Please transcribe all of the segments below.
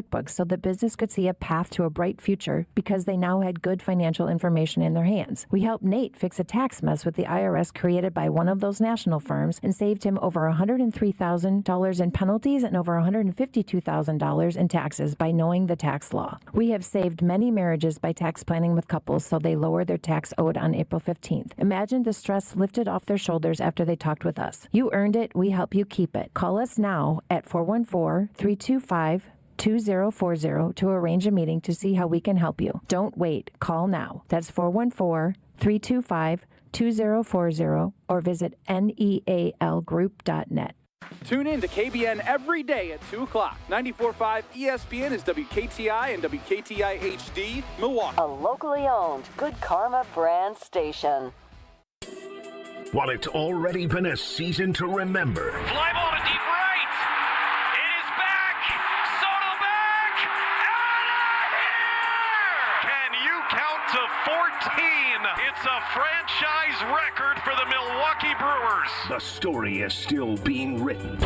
QuickBooks so the business could see a path to a bright future because they now had good financial information in their hands. We helped Nate fix a tax mess with the IRS created by one of those national firms and saved him over $103,000 in penalties and over $152,000 in taxes by knowing the tax law. We have saved many marriages by tax planning with couples so they lower their tax owed on April 15th. Imagine the stress lifted off their shoulders after they talked with us. You earned it. We help you keep it. Call us now at 414-325-2040 to arrange a meeting to see how we can help you. Don't wait. Call now. That's 414-325-2040 or visit nealgroup.net. Tune in to KBN every day at 2 o'clock. 94.5 ESPN is WKTI and WKTI HD, Milwaukee. A locally owned Good Karma brand station. While it's already been a season to remember. Fly ball to deep right. It is back. Soto back. Out of here. Can you count to 14? It's a franchise record for the Milwaukee Brewers. The story is still being written.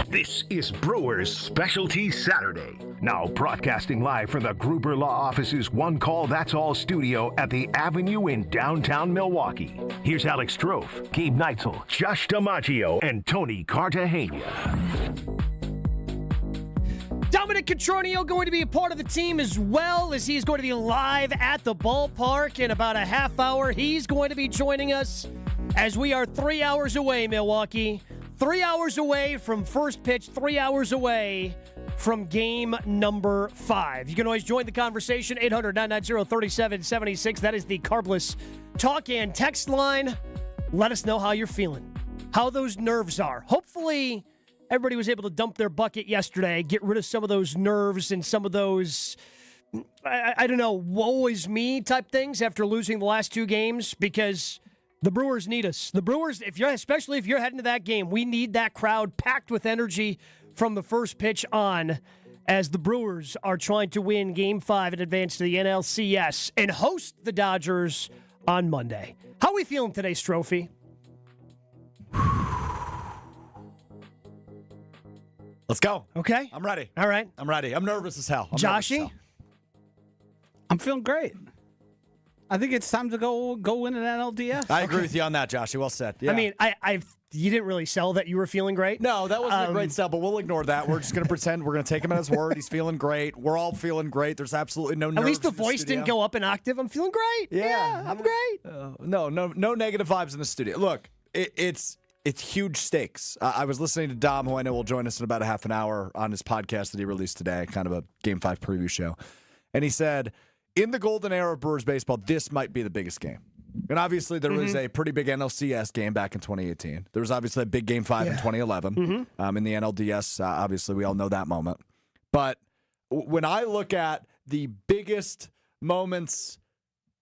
This is Brewers Specialty Saturday. Now broadcasting live from the Gruber Law Office's One Call That's All studio at the Avenue in downtown Milwaukee. Here's Alex Strouf, Gabe Neitzel, Josh DiMaggio, and Tony Cartagena. Dominic Cotroneo going to be a part of the team as well, as he's going to be live at the ballpark in about a half hour. He's going to be joining us as we are 3 hours away, Milwaukee. 3 hours away from first pitch, 3 hours away from game number 5. You can always join the conversation, 800-990-3776. That is the Carbless talk and text line. Let us know how you're feeling, how those nerves are. Hopefully, everybody was able to dump their bucket yesterday, get rid of some of those nerves and some of those, I don't know, woe is me type things after losing the last 2 games, because the Brewers need us. The Brewers, especially if you're heading to that game, we need that crowd packed with energy from the first pitch on, as the Brewers are trying to win Game 5 and advance to the NLCS and host the Dodgers on Monday. How are we feeling today, Strophy? Let's go. Okay. I'm ready. All right. I'm ready. I'm nervous as hell. Joshy? I'm feeling great. I think it's time to go win an NLDS. I agree with you on that, Joshy. Well said. Yeah. I mean, you didn't really sell that you were feeling great. No, that wasn't a great sell, but we'll ignore that. We're just going to pretend we're going to take him at his word. He's feeling great. We're all feeling great. There's absolutely no nerves. At least the voice didn't go up an octave. I'm feeling great. Yeah, I'm great. No negative vibes in the studio. Look, it's huge stakes. I was listening to Dom, who I know will join us in about a half an hour, on his podcast that he released today, kind of a Game 5 preview show. And he said, in the golden era of Brewers baseball, this might be the biggest game. And obviously there was a pretty big NLCS game back in 2018. There was obviously a big Game 5 in 2011 in the NLDS. Obviously, we all know that moment. But when I look at the biggest moments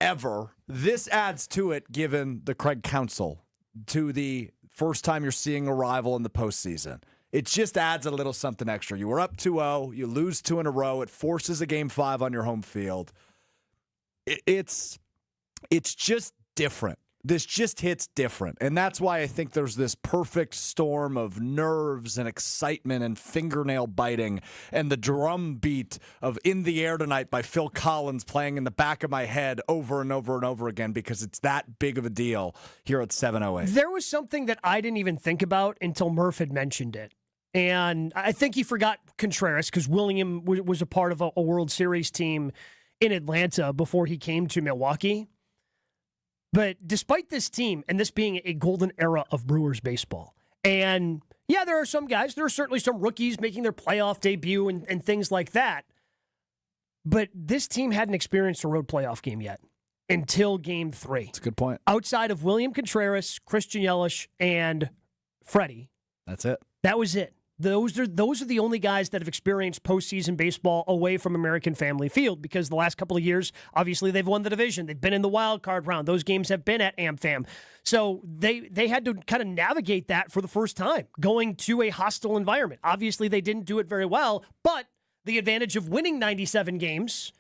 ever, this adds to it, given the Craig Counsell, to the first time you're seeing a rival in the postseason. It just adds a little something extra. You were up 2-0. You lose 2 in a row. It forces a Game 5 on your home field. It's just different. This just hits different. And that's why I think there's this perfect storm of nerves and excitement and fingernail biting and the drum beat of In the Air Tonight by Phil Collins playing in the back of my head over and over and over again, because it's that big of a deal here at 708. There was something that I didn't even think about until Murph had mentioned it. And I think he forgot Contreras, because William was a part of a World Series team in Atlanta before he came to Milwaukee. But despite this team and this being a golden era of Brewers baseball, and yeah, there are some guys, there are certainly some rookies making their playoff debut and things like that, but this team hadn't experienced a road playoff game yet until Game 3. That's a good point. Outside of William Contreras, Christian Yelich, and Freddie. That's it. That was it. Those are the only guys that have experienced postseason baseball away from American Family Field, because the last couple of years, obviously, they've won the division. They've been in the wild card round. Those games have been at AmFam. So they had to kind of navigate that for the first time, going to a hostile environment. Obviously, they didn't do it very well, but the advantage of winning 97 games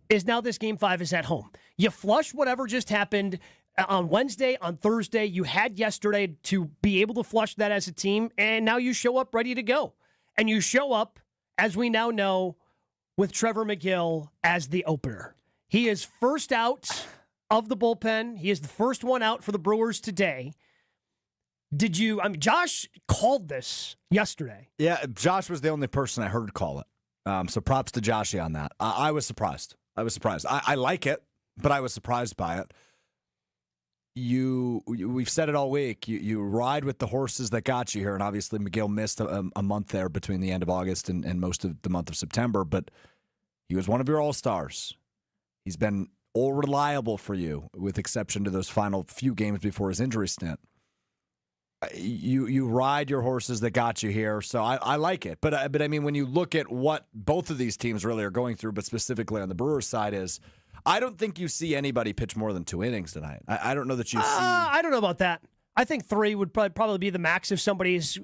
is now this Game 5 is at home. You flush whatever just happened on Wednesday, on Thursday. You had yesterday to be able to flush that as a team, and now you show up ready to go. And you show up as we now know, with Trevor McGill as the opener. He is first out of the bullpen. He is the first one out for the Brewers today. Josh called this yesterday. Yeah, Josh was the only person I heard call it. So props to Joshy on that. I was surprised. I like it, but I was surprised by it. We've said it all week. You ride with the horses that got you here, and obviously McGill missed a month there between the end of August and most of the month of September, but he was one of your all-stars. He's been all reliable for you, with exception to those final few games before his injury stint. You ride your horses that got you here, so I like it. But I mean, when you look at what both of these teams really are going through, but specifically on the Brewers side, is I don't think you see anybody pitch more than 2 innings tonight. I don't know that you see. I don't know about that. I think 3 would probably be the max if somebody's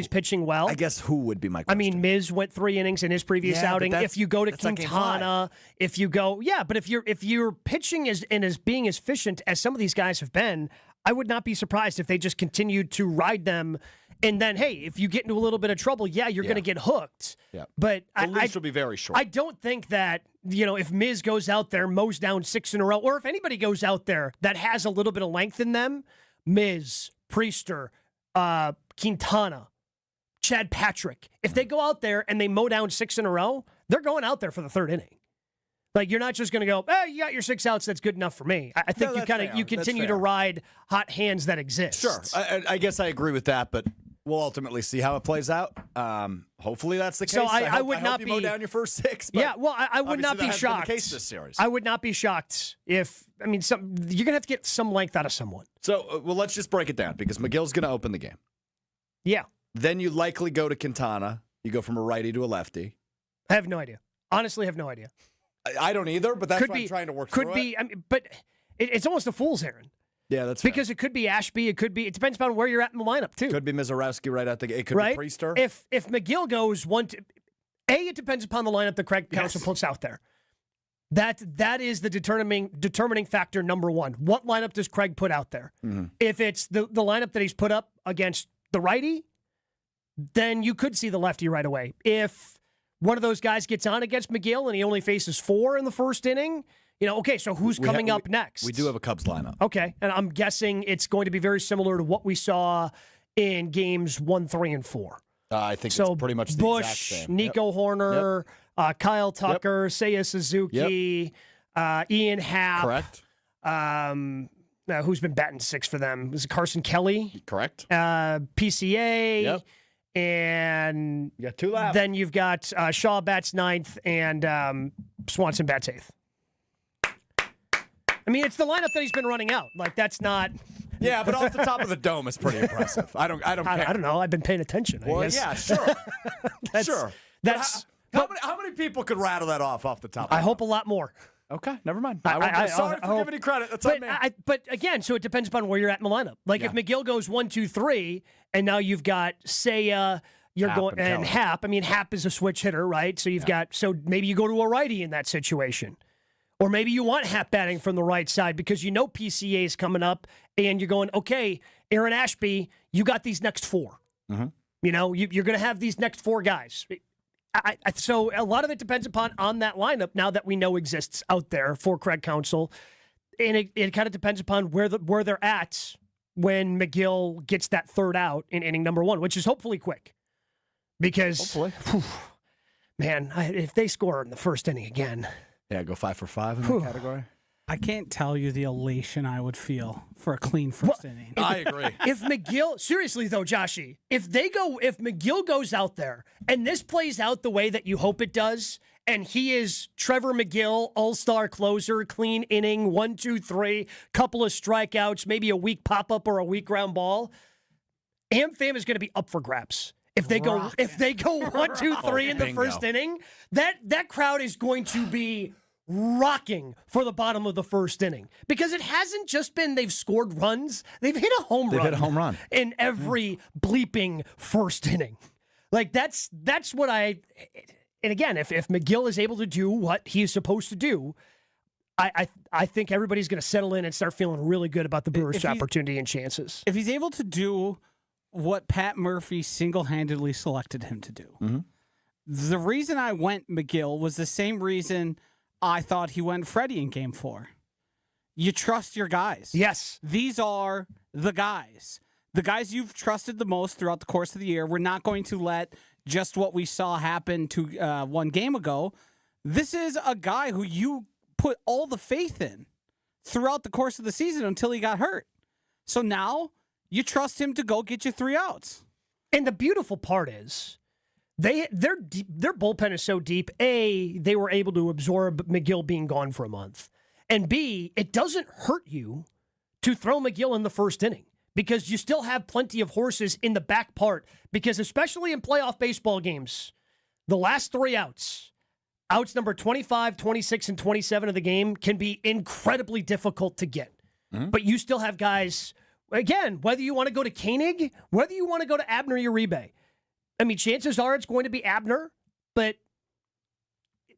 pitching well. I guess who would be my question? I mean, Miz went 3 innings in his previous outing. If you go to Quintana, if you're pitching as being as efficient as some of these guys have been, I would not be surprised if they just continued to ride them. And then, hey, if you get into a little bit of trouble, you're going to get hooked. Yeah. But the leash will be very short. I don't think that, if Miz goes out there, mows down 6 in a row, or if anybody goes out there that has a little bit of length in them, Miz, Priester, Quintana, Chad Patrick, if they go out there and they mow down 6 in a row, they're going out there for the 3rd inning. Like, you're not just going to go, you got your 6 outs, that's good enough for me. I think you continue to ride hot hands that exist. Sure. I guess I agree with that, but we'll ultimately see how it plays out. Hopefully that's the case. So I would not be mow down your first 6. But I would not be shocked. Been the case this series. I would not be shocked if you're going to have to get some length out of someone. So let's just break it down, because McGill's going to open the game. Yeah. Then you likely go to Quintana. You go from a righty to a lefty. I have no idea. Honestly, have no idea. I don't either, but that's what I'm trying to work through. Could be, but it's almost a fool's errand. Yeah, that's fair. Because it could be Ashby. It depends upon where you're at in the lineup, too. Could be Mizorowski right out the gate. It could be Priester. If McGill goes it depends upon the lineup that Craig Counsell puts out there. That is the determining factor number one. What lineup does Craig put out there? Mm-hmm. If it's the lineup that he's put up against the righty, then you could see the lefty right away. If one of those guys gets on against McGill and he only faces 4 in the first inning, so who's coming up next? We do have a Cubs lineup. Okay, and I'm guessing it's going to be very similar to what we saw in games 1, 3, and 4. I think it's pretty much the Bush, exact same. Nico Horner, Kyle Tucker, Seiya Suzuki, Ian Happ. Correct. Who's been batting 6 for them? Is it Carson Kelly? Correct. PCA. Yep. And you got 2 left. Then you've got Shaw bats 9th and Swanson bats 8th. I mean, it's the lineup that he's been running out. Like, that's not. Yeah, but off the top of the dome, it's pretty impressive. I don't care. I don't know. I've been paying attention. Well, I guess. yeah, sure. Sure. That's how many people could rattle that off the top? I hope a lot more. Okay, never mind. I'm sorry for giving you credit. That's on me. But again, so it depends upon where you're at in the lineup. Like if McGill goes 1, 2, 3, and now you've got Seiya, and Happ. I mean, Happ is a switch hitter, right? So you've got maybe you go to a righty in that situation. Or maybe you want Happ batting from the right side because PCA is coming up and you're going, okay, Aaron Ashby, you got these next 4. Mm-hmm. You're going to have these next 4 guys. So a lot of it depends on that lineup now that we know exists out there for Craig Counsell. And it kind of depends upon where they're at when McGill gets that 3rd out in inning number 1, which is hopefully quick. Because, man, if they score in the first inning again. Yeah, go 5 for 5 in that category. I can't tell you the elation I would feel for a clean first inning. I agree. If McGill, seriously though, Joshy, if McGill goes out there and this plays out the way that you hope it does, and he is Trevor McGill, all-star closer, clean inning, 1, 2, 3, couple of strikeouts, maybe a weak pop-up or a weak ground ball, AmFam is going to be up for grabs. If they go 1, 2, 3 in the first inning, that crowd is going to be rocking for the bottom of the first inning because it hasn't just been they've scored runs, they've hit a home run in every bleeping first inning. Like that's what and again, if McGill is able to do what he is supposed to do, I think everybody's going to settle in and start feeling really good about the Brewers' opportunity and chances. If he's able to do what Pat Murphy single-handedly selected him to do, The reason I went McGill was the same reason I thought he went Freddie in Game 4. You trust your guys. Yes. These are the guys. The guys you've trusted the most throughout the course of the year. We're not going to let just what we saw happen to one game ago. This is a guy who you put all the faith in throughout the course of the season until he got hurt. So now you trust him to go get you 3 outs. And the beautiful part is their bullpen is so deep. A, they were able to absorb McGill being gone for a month. And B, it doesn't hurt you to throw McGill in the first inning, because you still have plenty of horses in the back part. Because especially in playoff baseball games, the last 3 outs number 25, 26, and 27 of the game can be incredibly difficult to get. Mm-hmm. But you still have guys, again, whether you want to go to Koenig, whether you want to go to Abner Uribe. I mean, chances are it's going to be Abner, but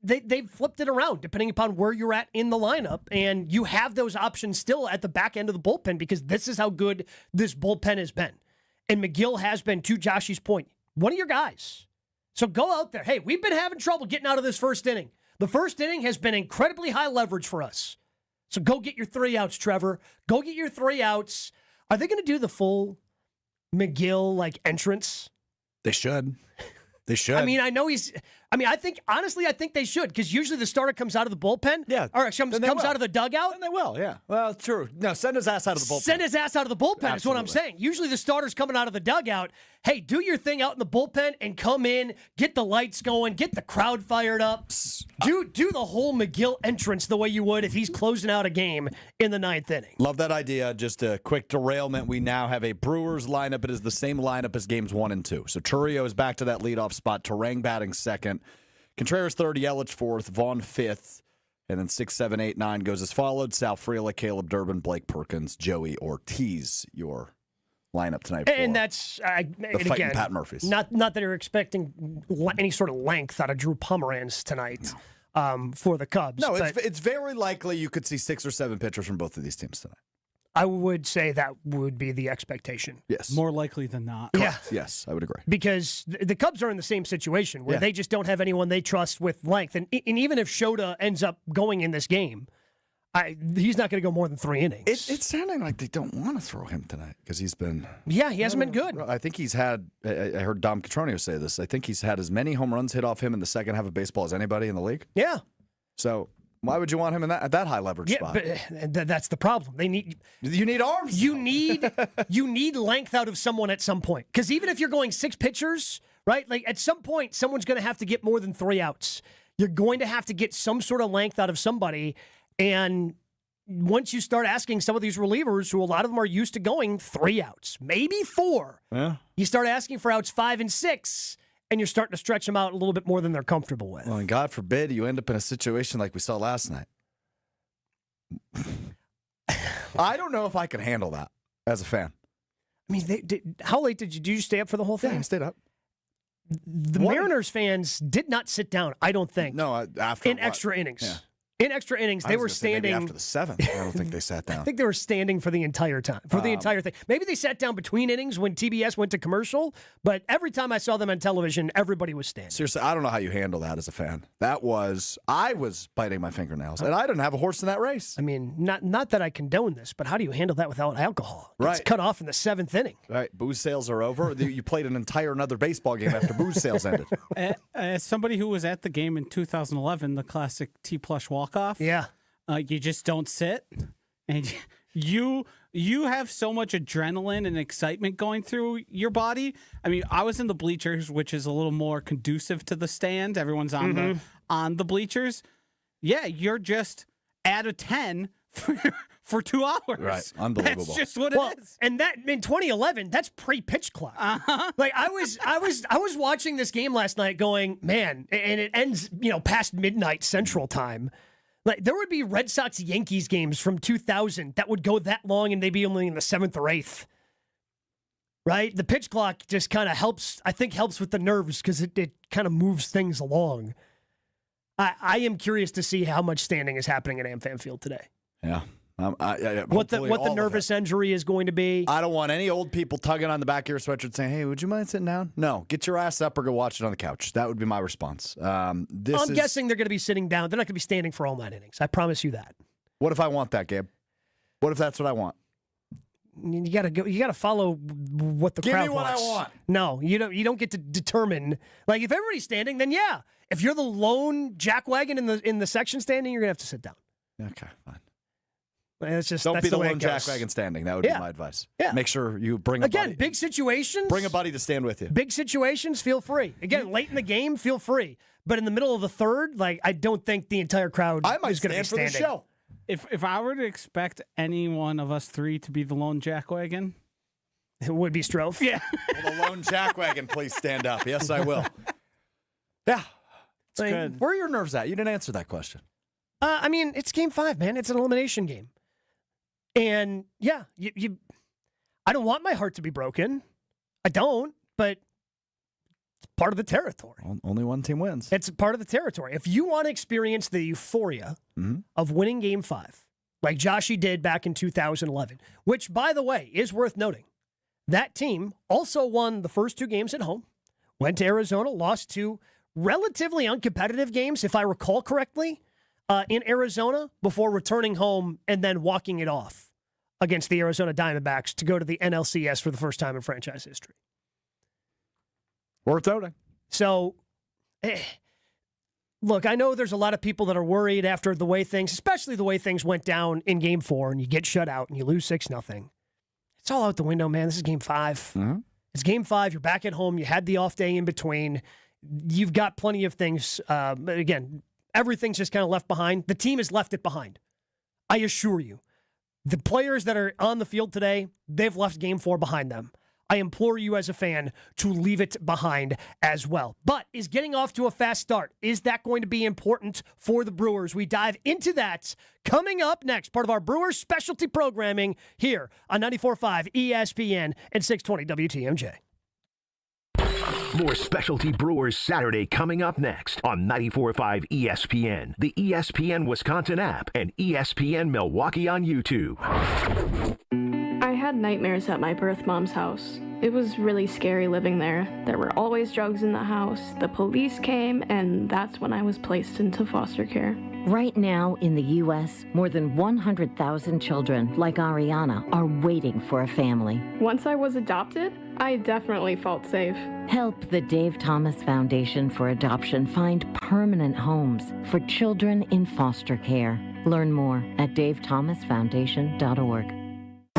they've flipped it around depending upon where you're at in the lineup, and you have those options still at the back end of the bullpen, because this is how good this bullpen has been. And McGill has been, to Josh's point, one of your guys. So go out there. Hey, we've been having trouble getting out of this first inning. The first inning has been incredibly high leverage for us. So go get your 3 outs, Trevor. Go get your 3 outs. Are they going to do the full McGill entrance? They should. They should. I mean, I think they should, because usually the starter comes out of the bullpen. Yeah. Or comes out of the dugout. And they will, yeah. Well, true. No, send his ass out of the bullpen. Send his ass out of the bullpen. That's what I'm saying. Usually the starter's coming out of the dugout. Hey, do your thing out in the bullpen and come in, get the lights going, get the crowd fired up. Do the whole McGill entrance the way you would if he's closing out a game in the 9th inning. Love that idea. Just a quick derailment. We now have a Brewers lineup. It is the same lineup as games 1 and 2. So Chourio is back to that leadoff spot. Terang batting second. Contreras third, Yelich fourth, Vaughn fifth, and then 6, 7, 8, 9 goes as followed. Sal Frelick, Caleb Durbin, Blake Perkins, Joey Ortiz, your lineup tonight. And that's again, Pat Murphy's. Not that you're expecting any sort of length out of Drew Pomeranz tonight for the Cubs. No, it's very likely you could see 6 or 7 pitchers from both of these teams tonight. I would say that would be the expectation. Yes. More likely than not. Yeah. Yes, I would agree. Because the Cubs are in the same situation where they just don't have anyone they trust with length. And even if Shota ends up going in this game, he's not going to go more than 3 innings. It's sounding like they don't want to throw him tonight because he's been... Yeah, he hasn't been good. I think he's had... I heard Dom Cotroneo say this. I think he's had as many home runs hit off him in the second half of baseball as anybody in the league. Yeah. So... why would you want him in at that high leverage spot? But that's the problem. You need arms. You need length out of someone at some point. Because even if you're going 6 pitchers, right? At some point, someone's going to have to get more than 3 outs. You're going to have to get some sort of length out of somebody. And once you start asking some of these relievers, who a lot of them are used to going 3 outs, maybe 4, you start asking for outs 5 and 6. And you're starting to stretch them out a little bit more than they're comfortable with. Well, and God forbid you end up in a situation like we saw last night. I don't know if I can handle that as a fan. I mean, how late did you stay up for the whole thing? Yeah, I stayed up. The Mariners fans did not sit down, I don't think. No, after extra innings. Yeah. In extra innings, they were standing. Maybe after the 7th, I don't think they sat down. I think they were standing for the entire time, the entire thing. Maybe they sat down between innings when TBS went to commercial, but every time I saw them on television, everybody was standing. Seriously, I don't know how you handle that as a fan. I was biting my fingernails, and I didn't have a horse in that race. I mean, not that I condone this, but how do you handle that without alcohol? Right. It's cut off in the 7th inning. Right, booze sales are over. You played another baseball game after booze sales ended. As somebody who was at the game in 2011, the classic T-Plush walk-off. Yeah. You just don't sit, and you have so much adrenaline and excitement going through your body. I mean, I was in the bleachers, which is a little more conducive to the stand. Everyone's on the bleachers. Yeah, you're just at a 10 for 2 hours. Right, unbelievable. That's just what it is. And that in 2011, that's pre-pitch clock. Like I was watching this game last night, going, man, and it ends past midnight Central Time. Like, there would be Red Sox-Yankees games from 2000 that would go that long, and they'd be only in the 7th or 8th. Right? The pitch clock just kind of helps with the nerves because it kind of moves things along. I am curious to see how much standing is happening at AmFam Field today. Yeah. What the nervous injury is going to be. I don't want any old people tugging on the back of your sweatshirt saying, hey, would you mind sitting down? No, get your ass up or go watch it on the couch. That would be my response. I'm guessing they're going to be sitting down. They're not going to be standing for all 9 innings. I promise you that. What if I want that, Gabe? What if that's what I want? You got to go. You got to follow what the crowd wants. Give me what I want. No, you don't. You don't get to determine. Like if everybody's standing, then yeah. If you're the lone jackwagon in the section standing, you're gonna have to sit down. Okay, fine. It's just don't be the lone jackwagon standing. That would be my advice. Yeah. Make sure you bring a buddy. Big situations. Bring a buddy to stand with you. Big situations, feel free. Again, late in the game, feel free. But in the middle of the third, I don't think the entire crowd is going to be standing. For the show. If I were to expect any one of us three to be the lone jackwagon, it would be Strouf. Yeah. Well, the lone jackwagon, please stand up. Yes, I will. Yeah. It's good. Where are your nerves at? You didn't answer that question. It's Game 5, man. It's an elimination game. And, yeah, I don't want my heart to be broken. I don't, but it's part of the territory. Only one team wins. It's part of the territory. If you want to experience the euphoria of winning Game 5, like Joshy did back in 2011, which, by the way, is worth noting, that team also won the first 2 games at home, went to Arizona, lost 2 relatively uncompetitive games, if I recall correctly, in Arizona before returning home and then walking it off against the Arizona Diamondbacks to go to the NLCS for the first time in franchise history. Worth noting. So, look, I know there's a lot of people that are worried after the way things, especially the way things went down in Game 4, and you get shut out and you lose 6-0. It's all out the window, man. This is Game 5. Mm-hmm. It's Game 5. You're back at home. You had the off day in between. You've got plenty of things. Again, everything's just kind of left behind. The team has left it behind. I assure you. The players that are on the field today, they've left Game 4 behind them. I implore you as a fan to leave it behind as well. But is getting off to a fast start, is that going to be important for the Brewers? We dive into that coming up next, part of our Brewers specialty programming here on 94.5 ESPN and 620 WTMJ. More Specialty Brewers Saturday coming up next on 94.5 ESPN, the ESPN Wisconsin app, and ESPN Milwaukee on YouTube. I had nightmares at my birth mom's house. It was really scary living there. There were always drugs in the house. The police came, and that's when I was placed into foster care. Right now in the U.S., more than 100,000 children like Ariana are waiting for a family. Once I was adopted, I definitely felt safe. Help the Dave Thomas Foundation for Adoption find permanent homes for children in foster care. Learn more at davethomasfoundation.org.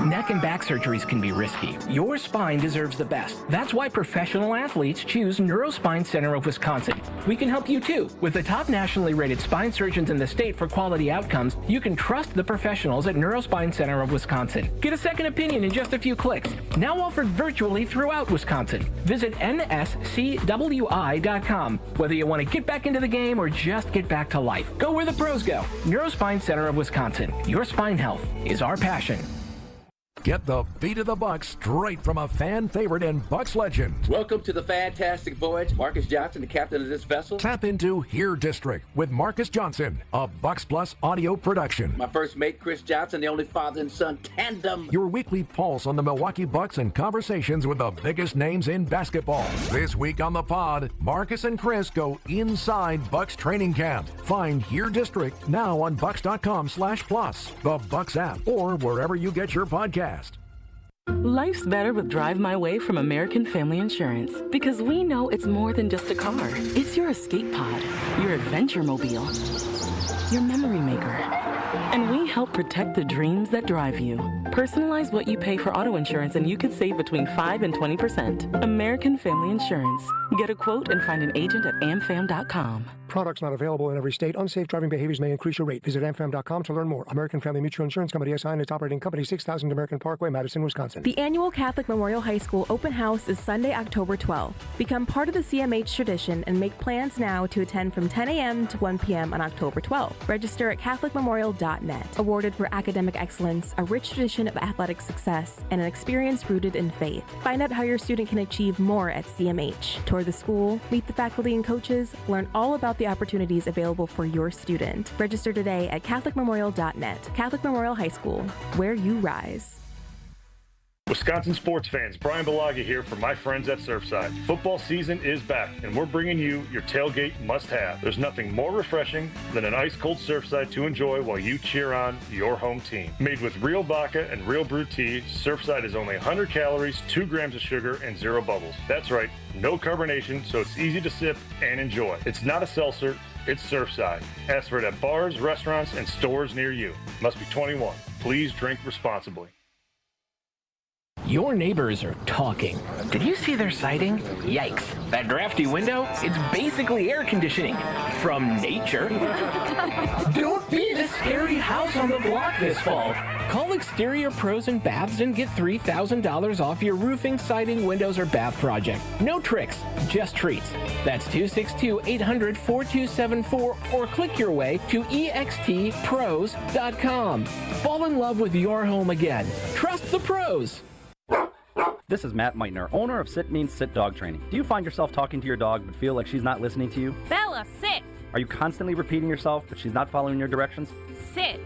Neck and back surgeries can be risky. Your spine deserves the best. That's why professional athletes choose Neurospine Center of Wisconsin. We can help you too. With the top nationally rated spine surgeons in the state for quality outcomes, you can trust the professionals at Neurospine Center of Wisconsin. Get a second opinion in just a few clicks. Now offered virtually throughout Wisconsin. Visit nscwi.com. Whether you want to get back into the game or just get back to life, go where the pros go. Neurospine Center of Wisconsin. Your spine health is our passion. Get the beat of the Bucks straight from a fan favorite and Bucks legend. Welcome to the fantastic voyage. Marcus Johnson, the captain of this vessel. Tap into Here District with Marcus Johnson, a Bucks Plus audio production. My first mate, Chris Johnson, the only father and son tandem. Your weekly pulse on the Milwaukee Bucks and conversations with the biggest names in basketball. This week on the pod, Marcus and Chris go inside Bucks training camp. Find Here District now on bucks.com/plus, the Bucks app, or wherever you get your podcast. Life's better with Drive My Way from American Family Insurance, because we know it's more than just a car. It's your escape pod, your adventure mobile, your memory maker. And we help protect the dreams that drive you. Personalize what you pay for auto insurance and you could save between 5 and 20%. American Family Insurance. Get a quote and find an agent at amfam.com. Products not available in every state. Unsafe driving behaviors may increase your rate. Visit amfam.com to learn more. American Family Mutual Insurance Company, SI, and its operating company, 6000 American Parkway, Madison, Wisconsin. The annual Catholic Memorial High School open house is Sunday, October 12th. Become part of the CMH tradition and make plans now to attend from 10 a.m. to 1 p.m. on October 12th. Register at CatholicMemorial.net. Awarded for academic excellence, a rich tradition of athletic success, and an experience rooted in faith. Find out how your student can achieve more at CMH. Tour the school, meet the faculty and coaches, learn all about the opportunities available for your student. Register today at CatholicMemorial.net. Catholic Memorial High School, where you rise. Wisconsin sports fans, Brian Balaga here from my friends at Surfside. Football season is back, and we're bringing you your tailgate must-have. There's nothing more refreshing than an ice-cold Surfside to enjoy while you cheer on your home team. Made with real vodka and real brewed tea, Surfside is only 100 calories, 2 grams of sugar, and 0 bubbles. That's right, no carbonation, so it's easy to sip and enjoy. It's not a seltzer, it's Surfside. Ask for it at bars, restaurants, and stores near you. Must be 21. Please drink responsibly. Your neighbors are talking. Did you see their siding? Yikes. That drafty window? It's basically air conditioning. From nature. Don't be the scary house on the block this fall. Call Exterior Pros and Baths and get $3,000 off your roofing, siding, windows, or bath project. No tricks, just treats. That's 262-800-4274 or click your way to extpros.com. Fall in love with your home again. Trust the pros. This is Matt Meitner, owner of Sit Means Sit Dog Training. Do you find yourself talking to your dog but feel like she's not listening to you? Bella, sit! Are you constantly repeating yourself but she's not following your directions? Sit!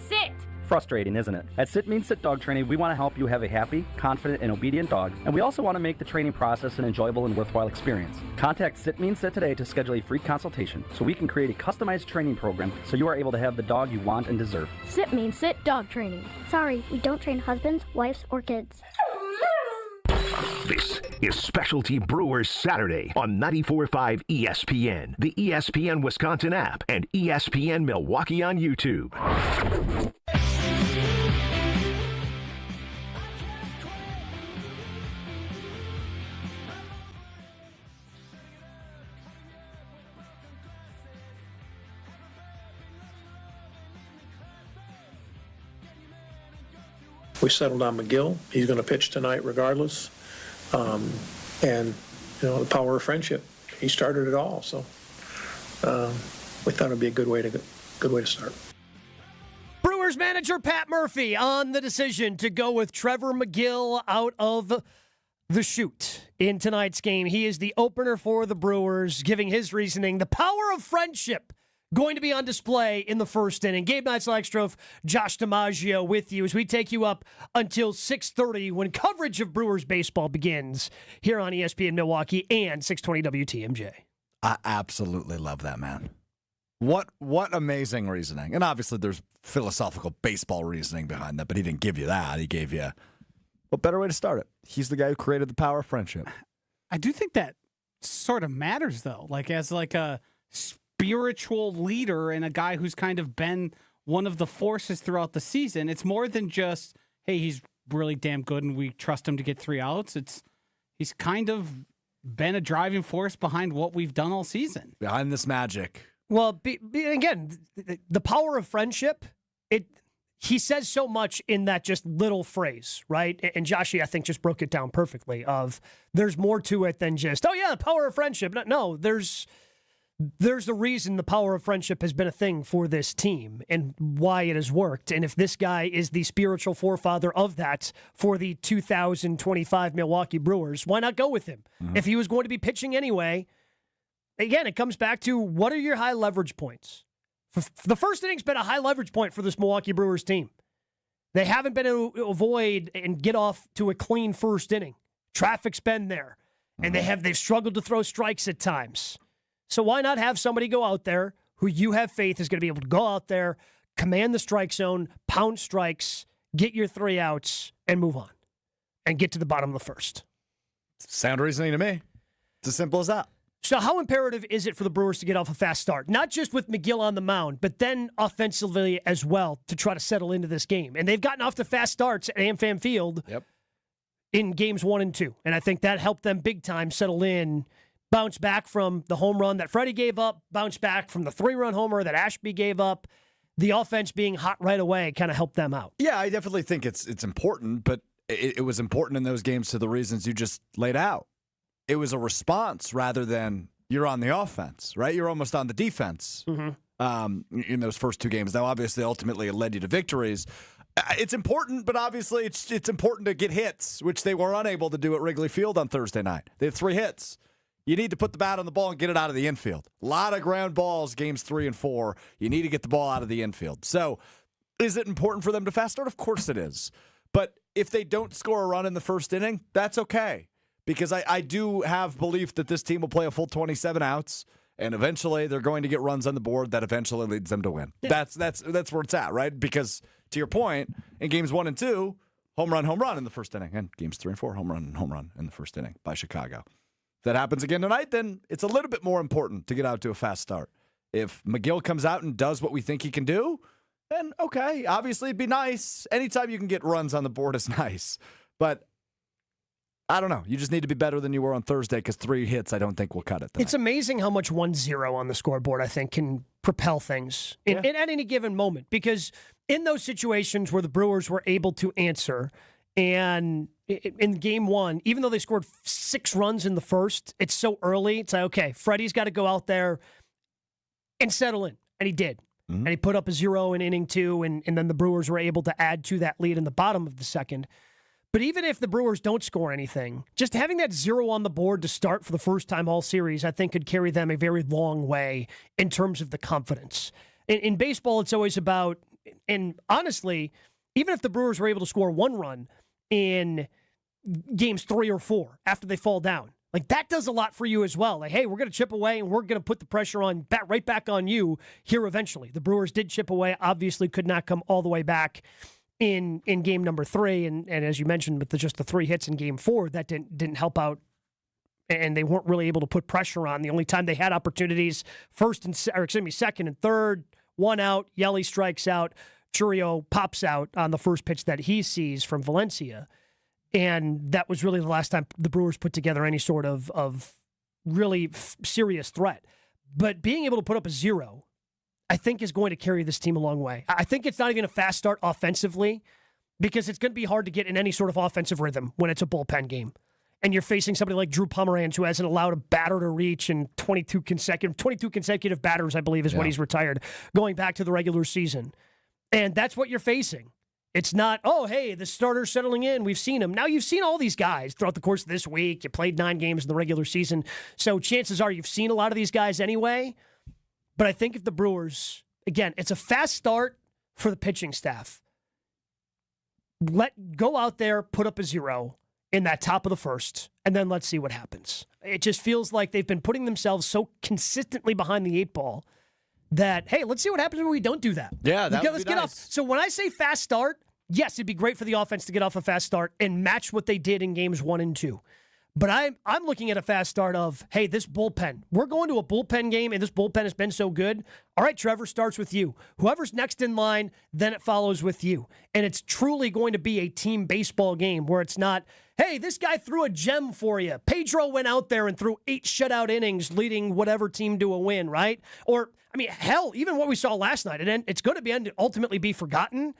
Sit! Frustrating, isn't it? At Sit Means Sit Dog Training, we want to help you have a happy, confident, and obedient dog, and we also want to make the training process an enjoyable and worthwhile experience. Contact Sit Means Sit today to schedule a free consultation so we can create a customized training program so you are able to have the dog you want and deserve. Sit Means Sit Dog Training. Sorry, we don't train husbands, wives, or kids. This is Specialty Brewers Saturday on 94.5 ESPN, the ESPN Wisconsin app, and ESPN Milwaukee on YouTube. We settled on McGill. He's going to pitch tonight regardless. And, you know, the power of friendship. He started it all, so we thought it would be a good way to start. Brewers manager Pat Murphy on the decision to go with Trevor McGill out of the chute in tonight's game. He is the opener for the Brewers, giving his reasoning. The power of friendship going to be on display in the first inning. Gabe Neitzel, Strouf, Josh DiMaggio with you as we take you up until 6:30 when coverage of Brewers baseball begins here on ESPN Milwaukee and 620 WTMJ. I absolutely love that, man. What amazing reasoning. And obviously there's philosophical baseball reasoning behind that, but he didn't give you that. He gave you a better way to start it. He's the guy who created the power of friendship. I do think that sort of matters, though, like as like a spiritual leader and a guy who's kind of been one of the forces throughout the season. It's more than just, hey, he's really damn good and we trust him to get 3 outs. He's kind of been a driving force behind what we've done all season. Behind this magic. Well, again, the power of friendship, he says so much in that just little phrase, right? And Joshy, I think, just broke it down perfectly of there's more to it than just, oh, yeah, the power of friendship. No, there's a reason the power of friendship has been a thing for this team and why it has worked. And if this guy is the spiritual forefather of that for the 2025 Milwaukee Brewers, why not go with him? Mm-hmm. If he was going to be pitching anyway, again, it comes back to what are your high leverage points? The first inning's been a high leverage point for this Milwaukee Brewers team. They haven't been able to avoid and get off to a clean first inning. Traffic's been there, and they've struggled to throw strikes at times. So why not have somebody go out there who you have faith is going to be able to go out there, command the strike zone, pound strikes, get your 3 outs, and move on, and get to the bottom of the first? Sound reasoning to me. It's as simple as that. So how imperative is it for the Brewers to get off a fast start? Not just with McGill on the mound, but then offensively as well to try to settle into this game. And they've gotten off to fast starts at AmFam Field in games 1 and 2. And I think that helped them big time settle in, bounce back from the home run that Freddie gave up, bounce back from the 3-run homer that Ashby gave up. The offense being hot right away kind of helped them out. Yeah, I definitely think it's important, but it was important in those games to the reasons you just laid out. It was a response rather than you're on the offense, right? You're almost on the defense in those first two games. Now, obviously, ultimately, it led you to victories. It's important, but obviously it's important to get hits, which they were unable to do at Wrigley Field on Thursday night. They had 3 hits. You need to put the bat on the ball and get it out of the infield. A lot of ground balls, games 3 and 4. You need to get the ball out of the infield. So is it important for them to fast start? Of course it is. But if they don't score a run in the first inning, that's okay. Because I do have belief that this team will play a full 27 outs, and eventually they're going to get runs on the board that eventually leads them to win. Yeah. That's where it's at, right? Because to your point, in games 1 and 2, home run in the first inning. And games 3 and 4, home run in the first inning by Chicago. If that happens again tonight, then it's a little bit more important to get out to a fast start. If McGill comes out and does what we think he can do, then okay, obviously it'd be nice. Anytime you can get runs on the board is nice. But I don't know. You just need to be better than you were on Thursday because 3 hits I don't think will cut it tonight. It's amazing how much 1-0 on the scoreboard, I think, can propel things at any given moment. Because in those situations where the Brewers were able to answer, and in game 1, even though they scored 6 runs in the first, it's so early. It's like, okay, Freddie's got to go out there and settle in. And he did. Mm-hmm. And he put up a 0 in inning 2, and then the Brewers were able to add to that lead in the bottom of the second. But even if the Brewers don't score anything, just having that 0 on the board to start for the first time all series, I think could carry them a very long way in terms of the confidence. In baseball, it's always about, and honestly, even if the Brewers were able to score 1 run in games 3 or 4 after they fall down, like that does a lot for you as well. Like, hey, we're going to chip away and we're going to put the pressure on right back on you here eventually. The Brewers did chip away, obviously could not come all the way back in game number 3, and as you mentioned, with just the 3 hits in game 4, that didn't help out, and they weren't really able to put pressure on. The only time they had opportunities, second and third, 1 out, Yelly strikes out, Churio pops out on the first pitch that he sees from Valencia, and that was really the last time the Brewers put together any sort of really serious threat. But being able to put up a 0, I think is going to carry this team a long way. I think it's not even a fast start offensively because it's going to be hard to get in any sort of offensive rhythm when it's a bullpen game. And you're facing somebody like Drew Pomeranz, who hasn't allowed a batter to reach in 22 consecutive batters, I believe, is what he's retired, going back to the regular season. And that's what you're facing. It's not, oh, hey, the starter's settling in. We've seen him. Now you've seen all these guys throughout the course of this week. You played 9 games in the regular season. So chances are you've seen a lot of these guys anyway. But I think if the Brewers, again, it's a fast start for the pitching staff. Go out there, put up a 0 in that top of the first, and then let's see what happens. It just feels like they've been putting themselves so consistently behind the 8 ball that, hey, let's see what happens when we don't do that. Yeah, that would let's be get nice. off. So when I say fast start, yes, it'd be great for the offense to get off a fast start and match what they did in games 1 and 2. But I'm looking at a fast start of, hey, this bullpen. We're going to a bullpen game, and this bullpen has been so good. All right, Trevor, starts with you. Whoever's next in line, then it follows with you. And it's truly going to be a team baseball game where it's not, hey, this guy threw a gem for you. Pedro went out there and threw 8 shutout innings, leading whatever team to a win, right? Or, I mean, hell, even what we saw last night, and it's going to ultimately be forgotten.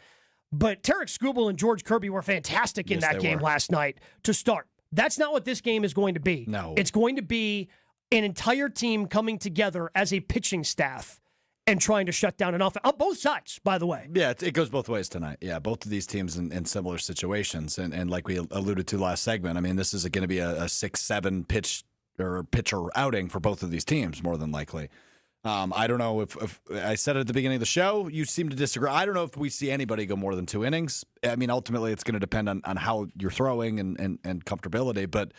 But Tarek Skubal and George Kirby were fantastic in that game last night to start. That's not what this game is going to be. No. It's going to be an entire team coming together as a pitching staff and trying to shut down an offense. On both sides, by the way. Yeah, it goes both ways tonight. Yeah, both of these teams in similar situations. And like we alluded to last segment, I mean, this is going to be a 6-7 pitcher outing for both of these teams, more than likely. I don't know if I said it at the beginning of the show, you seem to disagree. I don't know if we see anybody go more than 2 innings. I mean, ultimately, it's going to depend on how you're throwing and comfortability. But,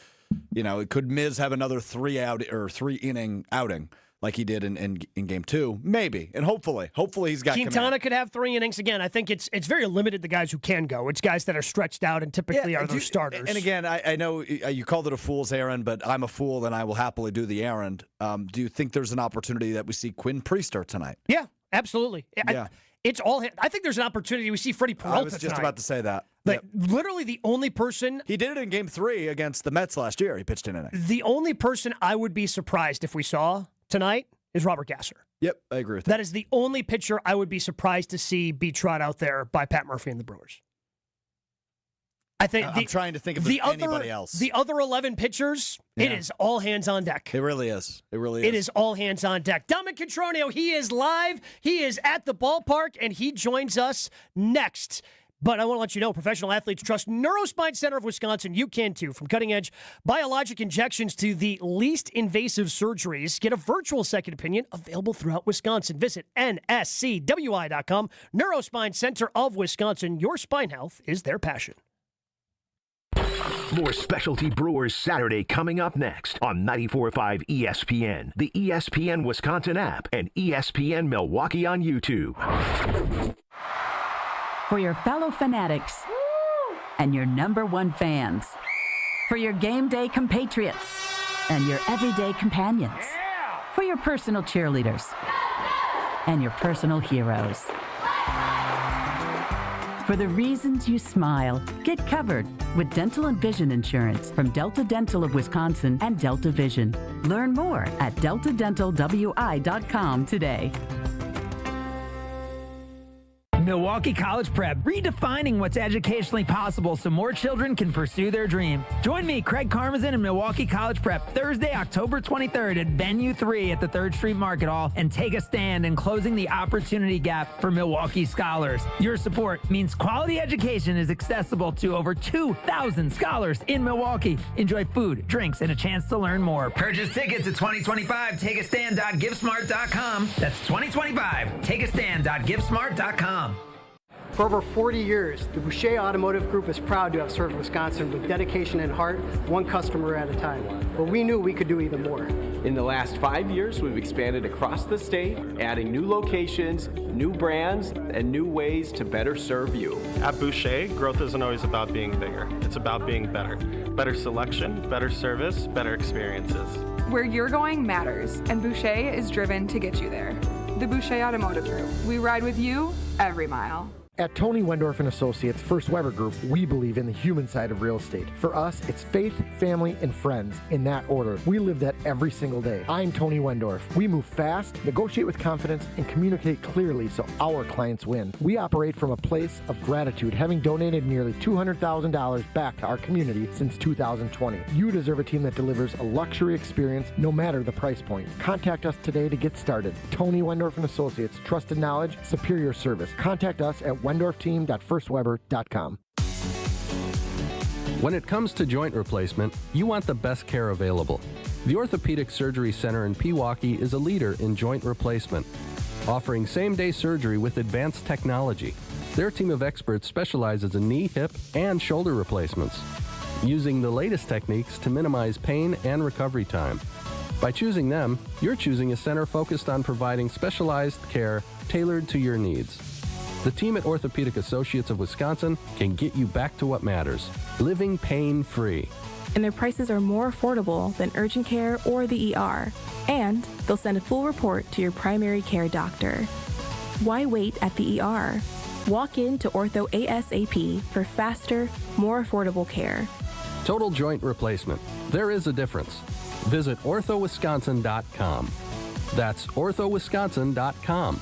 you know, could Miz have another 3-inning outing like he did in game 2? Maybe. And hopefully he's got Quintana could have 3 innings. Again, I think it's very limited, the guys who can go. It's guys that are stretched out and typically are their starters. And again, I know you called it a fool's errand, but I'm a fool and I will happily do the errand. Do you think there's an opportunity that we see Quinn Priester tonight? Yeah, absolutely. Yeah. I think there's an opportunity we see Freddie Peralta I was just about to say that. Like, literally the only person... He did it in game 3 against the Mets last year. He pitched an inning. The only person I would be surprised if we saw tonight is Robert Gasser. Yep, I agree with that. That is the only pitcher I would be surprised to see be trot out there by Pat Murphy and the Brewers. I think I'm trying to think of anybody else. The other 11 pitchers, it is all hands on deck. It really is. It is all hands on deck. Dominic Cotroneo, he is live. He is at the ballpark, and he joins us next. But I want to let you know, professional athletes trust Neurospine Center of Wisconsin. You can too. From cutting-edge biologic injections to the least invasive surgeries, get a virtual second opinion available throughout Wisconsin. Visit nscwi.com. Neurospine Center of Wisconsin. Your spine health is their passion. More Specialty Brewers Saturday coming up next on 94.5 ESPN, the ESPN Wisconsin app, and ESPN Milwaukee on YouTube. For your fellow fanatics and your number one fans. For your game day compatriots and your everyday companions. For your personal cheerleaders and your personal heroes. For the reasons you smile, get covered with dental and vision insurance from Delta Dental of Wisconsin and Delta Vision. Learn more at deltadentalwi.com today. Milwaukee College Prep, redefining what's educationally possible so more children can pursue their dream. Join me, Craig Karmazin, and Milwaukee College Prep Thursday, October 23rd at Venue 3 at the 3rd Street Market Hall and take a stand in closing the opportunity gap for Milwaukee scholars. Your support means quality education is accessible to over 2,000 scholars in Milwaukee. Enjoy food, drinks, and a chance to learn more. Purchase tickets at 2025. TakeAstand.GiveSmart.com. That's 2025. TakeAstand.GiveSmart.com. For over 40 years, the Boucher Automotive Group is proud to have served Wisconsin with dedication and heart, one customer at a time. But we knew we could do even more. In the last 5 years, we've expanded across the state, adding new locations, new brands, and new ways to better serve you. At Boucher, growth isn't always about being bigger. It's about being better. Better selection, better service, better experiences. Where you're going matters, and Boucher is driven to get you there. The Boucher Automotive Group. We ride with you every mile. At Tony Wendorf & Associates First Weber Group, we believe in the human side of real estate. For us, it's faith, family, and friends in that order. We live that every single day. I'm Tony Wendorf. We move fast, negotiate with confidence, and communicate clearly so our clients win. We operate from a place of gratitude, having donated nearly $200,000 back to our community since 2020. You deserve a team that delivers a luxury experience no matter the price point. Contact us today to get started. Tony Wendorf & Associates, trusted knowledge, superior service. Contact us at wendorfteam.firstweber.com. When it comes to joint replacement, you want the best care available. The Orthopedic Surgery Center in Pewaukee is a leader in joint replacement, offering same-day surgery with advanced technology. Their team of experts specializes in knee, hip, and shoulder replacements, using the latest techniques to minimize pain and recovery time. By choosing them, you're choosing a center focused on providing specialized care tailored to your needs. The team at Orthopedic Associates of Wisconsin can get you back to what matters, living pain-free. And their prices are more affordable than urgent care or the ER. And they'll send a full report to your primary care doctor. Why wait at the ER? Walk in to Ortho ASAP for faster, more affordable care. Total joint replacement. There is a difference. Visit orthowisconsin.com. That's orthowisconsin.com.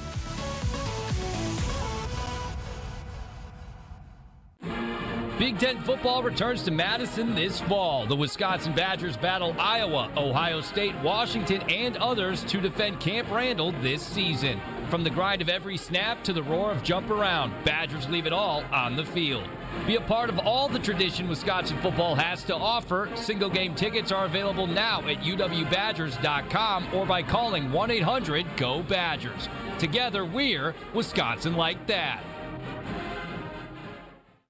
Big Ten football returns to Madison this fall. The Wisconsin Badgers battle Iowa, Ohio State, Washington, and others to defend Camp Randall this season. From the grind of every snap to the roar of jump around, Badgers leave it all on the field. Be a part of all the tradition Wisconsin football has to offer. Single game tickets are available now at uwbadgers.com or by calling 1-800-GO-BADGERS. Together, we're Wisconsin like that.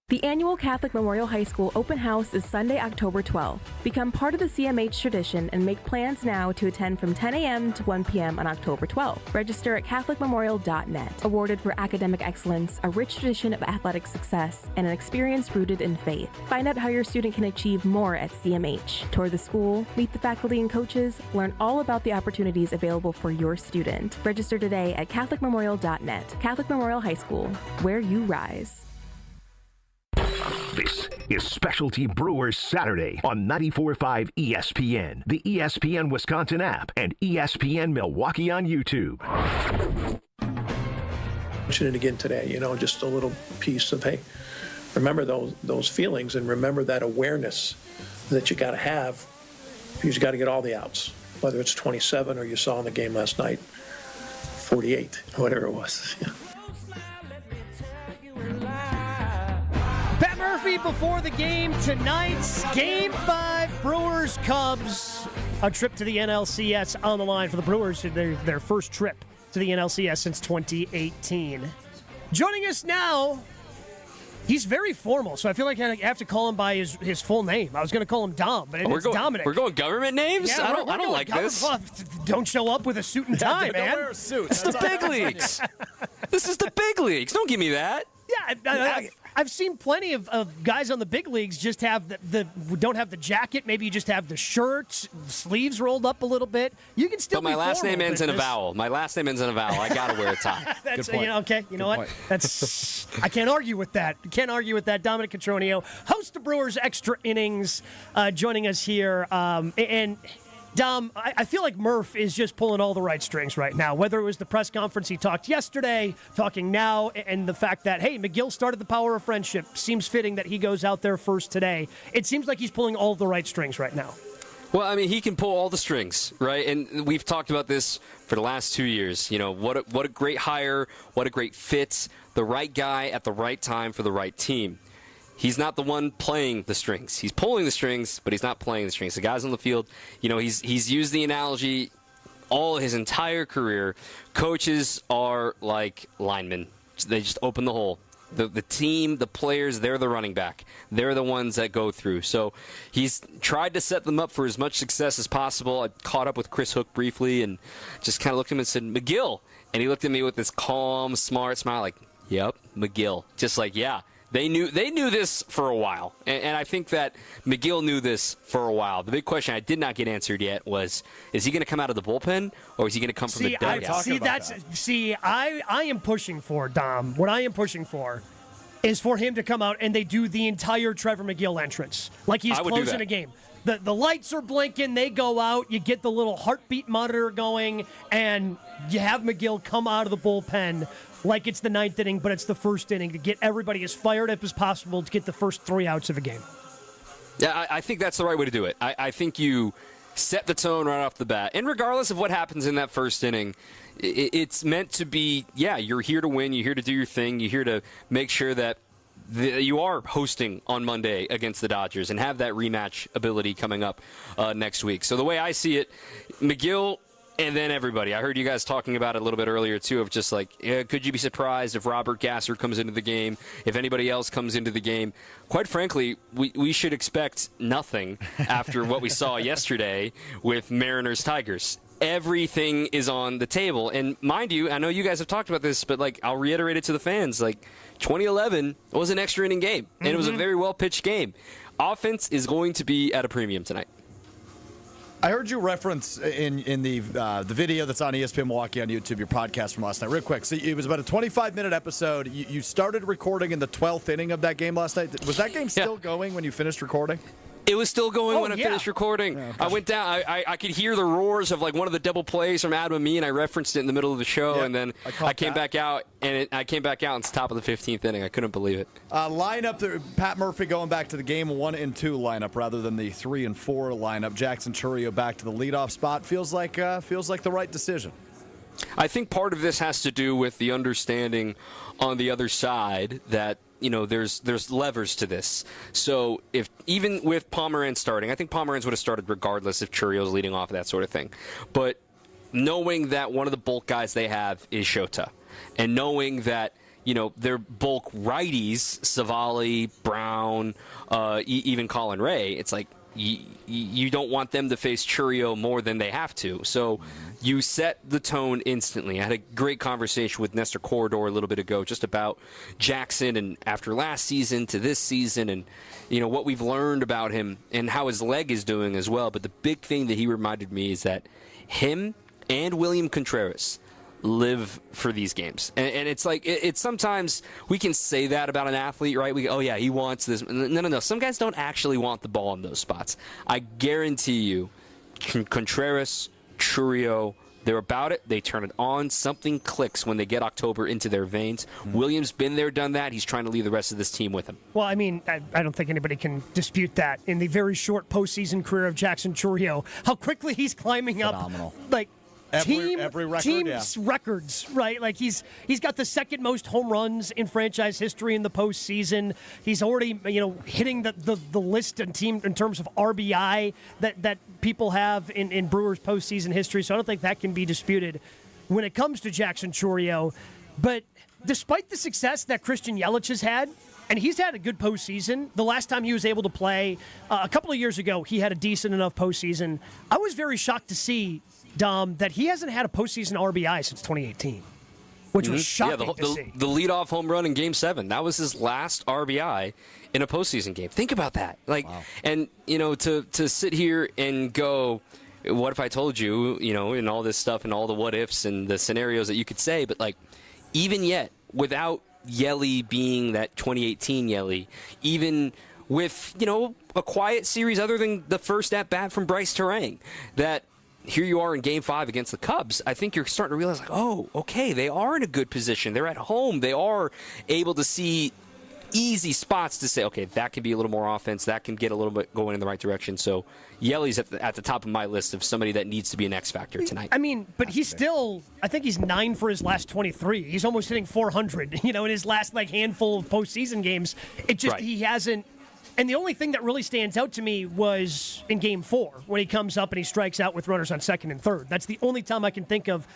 The annual Catholic Memorial High School Open House is Sunday, October 12th. Become part of the CMH tradition and make plans now to attend from 10 a.m. to 1 p.m. on October 12th. Register at catholicmemorial.net. Awarded for academic excellence, a rich tradition of athletic success, and an experience rooted in faith. Find out how your student can achieve more at CMH. Tour the school, meet the faculty and coaches, learn all about the opportunities available for your student. Register today at catholicmemorial.net. Catholic Memorial High School, where you rise. This is Specialty Brewers Saturday on 94.5 ESPN, the ESPN Wisconsin app, and ESPN Milwaukee on YouTube. Mention it again today, just a little piece of, hey, remember those feelings and remember that awareness that you got to have. You just got to get all the outs, whether it's 27 or you saw in the game last night, 48, whatever it was. Pat Murphy before the game tonight's Game 5, Brewers-Cubs. A trip to the NLCS on the line for the Brewers, their first trip to the NLCS since 2018. Joining us now, he's very formal, so I feel like I have to call him by his full name. I was going to call him Dom, but it's Dominic. We're going government names? Yeah, I don't like this. Don't show up with a suit and tie, man. Don't wear a suit. It's the big leagues. This is the big leagues. Don't give me that. Yeah, I've seen plenty of guys on the big leagues just have don't have the jacket. Maybe you just have the shirt, sleeves rolled up a little bit. You can still. But my last name ends in a vowel. I gotta wear a tie. That's okay. You know what? That's I can't argue with that. Dominic Cotroneo, host of Brewers Extra Innings, joining us here, and. Dom, I feel like Murph is just pulling all the right strings right now, whether it was the press conference he talked yesterday, talking now, and the fact that, hey, McGill started the power of friendship. Seems fitting that he goes out there first today. It seems like he's pulling all the right strings right now. Well, I mean, he can pull all the strings, right? And we've talked about this for the last 2 years. You know, what a great hire, what a great fit, the right guy at the right time for the right team. He's not the one playing the strings. He's pulling the strings, but he's not playing the strings. The guys on the field, you know, he's used the analogy all his entire career. Coaches are like linemen. They just open the hole. The team, the players, they're the running back. They're the ones that go through. So he's tried to set them up for as much success as possible. I caught up with Chris Hook briefly and just kind of looked at him and said, McGill. And he looked at me with this calm, smart smile like, yep, McGill. Just like, yeah. They knew this for a while, and I think that McGill knew this for a while. The big question I did not get answered yet was, is he going to come out of the bullpen, or is he going to come from the dugout? I am pushing for, Dom, what I am pushing for is for him to come out and they do the entire Trevor McGill entrance, like he's closing a game. The lights are blinking, they go out, you get the little heartbeat monitor going, and you have McGill come out of the bullpen like it's the ninth inning, but it's the first inning to get everybody as fired up as possible to get the first 3 outs of a game. Yeah, I think that's the right way to do it. I think you set the tone right off the bat. And regardless of what happens in that first inning, it's meant to be, yeah, you're here to win, you're here to do your thing, you're here to make sure that you are hosting on Monday against the Dodgers and have that rematch ability coming up next week. So the way I see it, McGill and then everybody. I heard you guys talking about it a little bit earlier, too, of just like, could you be surprised if Robert Gasser comes into the game, if anybody else comes into the game? Quite frankly, we should expect nothing after what we saw yesterday with Mariners-Tigers. Everything is on the table. And mind you, I know you guys have talked about this, but like I'll reiterate it to the fans. Like 2011 was an extra inning game, and it was a very well-pitched game. Offense is going to be at a premium tonight. I heard you reference in the video that's on ESPN Milwaukee on YouTube, your podcast from last night. Real quick, so it was about a 25-minute episode. You started recording in the 12th inning of that game last night. Was that game still going when you finished recording? It was still going when I finished recording. Yeah, okay. I went down. I could hear the roars of like one of the double plays from Adam and me, and I referenced it in the middle of the show. And then I came back out, and it's top of the 15th inning. I couldn't believe it. Lineup: Pat Murphy going back to the game 1 and 2 lineup rather than the 3 and 4 lineup. Jackson Chourio back to the leadoff spot. Feels like the right decision. I think part of this has to do with the understanding on the other side that, you know, there's levers to this. So if even with Pomeranz starting, I think Pomeranz would have started regardless if Chourio's leading off, that sort of thing. But knowing that one of the bulk guys they have is Shota, and knowing that, you know, their bulk righties, Savali, Brown, even Colin Ray, it's like you don't want them to face Chourio more than they have to. So you set the tone instantly. I had a great conversation with Nestor Corridor a little bit ago just about Jackson and after last season to this season and, you know, what we've learned about him and how his leg is doing as well. But the big thing that he reminded me is that him and William Contreras live for these games. And it's like, it's sometimes we can say that about an athlete, right? He wants this. No. Some guys don't actually want the ball in those spots. I guarantee you, Contreras, Chourio, They're about it. They turn it on. Something clicks when they get October into their veins. Williams been there, done that. He's trying to lead the rest of this team with him. Well, I mean, I don't think anybody can dispute that. In the very short postseason career of Jackson Chourio, how quickly he's climbing Phenomenal. up, like Every record, team's records, right? Like he's got the second most home runs in franchise history in the postseason. He's already hitting the list in terms of RBI that people have in Brewers postseason history. So I don't think that can be disputed when it comes to Jackson Chourio. But despite the success that Christian Yelich has had, and he's had a good postseason. The last time he was able to play, a couple of years ago, he had a decent enough postseason. I was very shocked to see, Dom, that he hasn't had a postseason RBI since 2018, which was shocking to see. The leadoff home run in Game 7, that was his last RBI in a postseason game. Think about that. Wow. And, to sit here and go, what if I told you, and all this stuff and all the what ifs and the scenarios that you could say, but, even yet, without Yelly being that 2018 Yelly, even with, a quiet series other than the first at-bat from Bryce Terang, that here you are in Game 5 against the Cubs, I think you're starting to realize, okay, they are in a good position. They're at home. They are able to see easy spots to say, okay, that can be a little more offense. That can get a little bit going in the right direction. So Yelly's at the top of my list of somebody that needs to be an X factor tonight. I mean, but he's still, I think he's 9 for his last 23. He's almost hitting 400, in his last handful of postseason games. It just, He hasn't. And the only thing that really stands out to me was in Game 4 when he comes up and he strikes out with runners on second and third. That's the only time I can think of,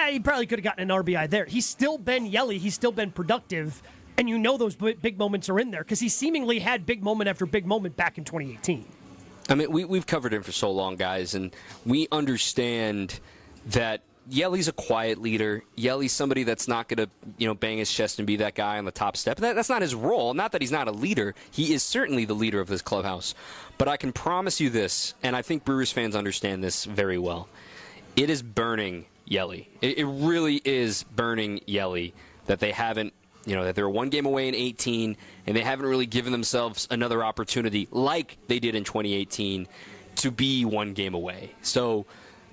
he probably could have gotten an RBI there. He's still been Yelly. He's still been productive. And those big moments are in there because he seemingly had big moment after big moment back in 2018. I mean, we've covered him for so long, guys, and we understand that Yelly's a quiet leader. Yelly's somebody that's not going to, bang his chest and be that guy on the top step. That's not his role. Not that he's not a leader. He is certainly the leader of this clubhouse. But I can promise you this, and I think Brewers fans understand this very well. It is burning Yelly. It really is burning Yelly that they haven't, that they're one game away in 18, and they haven't really given themselves another opportunity like they did in 2018 to be one game away. So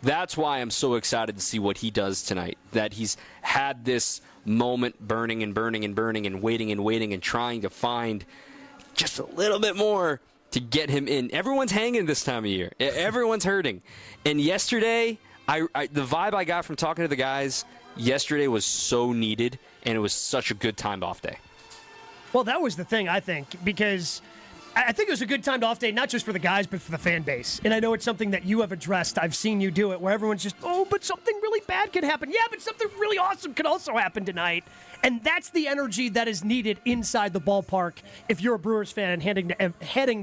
that's why I'm so excited to see what he does tonight, that he's had this moment burning and burning and burning and waiting and trying to find just a little bit more to get him in. Everyone's hanging this time of year. Everyone's hurting. And yesterday, the vibe I got from talking to the guys yesterday was so needed, and it was such a good timed off day. Well, that was the thing, I think, because I think it was a good timed off day, not just for the guys, but for the fan base. And I know it's something that you have addressed. I've seen you do it, where everyone's just, but something really bad can happen. Yeah, but something really awesome can also happen tonight. And that's the energy that is needed inside the ballpark if you're a Brewers fan and heading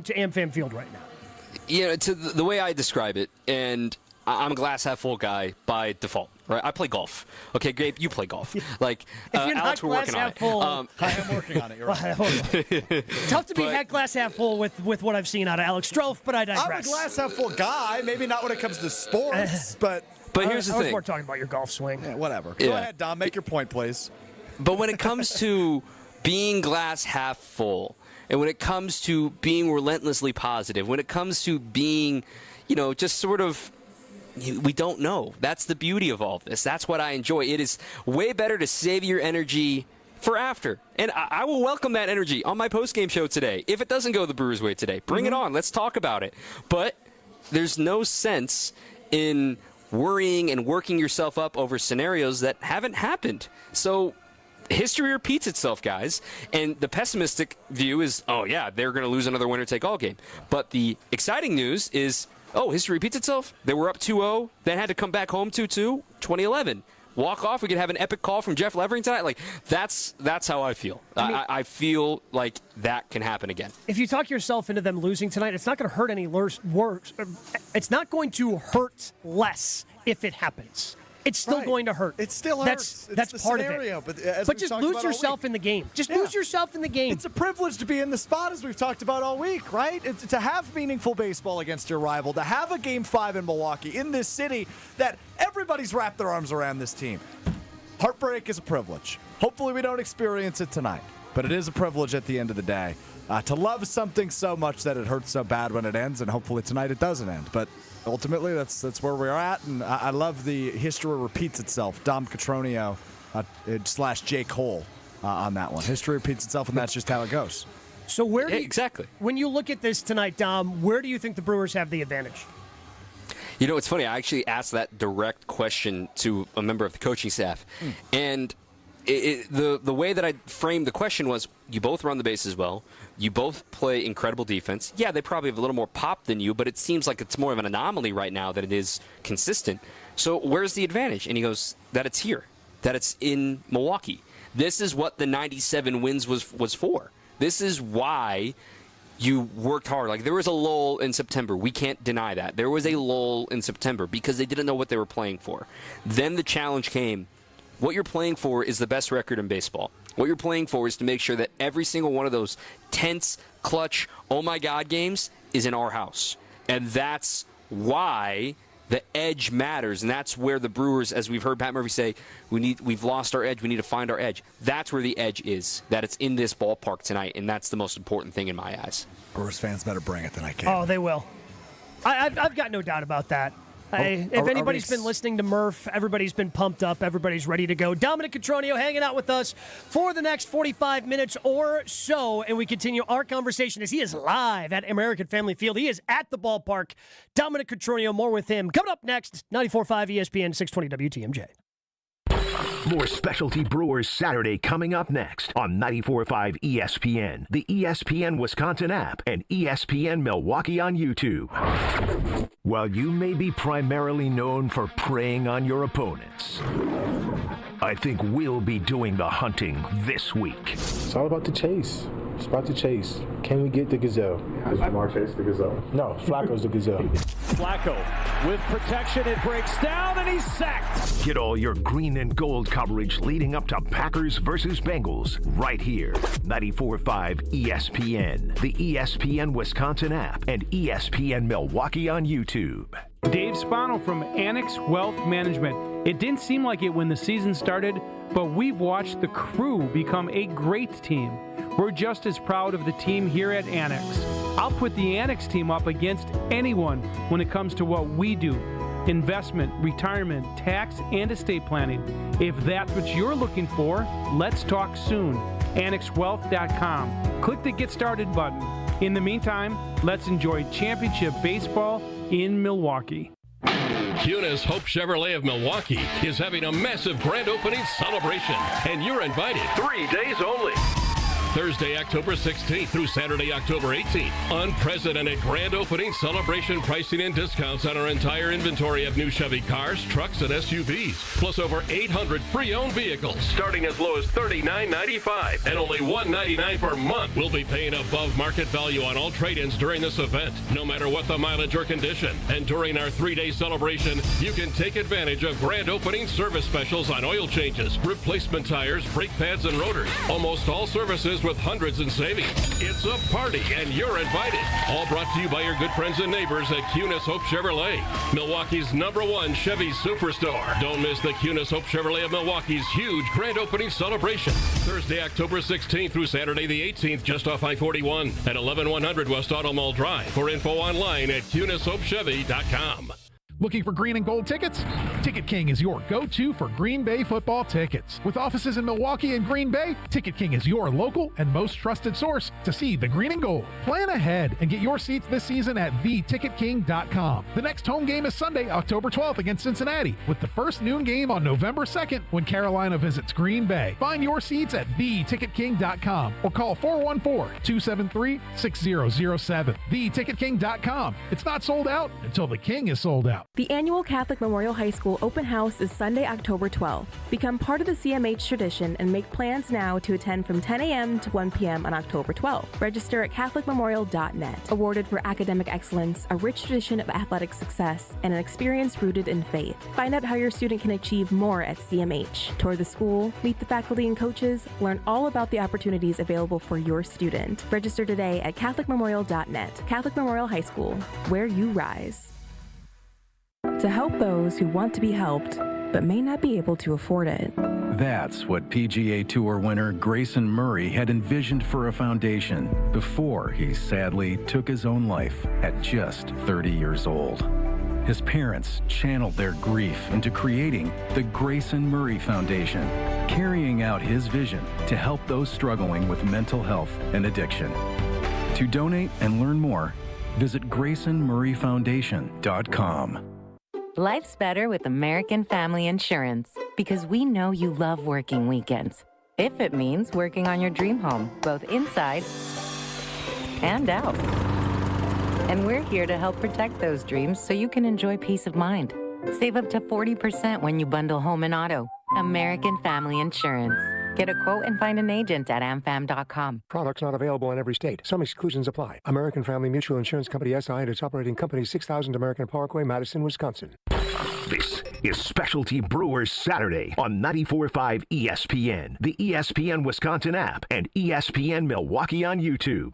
to AmFam Field right now. To the way I describe it, and I'm a glass half full guy by default. Right, I play golf. Okay, Gabe, you play golf. If you're Alex, not we're working glass half full, on it. I am working on it. You're right. Tough to be glass half full with what I've seen out of Alex Strouf, but I digress. I'm a glass half full guy. Maybe not when it comes to sports, but here's the thing. I was more talking about your golf swing. Yeah, whatever. Go ahead, Dom. Make your point, please. But when it comes to being glass half full, and when it comes to being relentlessly positive, when it comes to being, just sort of, we don't know. That's the beauty of all this. That's what I enjoy. It is way better to save your energy for after. And I will welcome that energy on my postgame show today. If it doesn't go the Brewers' way today, bring it on. Let's talk about it. But there's no sense in worrying and working yourself up over scenarios that haven't happened. So history repeats itself, guys. And the pessimistic view is, they're going to lose another winner-take-all game. But the exciting news is, history repeats itself. They were up 2-0, then had to come back home 2-2, 2011. Walk off. We could have an epic call from Jeff Levering tonight. That's how I feel. I feel like that can happen again. If you talk yourself into them losing tonight, it's not going to hurt any worse. It's not going to hurt less if it happens. It's still going to hurt. It still hurts. That's part scenario, of it. But just lose yourself in the game. Lose yourself in the game. It's a privilege to be in the spot, as we've talked about all week, right? It's to have meaningful baseball against your rival, to have a Game 5 in Milwaukee, in this city, that everybody's wrapped their arms around this team. Heartbreak is a privilege. Hopefully we don't experience it tonight. but it is a privilege at the end of the day to love something so much that it hurts so bad when it ends, and hopefully tonight it doesn't end. But ultimately, that's where we are at, and I love the history repeats itself. Dom Cotroneo / Jake Cole on that one. History repeats itself, and that's just how it goes. So where do exactly. When you look at this tonight, Dom, where do you think the Brewers have the advantage? You know, it's funny. I actually asked that direct question to a member of the coaching staff, and the way that I framed the question was, you both run the bases well. You both play incredible defense. Yeah, they probably have a little more pop than you, but it seems like it's more of an anomaly right now than it is consistent. So where's the advantage? And he goes, that it's here, that it's in Milwaukee. This is what the 97 wins was for. This is why you worked hard. Like, there was a lull in September. We can't deny that. There was a lull in September because they didn't know what they were playing for. Then the challenge came. What you're playing for is the best record in baseball. What you're playing for is to make sure that every single one of those tense, clutch, oh my God games is in our house. And that's why the edge matters. And that's where the Brewers, as we've heard Pat Murphy say, we've lost our edge. We need to find our edge. That's where the edge is, that it's in this ballpark tonight. And that's the most important thing in my eyes. Brewers fans better bring it tonight, Gabe. Oh, they will. I've got no doubt about that. If anybody's been listening to Murph, everybody's been pumped up. Everybody's ready to go. Dominic Cotroneo hanging out with us for the next 45 minutes or so, and we continue our conversation as he is live at American Family Field. He is at the ballpark. Dominic Cotroneo, more with him. Coming up next, 94.5 ESPN, 620 WTMJ. More Specialty Brewers Saturday coming up next on 94.5 ESPN, the ESPN Wisconsin app, and ESPN Milwaukee on YouTube. While you may be primarily known for preying on your opponents, I think we'll be doing the hunting this week. It's all about the chase. It's about the chase. Can we get the gazelle? Is Lamar Chase the gazelle? No, Flacco's the gazelle. Flacco with protection. It breaks down and he's sacked. Get all your green and gold coverage leading up to Packers versus Bengals right here. 94.5 ESPN, the ESPN Wisconsin app, and ESPN Milwaukee on YouTube. Dave Spano from Annex Wealth Management. It didn't seem like it when the season started, but we've watched the crew become a great team. We're just as proud of the team here at Annex. I'll put the Annex team up against anyone when it comes to what we do. Investment, retirement, tax, and estate planning. If that's what you're looking for, let's talk soon. AnnexWealth.com. Click the Get Started button. In the meantime, let's enjoy championship baseball in Milwaukee. Kunis Hope Chevrolet of Milwaukee is having a massive grand opening celebration, and you're invited. 3 days only. Thursday, October 16th through Saturday, October 18th. Unprecedented grand opening celebration pricing and discounts on our entire inventory of new Chevy cars, trucks, and SUVs, plus over 800 pre-owned vehicles, starting as low as $39.95 and only $199 per month. We'll be paying above market value on all trade-ins during this event, no matter what the mileage or condition. And during our 3-day celebration, you can take advantage of grand opening service specials on oil changes, replacement tires, brake pads, and rotors. Almost all services with hundreds in savings. It's a party, and you're invited. All brought to you by your good friends and neighbors at Kunis Hope Chevrolet, Milwaukee's #1 Chevy superstore. Don't miss the Kunis Hope Chevrolet of Milwaukee's huge grand opening celebration. Thursday, October 16th through Saturday the 18th, just off I-41 at 11100 West Auto Mall Drive. For info online at KunisHopeChevy.com. Looking for green and gold tickets? Ticket King is your go-to for Green Bay football tickets. With offices in Milwaukee and Green Bay, Ticket King is your local and most trusted source to see the green and gold. Plan ahead and get your seats this season at theticketking.com. The next home game is Sunday, October 12th against Cincinnati, with the first noon game on November 2nd when Carolina visits Green Bay. Find your seats at theticketking.com or call 414-273-6007. Theticketking.com. It's not sold out until the King is sold out. The annual Catholic Memorial High School Open House is Sunday, October 12th. Become part of the CMH tradition and make plans now to attend from 10 a.m. to 1 p.m. on October 12th. Register at CatholicMemorial.net. Awarded for academic excellence, a rich tradition of athletic success, and an experience rooted in faith. Find out how your student can achieve more at CMH. Tour the school, meet the faculty and coaches, learn all about the opportunities available for your student. Register today at CatholicMemorial.net. Catholic Memorial High School, where you rise. To help those who want to be helped, but may not be able to afford it. That's what PGA Tour winner Grayson Murray had envisioned for a foundation before he sadly took his own life at just 30 years old. His parents channeled their grief into creating the Grayson Murray Foundation, carrying out his vision to help those struggling with mental health and addiction. To donate and learn more, visit GraysonMurrayFoundation.com. Life's better with American Family Insurance because we know you love working weekends. If it means working on your dream home, both inside and out. And we're here to help protect those dreams so you can enjoy peace of mind. Save up to 40% when you bundle home and auto. American Family Insurance. Get a quote and find an agent at amfam.com. Products not available in every state. Some exclusions apply. American Family Mutual Insurance Company SI and its operating company 6000 American Parkway, Madison, Wisconsin. This is Specialty Brewers Saturday on 94.5 ESPN, the ESPN Wisconsin app, and ESPN Milwaukee on YouTube.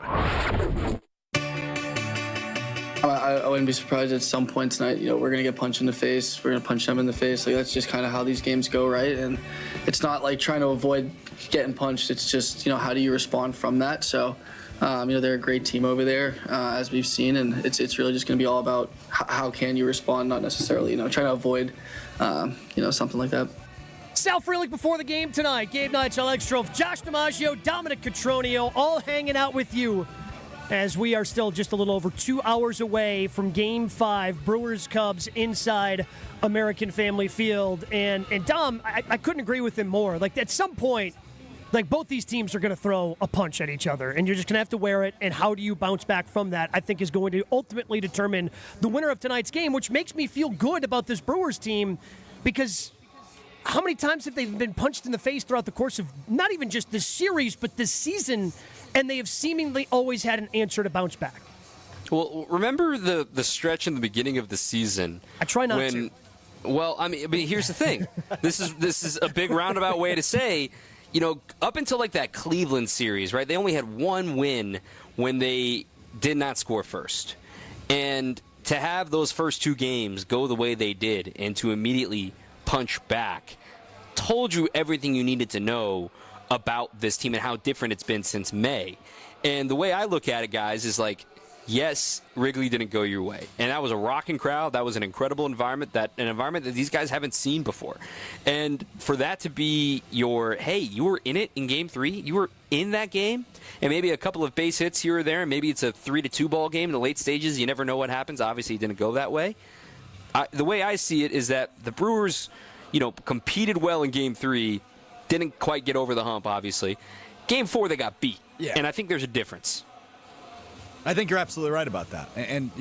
I wouldn't be surprised at some point tonight, we're going to get punched in the face. We're going to punch them in the face. Like, that's just kind of how these games go, right? And it's not like trying to avoid getting punched. It's just, how do you respond from that? So, they're a great team over there, as we've seen, and it's really just going to be all about how can you respond, not necessarily, trying to avoid, something like that. Sal Frelick before the game tonight. Gabe Neitzel, Alex Strouf, Josh DiMaggio, Dominic Cotroneo, all hanging out with you as we are still just a little over 2 hours away from Game 5, Brewers-Cubs inside American Family Field. And Dom, I couldn't agree with him more. Like, at some point, both these teams are going to throw a punch at each other, and you're just going to have to wear it, and how do you bounce back from that, I think, is going to ultimately determine the winner of tonight's game, which makes me feel good about this Brewers team, because how many times have they been punched in the face throughout the course of not even just this series, but this season, and they have seemingly always had an answer to bounce back? Well, remember the stretch in the beginning of the season? I try not to. Well, but here's the thing. This is a big roundabout way to say, up until that Cleveland series, right? They only had one win when they did not score first. And to have those first two games go the way they did and to immediately punch back told you everything you needed to know about this team and how different it's been since May. And the way I look at it, guys, is yes, Wrigley didn't go your way. And that was a rocking crowd. That was an incredible environment, an environment that these guys haven't seen before. And for that to be you were in it in Game 3. You were in that game. And maybe a couple of base hits here or there. And maybe it's a 3-2 ball game in the late stages. You never know what happens. Obviously, it didn't go that way. The way I see it is that the Brewers, competed well in Game 3. Didn't quite get over the hump, obviously. Game 4, they got beat. Yeah. And I think there's a difference. I think you're absolutely right about that. And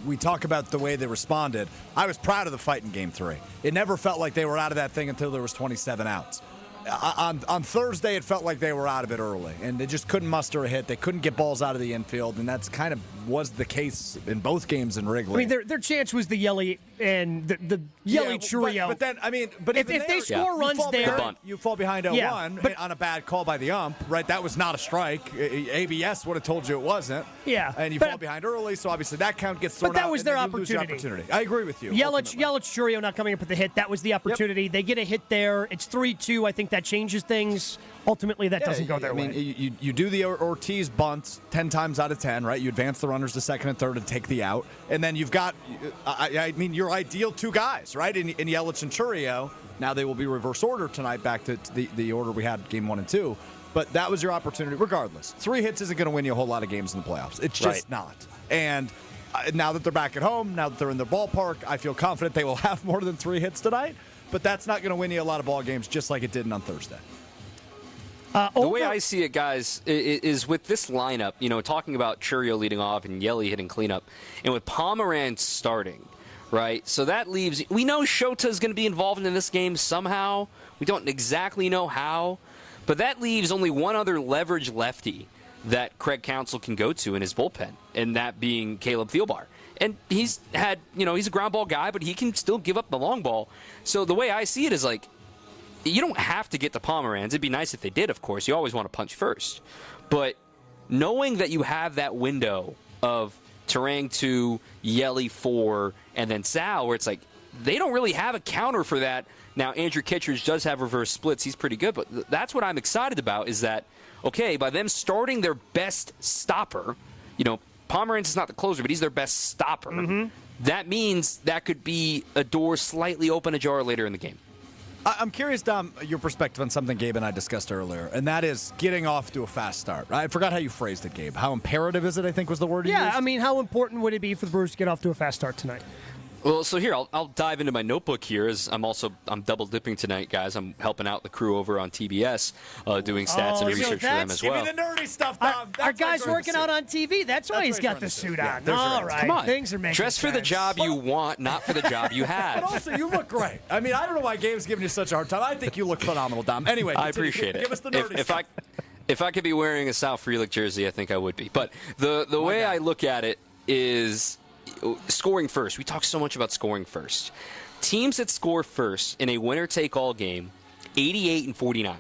we talk about the way they responded. I was proud of the fight in Game 3. It never felt like they were out of that thing until there was 27 outs. On Thursday, it felt like they were out of it early, and they just couldn't muster a hit. They couldn't get balls out of the infield, and that's kind of was the case in both games in Wrigley. Their chance was the Yelly and the Yelly trio. But if they score runs there, you fall behind 0-1 on a bad call by the ump, right? That was not a strike. ABS would have told you it wasn't. Yeah, and you fall behind early, so obviously that count gets thrown out. But that was their opportunity. I agree with you. Yelich trio not coming up with the hit. That was the opportunity. Yep. They get a hit there. It's 3-2. I think that changes things. Ultimately, that doesn't go their way. You do the Ortiz bunt 10 times out of 10, right? You advance the runners to second and third and take the out. And then you've got, your ideal two guys, right? In Yelich and Churio. Now they will be reverse order tonight back to the order we had Game 1 and 2. But that was your opportunity regardless. 3 hits isn't going to win you a whole lot of games in the playoffs. It's just not. And now that they're back at home, now that they're in their ballpark, I feel confident they will have more than 3 hits tonight. But that's not going to win you a lot of ball games just like it did on Thursday. The way I see it, guys, is with this lineup, talking about Churio leading off and Yelly hitting cleanup, and with Pomeranz starting, right? So that leaves, we know Shota's going to be involved in this game somehow. We don't exactly know how, but that leaves only one other leverage lefty that Craig Counsell can go to in his bullpen, and that being Caleb Thielbar. And he's had, he's a ground ball guy, but he can still give up the long ball. So the way I see it is you don't have to get to Pomeranz. It'd be nice if they did, of course. You always want to punch first. But knowing that you have that window of Turang 2, Yelly 4, and then Sal, where it's they don't really have a counter for that. Now, Andrew Kittredge does have reverse splits. He's pretty good, but that's what I'm excited about is that, okay, by them starting their best stopper, Pomerantz is not the closer, but he's their best stopper. Mm-hmm. That means that could be a door slightly open ajar later in the game. I'm curious, Dom, your perspective on something Gabe and I discussed earlier, and that is getting off to a fast start. I forgot how you phrased it, Gabe. How imperative is it, I think was the word you used? Yeah, I mean, how important would it be for the Brewers to get off to a fast start tonight? Well, so here, I'll dive into my notebook here as I'm double dipping tonight, guys. I'm helping out the crew over on TBS, doing stats and research for them as well. Give me the nerdy stuff, Dom. Our guy's working out on TV. That's why he's got the suit on. All right. Come on. Things are making Dress for the job you want, not for the job you have. But also, you look great. I mean, I don't know why Gabe's giving you such a hard time. I think you look phenomenal, Dom. Anyway, I appreciate it. Give us the nerdy stuff. If I could be wearing a Sal Frelick jersey, I think I would be. But the way I look at it is scoring first. We talk so much about scoring first. Teams that score first in a winner-take-all game, 88 and 49.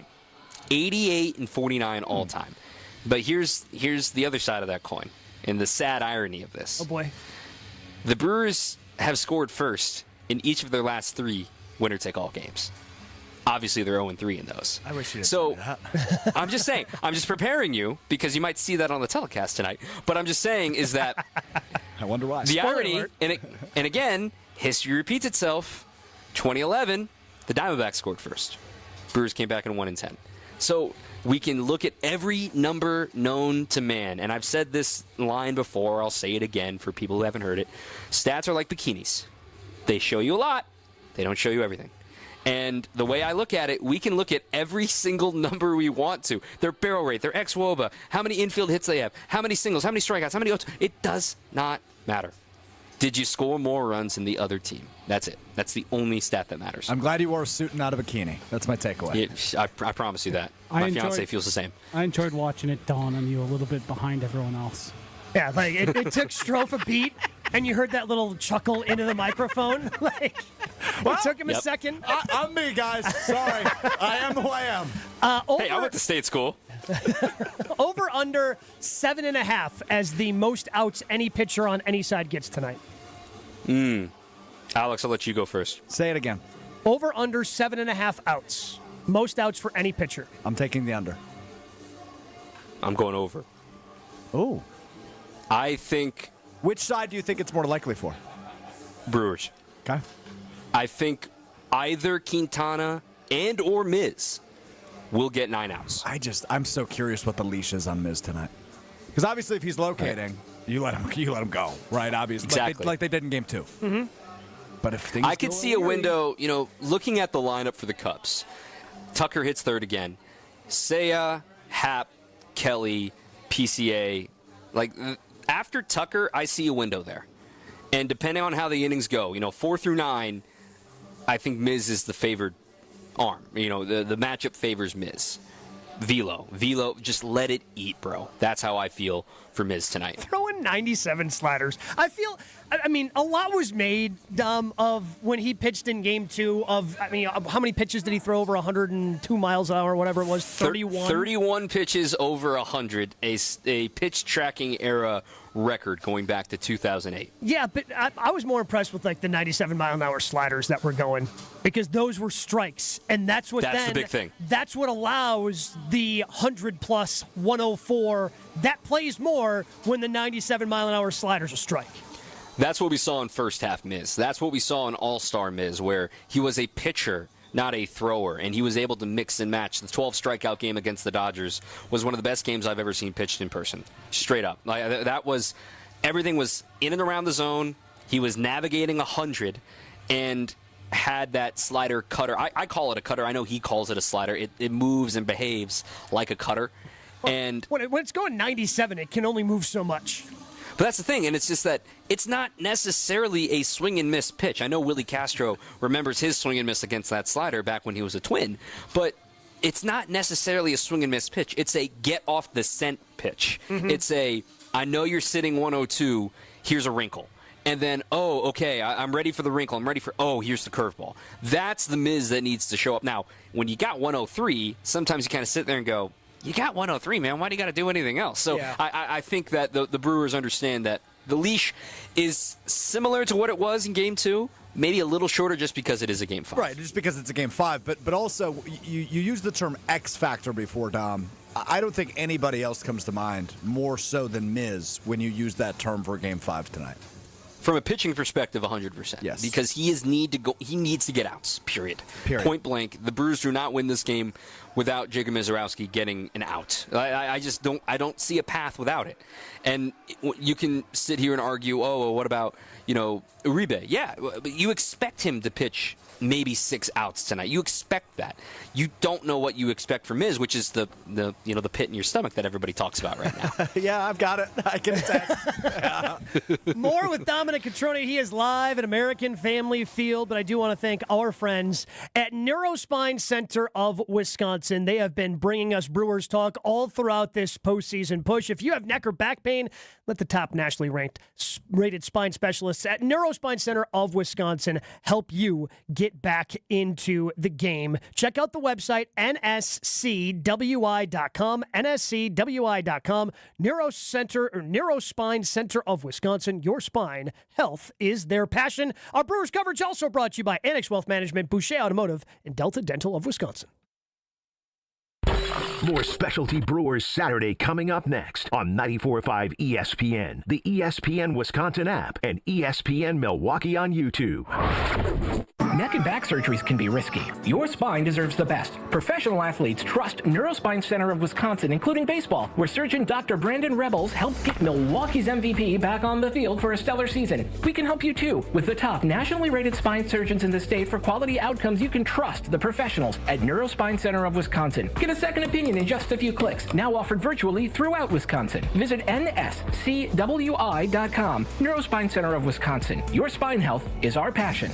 88 and 49 all time. But here's the other side of that coin and the sad irony of this. Oh, boy. The Brewers have scored first in each of their last 3 winner-take-all games. Obviously, they're 0-3 in those. I wish you didn't so, say that. I'm just saying. I'm just preparing you because you might see that on the telecast tonight. But I'm just saying is that I wonder why. The irony, and again, history repeats itself. 2011, the Diamondbacks scored first. Brewers came back in 1-10. So we can look at every number known to man. And I've said this line before. I'll say it again for people who haven't heard it. Stats are like bikinis. They show you a lot. They don't show you everything. And the way I look at it, we can look at every single number we want to. Their barrel rate, their xWOBA, how many infield hits they have, how many singles, how many strikeouts, how many outs. It does not matter. Did you score more runs than the other team? That's it. That's the only stat that matters. I'm glad you wore a suit and not a bikini. That's my takeaway. Yeah, I promise you that. My fiance feels the same. I enjoyed watching it dawn on you a little bit behind everyone else. Yeah, like it took Strouf a beat, and you heard that little chuckle into the microphone. It took him a second. I'm me, guys. Sorry. I am who I am. Hey, I went to state school. Over under 7.5 as the most outs any pitcher on any side gets tonight. Alex, I'll let you go first. Say it again. Over under 7.5 outs. Most outs for any pitcher. I'm taking the under. I'm going over. Oh. I think. Which side do you think it's more likely for? Brewers. Okay. I think either Quintana and or Miz will get 9 outs. I'm so curious what the leash is on Miz tonight. Because obviously, if he's locating, you let him go, right? Obviously, exactly like they did in Game 2. Mm-hmm. But if things I could see a window, looking at the lineup for the Cubs. Tucker hits third again. Seiya, Happ, Kelly, PCA. After Tucker, I see a window there. And depending on how the innings go, 4 through 9, I think Miz is the favored arm. The matchup favors Miz. Velo, just let it eat, bro. That's how I feel for Miz tonight. Throwing 97 sliders. I mean, a lot was made, Dom, of when he pitched in Game 2 how many pitches did he throw over 102 miles an hour, whatever it was, 31? 31 pitches over 100, a pitch tracking era record going back to 2008. Yeah, but I was more impressed with the 97-mile-an-hour sliders that were going because those were strikes, and that's the big thing. That's what allows the 100-plus 104. That plays more when the 97-mile-an-hour sliders are strike. That's what we saw in first half Miz. That's what we saw in All-Star Miz, where he was a pitcher, not a thrower, and he was able to mix and match. The 12 strikeout game against the Dodgers was one of the best games I've ever seen pitched in person. Straight up. Everything was in and around the zone. He was navigating 100 and had that slider cutter. I call it a cutter. I know he calls it a slider. It moves and behaves like a cutter. And when it's going 97, it can only move so much. But that's the thing, and it's just that it's not necessarily a swing and miss pitch. I know Willie Castro remembers his swing and miss against that slider back when he was a Twin, but it's not necessarily a swing and miss pitch. It's a get off the scent pitch. Mm-hmm. It's I know you're sitting 102, here's a wrinkle. And then, okay, I'm ready for the wrinkle. Here's the curveball. That's the Miz that needs to show up. Now, when you got 103, sometimes you kind of sit there and go, you got 103, man. Why do you got to do anything else? So yeah. I think that the Brewers understand that The leash is similar to what it was in Game 2, maybe a little shorter just because it is a Game 5. Right, just because it's a Game 5. But also, you used the term X factor before, Dom. I don't think anybody else comes to mind more so than Miz when you use that term for Game 5 tonight. From a pitching perspective, 100%. Yes. Because he needs to get outs, period. Point blank. The Brewers do not win this game without Jacob Misiorowski getting an out. I just don't see a path without it. And you can sit here and argue, well, what about, Uribe? Yeah, but you expect him to pitch maybe 6 outs tonight. You expect that. You don't know what you expect from Miz, which is the pit in your stomach that everybody talks about right now. Yeah, I've got it. I can attest. More with Dominic Cotroneo. He is live at American Family Field, but I do want to thank our friends at Neurospine Center of Wisconsin. They have been bringing us Brewers talk all throughout this postseason push. If you have neck or back pain, let the top nationally rated spine specialists at Neurospine Center of Wisconsin help you get back into the game. Check out the website, nscwi.com, nscwi.com, Neurospine Center of Wisconsin. Your spine health is their passion. Our Brewers coverage also brought to you by Annex Wealth Management, Boucher Automotive, and Delta Dental of Wisconsin. More Specialty Brewers Saturday coming up next on 94.5 ESPN, the ESPN Wisconsin app, and ESPN Milwaukee on YouTube. Neck and back surgeries can be risky. Your spine deserves the best. Professional athletes trust Neurospine Center of Wisconsin, including baseball, where surgeon Dr. Brandon Rebels helped get Milwaukee's MVP back on the field for a stellar season. We can help you too, with the top nationally rated spine surgeons in the state for quality outcomes. You can trust the professionals at Neurospine Center of Wisconsin. Get a second opinion in just a few clicks. Now offered virtually throughout Wisconsin. Visit nscwi.com. Neurospine Center of Wisconsin. Your spine health is our passion.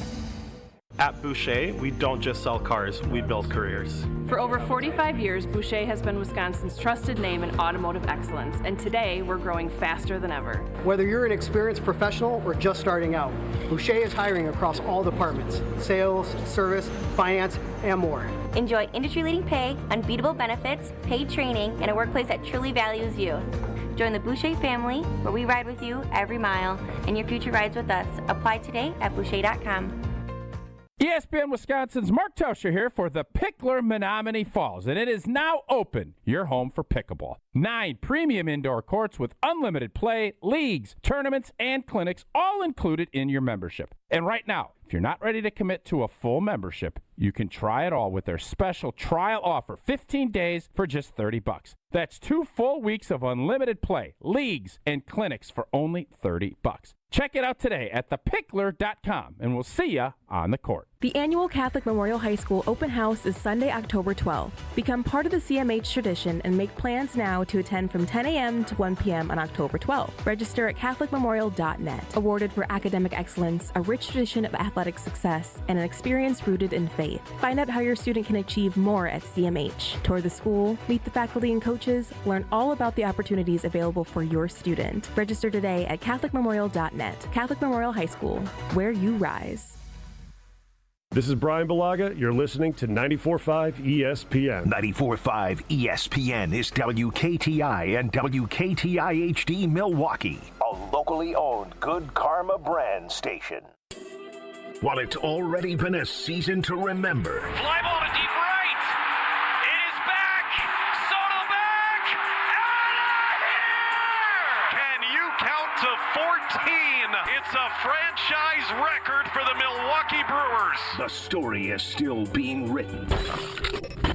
At Boucher, we don't just sell cars, we build careers. For over 45 years, Boucher has been Wisconsin's trusted name in automotive excellence, and today we're growing faster than ever. Whether you're an experienced professional or just starting out, Boucher is hiring across all departments: sales, service, finance, and more. Enjoy industry-leading pay, unbeatable benefits, paid training, and a workplace that truly values you. Join the Boucher family, where we ride with you every mile, and your future rides with us. Apply today at Boucher.com. ESPN Wisconsin's Mark Tauscher here for the Pickler Menominee Falls, and it is now open, your home for pickleball. 9 premium indoor courts with unlimited play, leagues, tournaments, and clinics, all included in your membership. And right now, if you're not ready to commit to a full membership, you can try it all with their special trial offer, 15 days for just $30. That's 2 full weeks of unlimited play, leagues, and clinics for only $30. Check it out today at thepickler.com, and we'll see you on the court. The annual Catholic Memorial High School Open House is Sunday, October 12th. Become part of the CMH tradition and make plans now to attend from 10 a.m. to 1 p.m. on October 12th. Register at CatholicMemorial.net. Awarded for academic excellence, a rich tradition of athletic success, and an experience rooted in faith. Find out how your student can achieve more at CMH. Tour the school, meet the faculty and coaches, learn all about the opportunities available for your student. Register today at CatholicMemorial.net. Catholic Memorial High School, where you rise. This is Brian Balaga. You're listening to 94.5 ESPN. 94.5 ESPN is WKTI and WKTI-HD Milwaukee, a locally owned Good Karma brand station. While it's already been a season to remember, Fly ball to deep right. It is back. Soto back. Out of here. Can you count to 14? It's a franchise record for the Milwaukee Brewers. the story is still being written.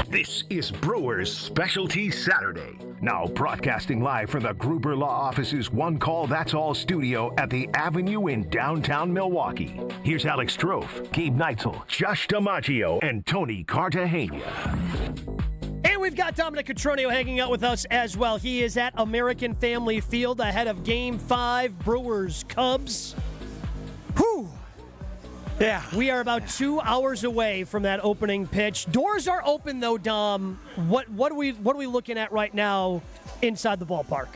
This is Brewers Specialty Saturday. Now broadcasting live from the Gruber Law Office's One Call That's All studio at the Avenue in downtown Milwaukee. Here's Alex Strouf, Gabe Neitzel, Josh DiMaggio, and Tony Cartagena. And we've got Dominic Cotroneo hanging out with us as well. He is at American Family Field ahead of Game 5, Brewers-Cubs. Whew. Yeah. We are about 2 hours away from that opening pitch. Doors are open, though, Dom. What are we looking at right now inside the ballpark?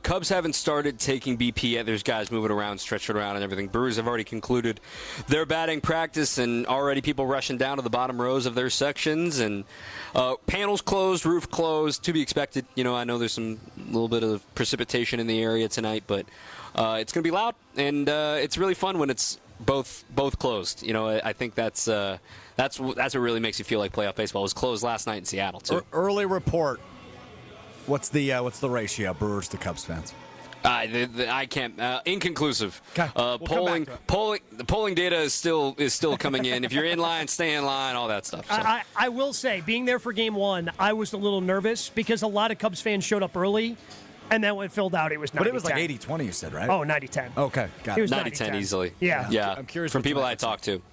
Cubs haven't started taking BP yet. There's guys moving around, stretching around and everything. Brewers have already concluded their batting practice, and already people rushing down to the bottom rows of their sections. And panels closed, roof closed, to be expected. I know there's some little bit of precipitation in the area tonight, but it's going to be loud, and it's really fun when it's both closed. I think that's what really makes you feel like playoff baseball. It was closed last night in Seattle, too. Early report. What's the ratio, Brewers to Cubs fans? I can't. Inconclusive. Okay. The polling data is still coming in. If you're in line, stay in line, all that stuff. So. I will say, being there for Game 1, I was a little nervous because a lot of Cubs fans showed up early, and then when it filled out, it was 90-10. But it was like 80-20, you said, right? Oh, 90-10. Okay, got it. It was 90-10 easily. Yeah. I'm curious from people I talked to.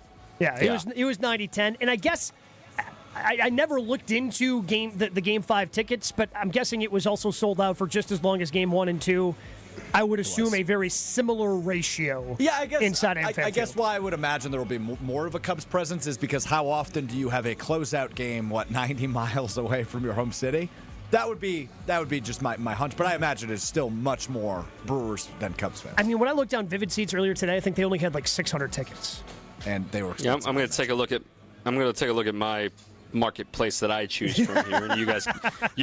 Yeah, it was 90-10, and I guess I never looked into the Game 5 tickets, but I'm guessing it was also sold out for just as long as Game 1 and 2. I would assume a very similar ratio. Yeah, I guess inside AmFam I guess why I would imagine there will be more of a Cubs presence is because how often do you have a closeout game 90 miles away from your home city? That would be just my hunch, but I imagine it's still much more Brewers than Cubs fans. I mean, when I looked down Vivid Seats earlier today, I think they only had like 600 tickets, and they were. Yeah, I'm going to take a look at my marketplace that I choose from here, and you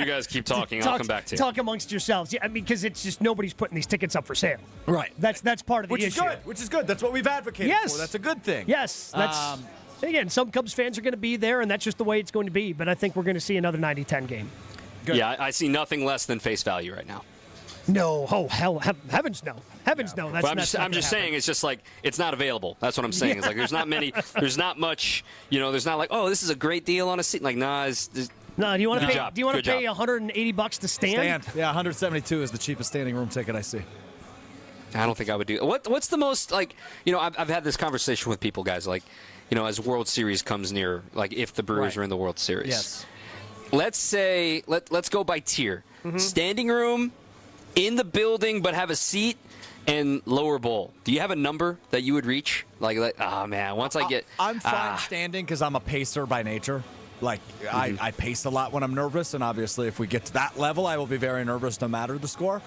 guys keep talking. I'll come back to you. Talk amongst yourselves. Yeah, I mean, because it's just nobody's putting these tickets up for sale. Right. That's part of the issue. Which is good. That's what we've advocated for. That's a good thing. Yes. That's again, some Cubs fans are going to be there, and that's just the way it's going to be. But I think we're going to see another 90-10 game. Good. Yeah, I see nothing less than face value right now. No, hell, heavens no. Heavens no. I'm just saying, it's just like, it's not available. That's what I'm saying. It's like, there's not much, there's not like, oh, this is a great deal on a seat. Like, nah, no, do you want to pay $180 to stand? Yeah, 172 is the cheapest standing room ticket I see. I don't think I would do that. What's the most, like, I've had this conversation with people, guys, like, as World Series comes near, like, if the Brewers are in the World Series. Yes. Let's say, let's go by tier. Mm-hmm. Standing room, in the building, but have a seat, and lower bowl. Do you have a number that you would reach? Like oh man, once I get... I'm fine standing because I'm a pacer by nature. Like, I pace a lot when I'm nervous, and obviously if we get to that level, I will be very nervous no matter the score.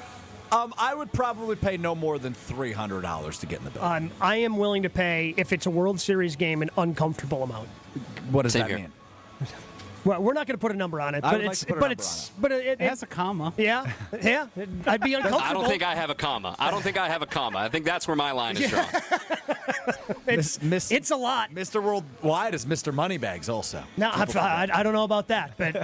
I would probably pay no more than $300 to get in the building. I am willing to pay, if it's a World Series game, an uncomfortable amount. What does that mean? Well, we're not going to put a number on it, but it has a comma. Yeah, I'd be uncomfortable. I don't think I have a comma. I think that's where my line is drawn. It's a lot. Mr. Worldwide is Mr. Moneybags also. No, I don't know about that, but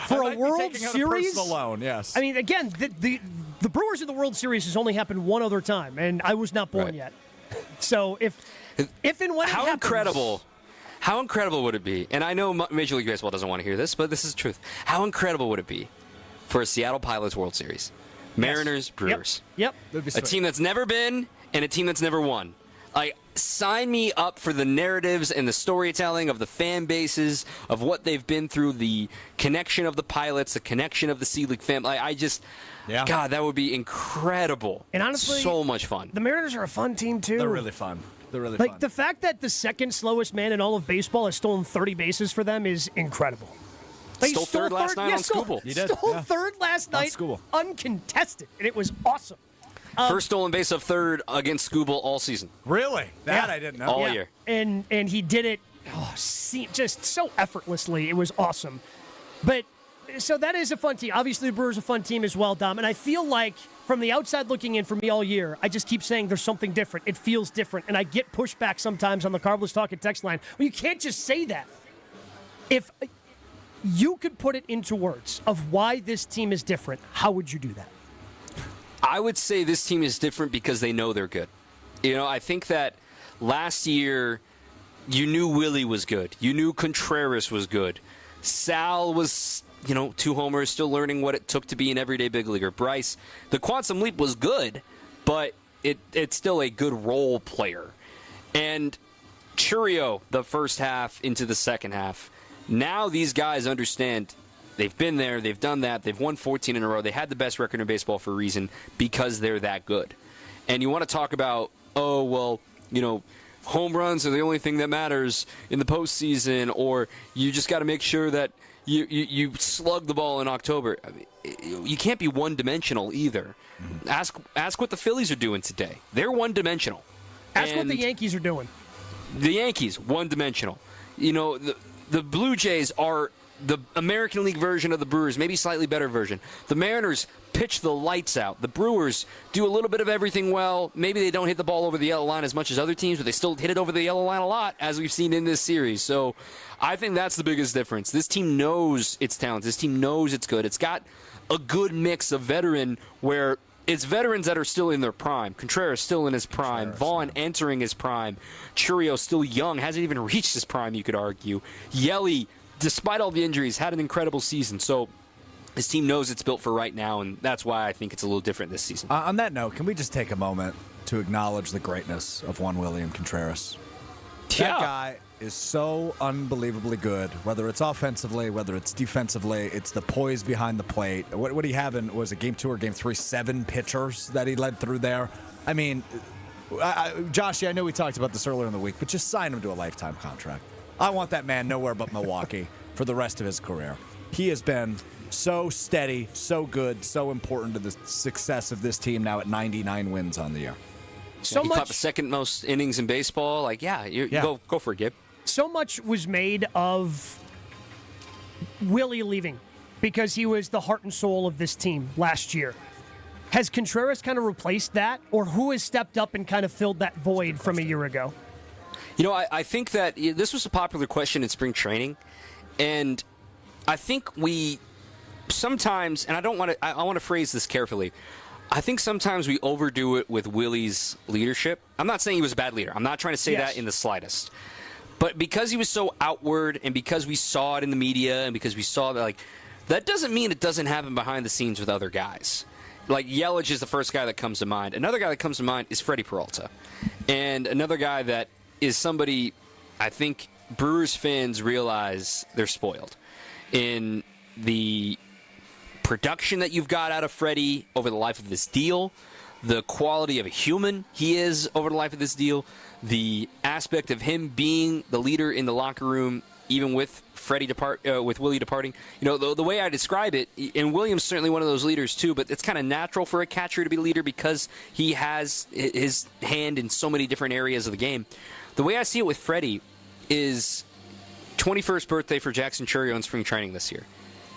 for a World Series alone, yes. I mean, again, the Brewers in the World Series has only happened one other time, and I was not born yet. So if and when it happens, How incredible would it be? And I know Major League Baseball doesn't want to hear this, but this is the truth. How incredible would it be for a Seattle Pilots World Series? Mariners, Brewers. Yep. A team that's never been and a team that's never won. Like, sign me up for the narratives and the storytelling of the fan bases, of what they've been through, the connection of the Pilots, the connection of the Sea League family. God, that would be incredible. And honestly, so much fun. The Mariners are a fun team, too. They're really fun. They're really like fun. The fact that the second slowest man in all of baseball has stolen 30 bases for them is incredible. Like, stole third last night on Skubal. He did. Stole third last night, uncontested, and it was awesome. First stolen base of third against Skubal all season. Really? That I didn't know. All year. And he did it just so effortlessly. It was awesome. But so that is a fun team. Obviously, the Brewers are a fun team as well, Dom. And I feel like from the outside looking in for me all year, I just keep saying there's something different. It feels different. And I get pushback sometimes on the Carbless Talk and text line. Well, you can't just say that. If you could put it into words of why this team is different, how would you do that? I would say this team is different because they know they're good. I think that last year you knew Willie was good. You knew Contreras was good. Sal was, 2 homers, still learning what it took to be an everyday big leaguer. Bryce, the quantum leap was good, but it's still a good role player. And Churio, the first half into the second half. Now these guys understand they've been there, they've done that, they've won 14 in a row. They had the best record in baseball for a reason because they're that good. And you want to talk about, home runs are the only thing that matters in the postseason, or you just got to make sure that, you slug the ball in October. I mean, you can't be one-dimensional either. Ask what the Phillies are doing today. They're one-dimensional. Ask what the Yankees are doing. The Yankees, one-dimensional. You know, the Blue Jays are the American League version of the Brewers, maybe slightly better version. The Mariners pitch the lights out. The Brewers do a little bit of everything well. Maybe they don't hit the ball over the yellow line as much as other teams, but they still hit it over the yellow line a lot, as we've seen in this series. So I think that's the biggest difference. This team knows its talent. This team knows it's good. It's got a good mix of veteran where it's veterans that are still in their prime. Contreras still in his prime. Vaughn entering his prime. Chourio still young, hasn't even reached his prime, you could argue. Yelly, despite all the injuries, had an incredible season. So his team knows it's built for right now, and that's why I think it's a little different this season. On that note, can we just take a moment to acknowledge the greatness of Juan William Contreras? That guy is so unbelievably good, whether it's offensively, whether it's defensively. It's the poise behind the plate. What did he have in, was it Game 2 or Game 3? 7 pitchers that he led through there. I mean, Josh, I know we talked about this earlier in the week, but just sign him to a lifetime contract. I want that man nowhere but Milwaukee for the rest of his career. He has been so steady, so good, so important to the success of this team now at 99 wins on the year. He caught the second most innings in baseball. Like, you go for it, Gabe. So much was made of Willie leaving because he was the heart and soul of this team last year. Has Contreras kind of replaced that, or who has stepped up and kind of filled that void from a year ago? You know, I think that this was a popular question in spring training, and I think we sometimes, and I want to phrase this carefully, I think sometimes we overdo it with Willie's leadership. I'm not saying he was a bad leader. I'm not trying to say that in the slightest. But because he was so outward, and because we saw it in the media, and because we saw that, that doesn't mean it doesn't happen behind the scenes with other guys. Like, Yelich is the first guy that comes to mind. Another guy that comes to mind is Freddie Peralta. And another guy that is somebody I think Brewers fans realize they're spoiled in the production that you've got out of Freddie over the life of this deal, the quality of a human he is over the life of this deal, the aspect of him being the leader in the locker room, even with with Willie departing. You know, the way I describe it, and Williams certainly one of those leaders too, but it's kind of natural for a catcher to be a leader because he has his hand in so many different areas of the game. The way I see it with Freddie is 21st birthday for Jackson Chourio in spring training this year.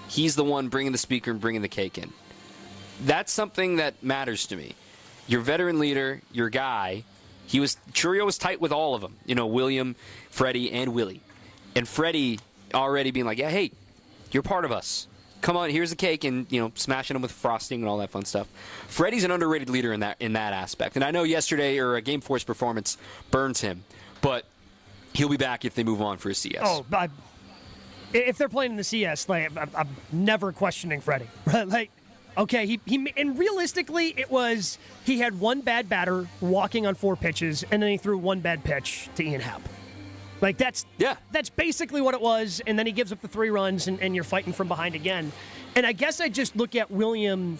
He's the one bringing the speaker and bringing the cake in. That's something that matters to me. Your veteran leader, your guy, Chourio was tight with all of them. You know, William, Freddie, and Willie. And Freddie already being like, yeah, hey, you're part of us. Come on, here's the cake, and, you know, smashing them with frosting and all that fun stuff. Freddie's an underrated leader in that aspect. And I know yesterday, or a Game 4's performance burns him, but he'll be back if they move on for a CS. Oh, if they're playing in the CS, I'm never questioning Freddie. Like, okay, he and realistically, it was he had one bad batter walking on 4 pitches, and then he threw one bad pitch to Ian Happ. Like, that's basically what it was, and then he gives up the 3 runs, and you're fighting from behind again. And I guess I just look at William,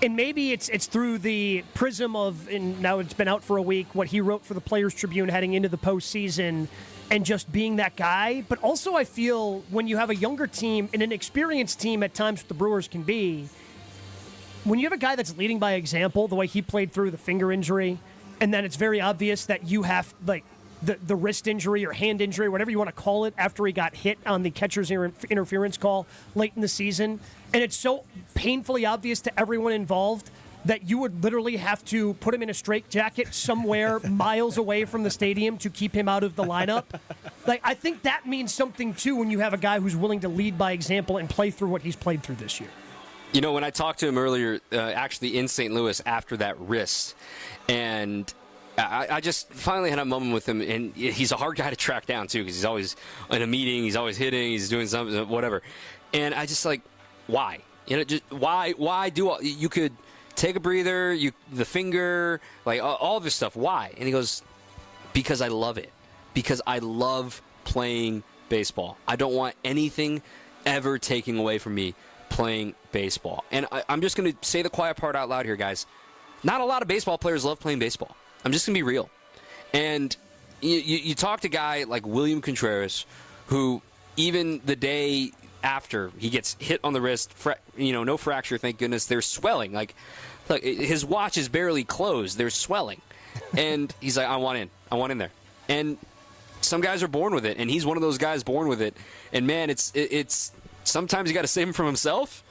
and maybe it's through the prism of, and now it's been out for a week, what he wrote for the Players Tribune heading into the postseason, and just being that guy. But also I feel when you have a younger team, and an experienced team at times what the Brewers can be, when you have a guy that's leading by example, the way he played through the finger injury, and then it's very obvious that you have, like, the wrist injury or hand injury, whatever you want to call it, after he got hit on the catcher's interference call late in the season. And it's so painfully obvious to everyone involved that you would literally have to put him in a straitjacket somewhere miles away from the stadium to keep him out of the lineup. Like, I think that means something, too, when you have a guy who's willing to lead by example and play through what he's played through this year. You know, when I talked to him earlier, actually in St. Louis after that wrist, and I just finally had a moment with him, and he's a hard guy to track down, too, because he's always in a meeting, he's always hitting, he's doing something, whatever. And I just, like, why? You know, just why do all, you could take a breather, the finger, like all this stuff. Why? And he goes, because I love it. Because I love playing baseball. I don't want anything ever taking away from me playing baseball. And I'm just going to say the quiet part out loud here, guys. Not a lot of baseball players love playing baseball. I'm just going to be real. And you talk to a guy like William Contreras, who even the day after he gets hit on the wrist, no fracture, thank goodness. There's swelling. Like, look, his watch is barely closed. There's swelling. And he's like, I want in there. And some guys are born with it, and he's one of those guys born with it. And, man, it's sometimes you got to save him from himself.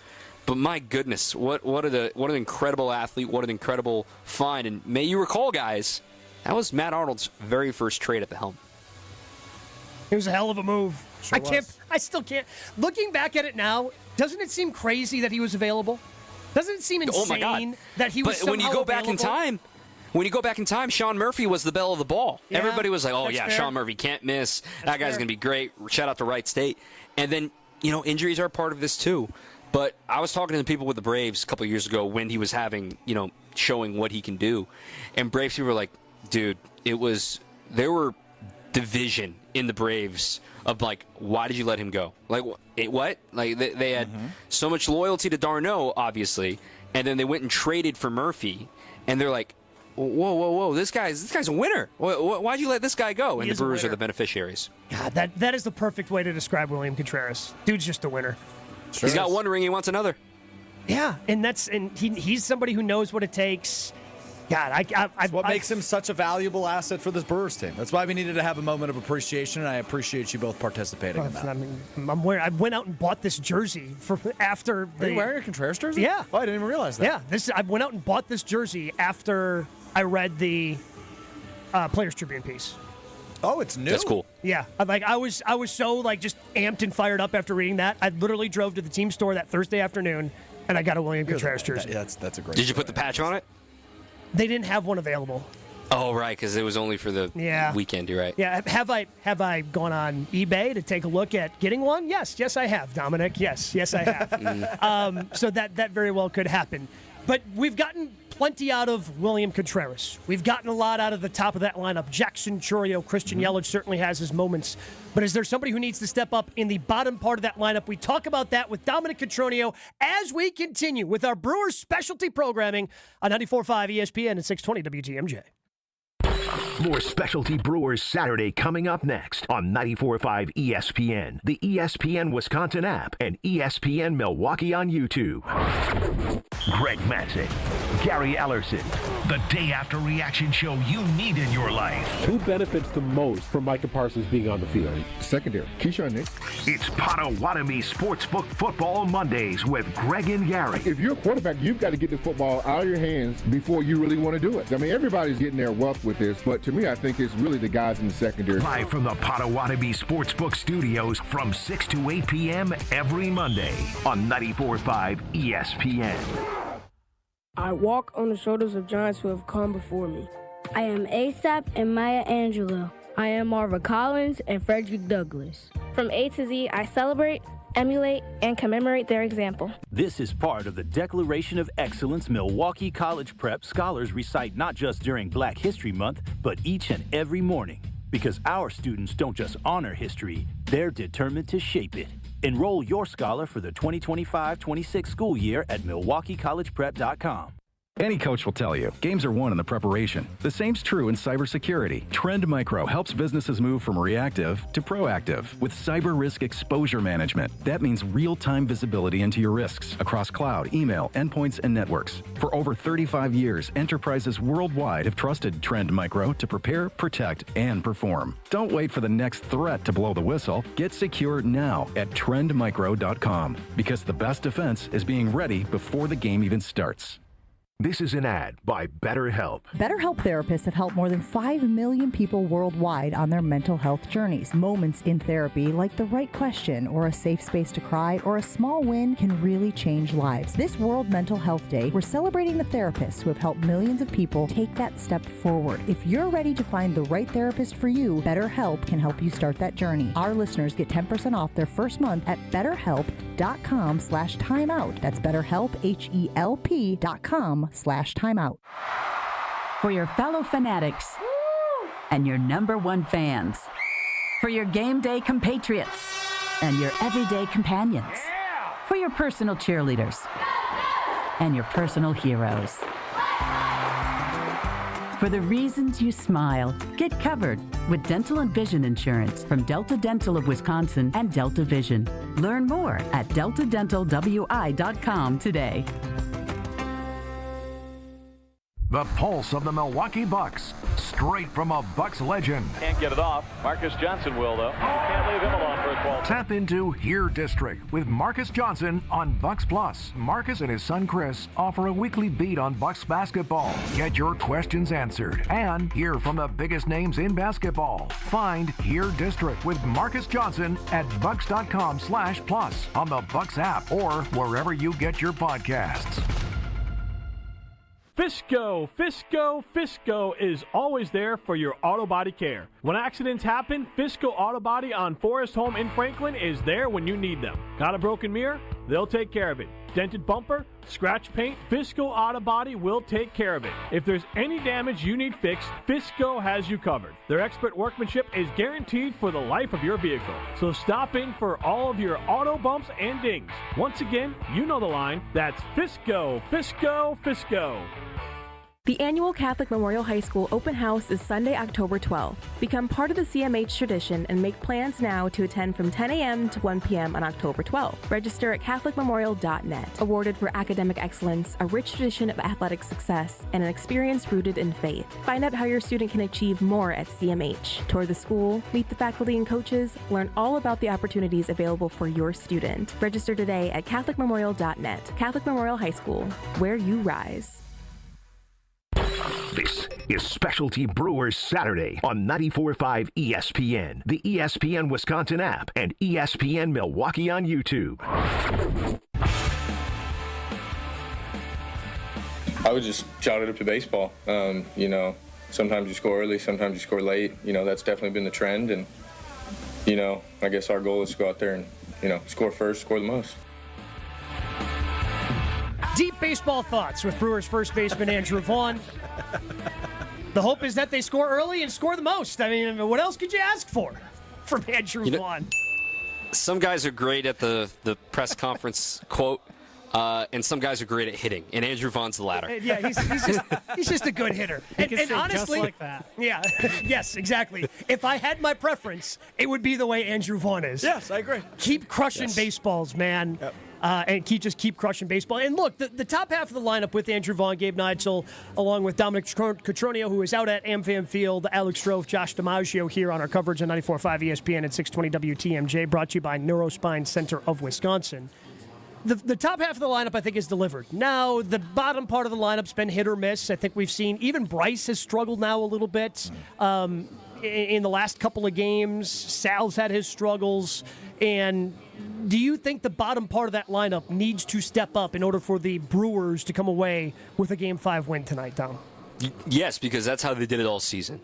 But, my goodness, what an incredible athlete, what an incredible find. And may you recall, guys, that was Matt Arnold's very first trade at the helm. It was a hell of a move. Sure I still can't. Looking back at it now, doesn't it seem crazy that he was available? Doesn't it seem insane oh my God. that he was But when you go back in available? time, Sean Murphy was the belle of the ball. Yeah, everybody was like, oh, that's yeah, fair. Sean Murphy can't miss. That guy's going to be great. Shout out to Wright State. And then, injuries are part of this too. But I was talking to the people with the Braves a couple of years ago when he was having, showing what he can do. And Braves people were like, dude, there were division in the Braves of like, why did you let him go? Like, what? Like, they had so much loyalty to d'Arnaud, obviously, and then they went and traded for Murphy, and they're like, whoa, this guy's a winner. Why'd you let this guy go? And the Brewers are the beneficiaries. God, that is the perfect way to describe William Contreras. Dude's just a winner. Sure He's got one ring, he wants another. Yeah, and he's somebody who knows what it takes. God, That's what makes him such a valuable asset for this Brewers team. That's why we needed to have a moment of appreciation, and I appreciate you both participating in that. I went out and bought this jersey after. Are you wearing a Contreras jersey? Yeah. Oh, I didn't even realize that. Yeah, I went out and bought this jersey after I read the Players Tribune piece. Oh, it's new. That's cool. Yeah, I was so just amped and fired up after reading that. I literally drove to the team store that Thursday afternoon, and I got a William Contreras jersey. That's a great. Did you put the patch on it? They didn't have one available. Oh, right, because it was only for the weekend. You're right. Yeah, have I gone on eBay to take a look at getting one? Yes, I have, Dominic. Yes, I have. So that very well could happen. But we've gotten plenty out of William Contreras. We've gotten a lot out of the top of that lineup. Jackson Chourio, Christian Yelich certainly has his moments. But is there somebody who needs to step up in the bottom part of that lineup? We talk about that with Dominic Cotroneo as we continue with our Brewers specialty programming on 94.5 ESPN and 620 WTMJ. More Specialty Brewers Saturday coming up next on 94.5 ESPN, the ESPN Wisconsin app, and ESPN Milwaukee on YouTube. Greg Matzek, Gary Ellerson, the day after reaction show you need in your life. Who benefits the most from Micah Parsons being on the field? Secondary. Keyshawn Nick. It's Potawatomi Sportsbook Football Mondays with Greg and Gary. If you're a quarterback, you've got to get the football out of your hands before you really want to do it. I mean, everybody's getting their wealth with this, but to me, I think it's really the guys in the secondary. Live from the Potawatomi Sportsbook Studios from 6 to 8 p.m. every Monday on 94.5 ESPN. I walk on the shoulders of giants who have come before me. I am ASAP and Maya Angelou. I am Marva Collins and Frederick Douglass. From A to Z, I celebrate, emulate, and commemorate their example. This is part of the Declaration of Excellence Milwaukee College Prep scholars recite not just during Black History Month, but each and every morning. Because our students don't just honor history, they're determined to shape it. Enroll your scholar for the 2025-26 school year at MilwaukeeCollegePrep.com. Any coach will tell you, games are won in the preparation. The same's true in cybersecurity. Trend Micro helps businesses move from reactive to proactive with cyber risk exposure management. That means real-time visibility into your risks across cloud, email, endpoints, and networks. For over 35 years, enterprises worldwide have trusted Trend Micro to prepare, protect, and perform. Don't wait for the next threat to blow the whistle. Get secure now at trendmicro.com, because the best defense is being ready before the game even starts. This is an ad by BetterHelp. BetterHelp therapists have helped more than 5 million people worldwide on their mental health journeys. Moments in therapy, like the right question or a safe space to cry or a small win, can really change lives. This World Mental Health Day, we're celebrating the therapists who have helped millions of people take that step forward. If you're ready to find the right therapist for you, BetterHelp can help you start that journey. Our listeners get 10% off their first month at BetterHelp.com/timeout. That's BetterHelp, HELP.com/timeout. For your fellow fanatics and your number one fans. For your game day compatriots and your everyday companions. For your personal cheerleaders and your personal heroes. For the reasons you smile, get covered with dental and vision insurance from Delta Dental of Wisconsin and Delta Vision. Learn more at deltadentalwi.com today. The pulse of the Milwaukee Bucks, straight from a Bucks legend. Can't get it off. Marcus Johnson will, though. Can't leave him alone for a 12. Tap into Here District with Marcus Johnson on Bucks Plus. Marcus and his son Chris offer a weekly beat on Bucks basketball. Get your questions answered and hear from the biggest names in basketball. Find Here District with Marcus Johnson at bucks.com/plus on the Bucks app or wherever you get your podcasts. Fisco is always there for your auto body care. When accidents happen, Fisco Auto Body on Forest Home in Franklin is there when you need them. Got a broken mirror? They'll take care of it. Dented bumper? Scratch paint? Fisco Auto Body will take care of it. If there's any damage you need fixed, Fisco has you covered. Their expert workmanship is guaranteed for the life of your vehicle. So stop in for all of your auto bumps and dings. Once again, you know the line. That's Fisco. The annual Catholic Memorial High School Open House is Sunday, October 12th. Become part of the CMH tradition and make plans now to attend from 10 a.m. to 1 p.m. on October 12th. Register at CatholicMemorial.net. Awarded for academic excellence, a rich tradition of athletic success, and an experience rooted in faith. Find out how your student can achieve more at CMH. Tour the school, meet the faculty and coaches, learn all about the opportunities available for your student. Register today at CatholicMemorial.net. Catholic Memorial High School, where you rise. This is Specialty Brewers Saturday on 94.5 ESPN, the ESPN Wisconsin app, and ESPN Milwaukee on YouTube. I would just chalk it up to baseball. Sometimes you score early, sometimes you score late. That's definitely been the trend. And, I guess our goal is to go out there and, score first, score the most. Deep baseball thoughts with Brewers first baseman Andrew Vaughn. The hope is that they score early and score the most. I mean, what else could you ask for from Andrew Vaughn? Some guys are great at the press conference quote, and some guys are great at hitting. And Andrew Vaughn's the latter. Yeah, he's just a good hitter. And honestly, just like that. Yeah, yes, exactly. If I had my preference, it would be the way Andrew Vaughn is. Yes, I agree. Keep crushing baseballs, man. Yep. And keep crushing baseball. And look, the top half of the lineup with Andrew Vaughn, Gabe Neitzel, along with Dominic Cotroneo, who is out at AmFam Field, Alex Strouf, Josh DiMaggio here on our coverage on 94.5 ESPN and 620 WTMJ, brought to you by Neurospine Center of Wisconsin. The top half of the lineup, I think, is delivered. Now, the bottom part of the lineup's been hit or miss. I think we've seen even Bryce has struggled now a little bit. In the last couple of games, Sal's had his struggles. And do you think the bottom part of that lineup needs to step up in order for the Brewers to come away with a Game 5 win tonight, Tom? Yes, because that's how they did it all season.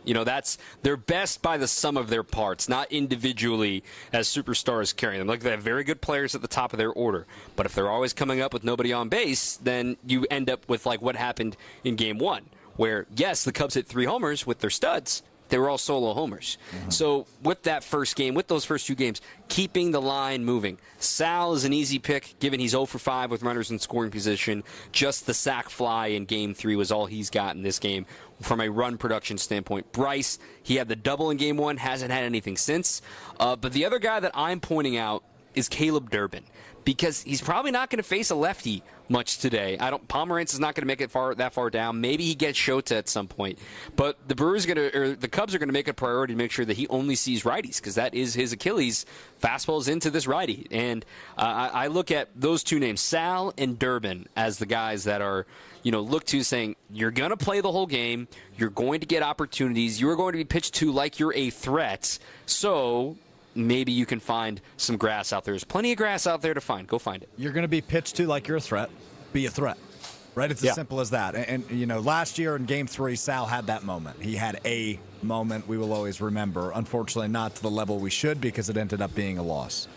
They're best by the sum of their parts, not individually as superstars carrying them. Like, they have very good players at the top of their order. But if they're always coming up with nobody on base, then you end up with like what happened in Game 1, where, yes, the Cubs hit 3 homers with their studs. They were all solo homers. Mm-hmm. So with that first game, with those first 2 games, keeping the line moving. Sal is an easy pick, given he's 0 for 5 with runners in scoring position. Just the sac fly in Game 3 was all he's got in this game from a run production standpoint. Bryce, he had the double in Game 1, hasn't had anything since. But the other guy that I'm pointing out is Caleb Durbin, because he's probably not going to face a lefty much today. Pomerantz is not going to make it that far down. Maybe he gets Shota at some point. But the Cubs are going to make it a priority to make sure that he only sees righties, because that is his Achilles. Fastballs into this righty. And I look at those 2 names, Sal and Durbin, as the guys that are, looked to saying, you're going to play the whole game. You're going to get opportunities. You're going to be pitched to like you're a threat. So maybe you can find some grass out there. There's plenty of grass out there to find. Go find it. You're going to be pitched to like you're a threat. Be a threat, right? It's as simple as that. And last year in Game 3, Sal had that moment. He had a moment we will always remember. Unfortunately, not to the level we should, because it ended up being a loss.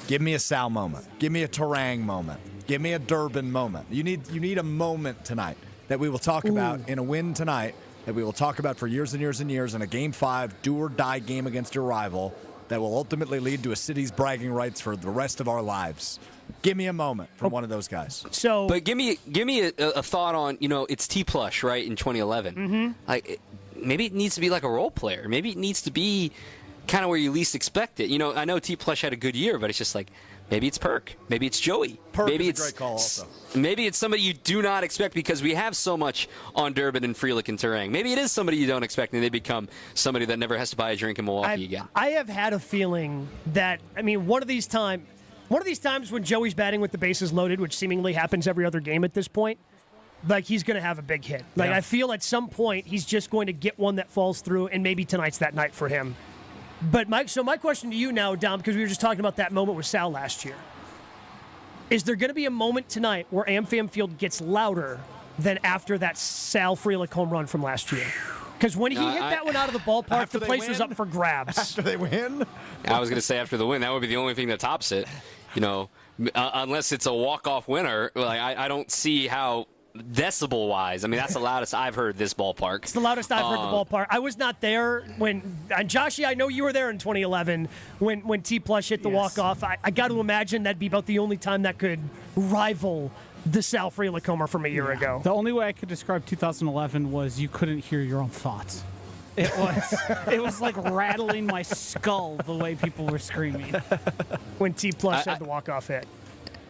Give me a Sal moment. Give me a Terang moment. Give me a Durbin moment. You need a moment tonight that we will talk about in a win tonight, that we will talk about for years and years and years in a Game 5 do-or-die game against your rival that will ultimately lead to a city's bragging rights for the rest of our lives. Give me a moment from one of those guys. But give me a thought on, it's T Plush, right, in 2011. Mm-hmm. Like, maybe it needs to be like a role player. Maybe it needs to be kind of where you least expect it. I know T Plush had a good year, but it's just like, maybe it's Perk. Maybe it's Joey. Maybe is a great call also. Maybe it's somebody you do not expect because we have so much on Durbin and Frelick and Terang. Maybe it is somebody you don't expect and they become somebody that never has to buy a drink in Milwaukee again. I have had a feeling that, one of these times when Joey's batting with the bases loaded, which seemingly happens every other game at this point, like he's going to have a big hit. Like I feel at some point he's just going to get one that falls through, and maybe tonight's that night for him. But my question to you now, Dom, because we were just talking about that moment with Sal last year, is there going to be a moment tonight where AmFam Field gets louder than after that Sal Frelick home run from last year? Because when he hit that one out of the ballpark, the place was up for grabs. After they win? I was going to say after the win, that would be the only thing that tops it. Unless it's a walk-off winner, like I don't see how decibel-wise. That's the loudest I've heard this ballpark. It's the loudest I've heard the ballpark. I was not there when Joshy, I know you were there in 2011 when T Plush hit the walk-off. I got to imagine that'd be about the only time that could rival the Sal Frelick homer from a year ago. The only way I could describe 2011 was you couldn't hear your own thoughts. It was like rattling my skull the way people were screaming when T Plush had the walk-off hit.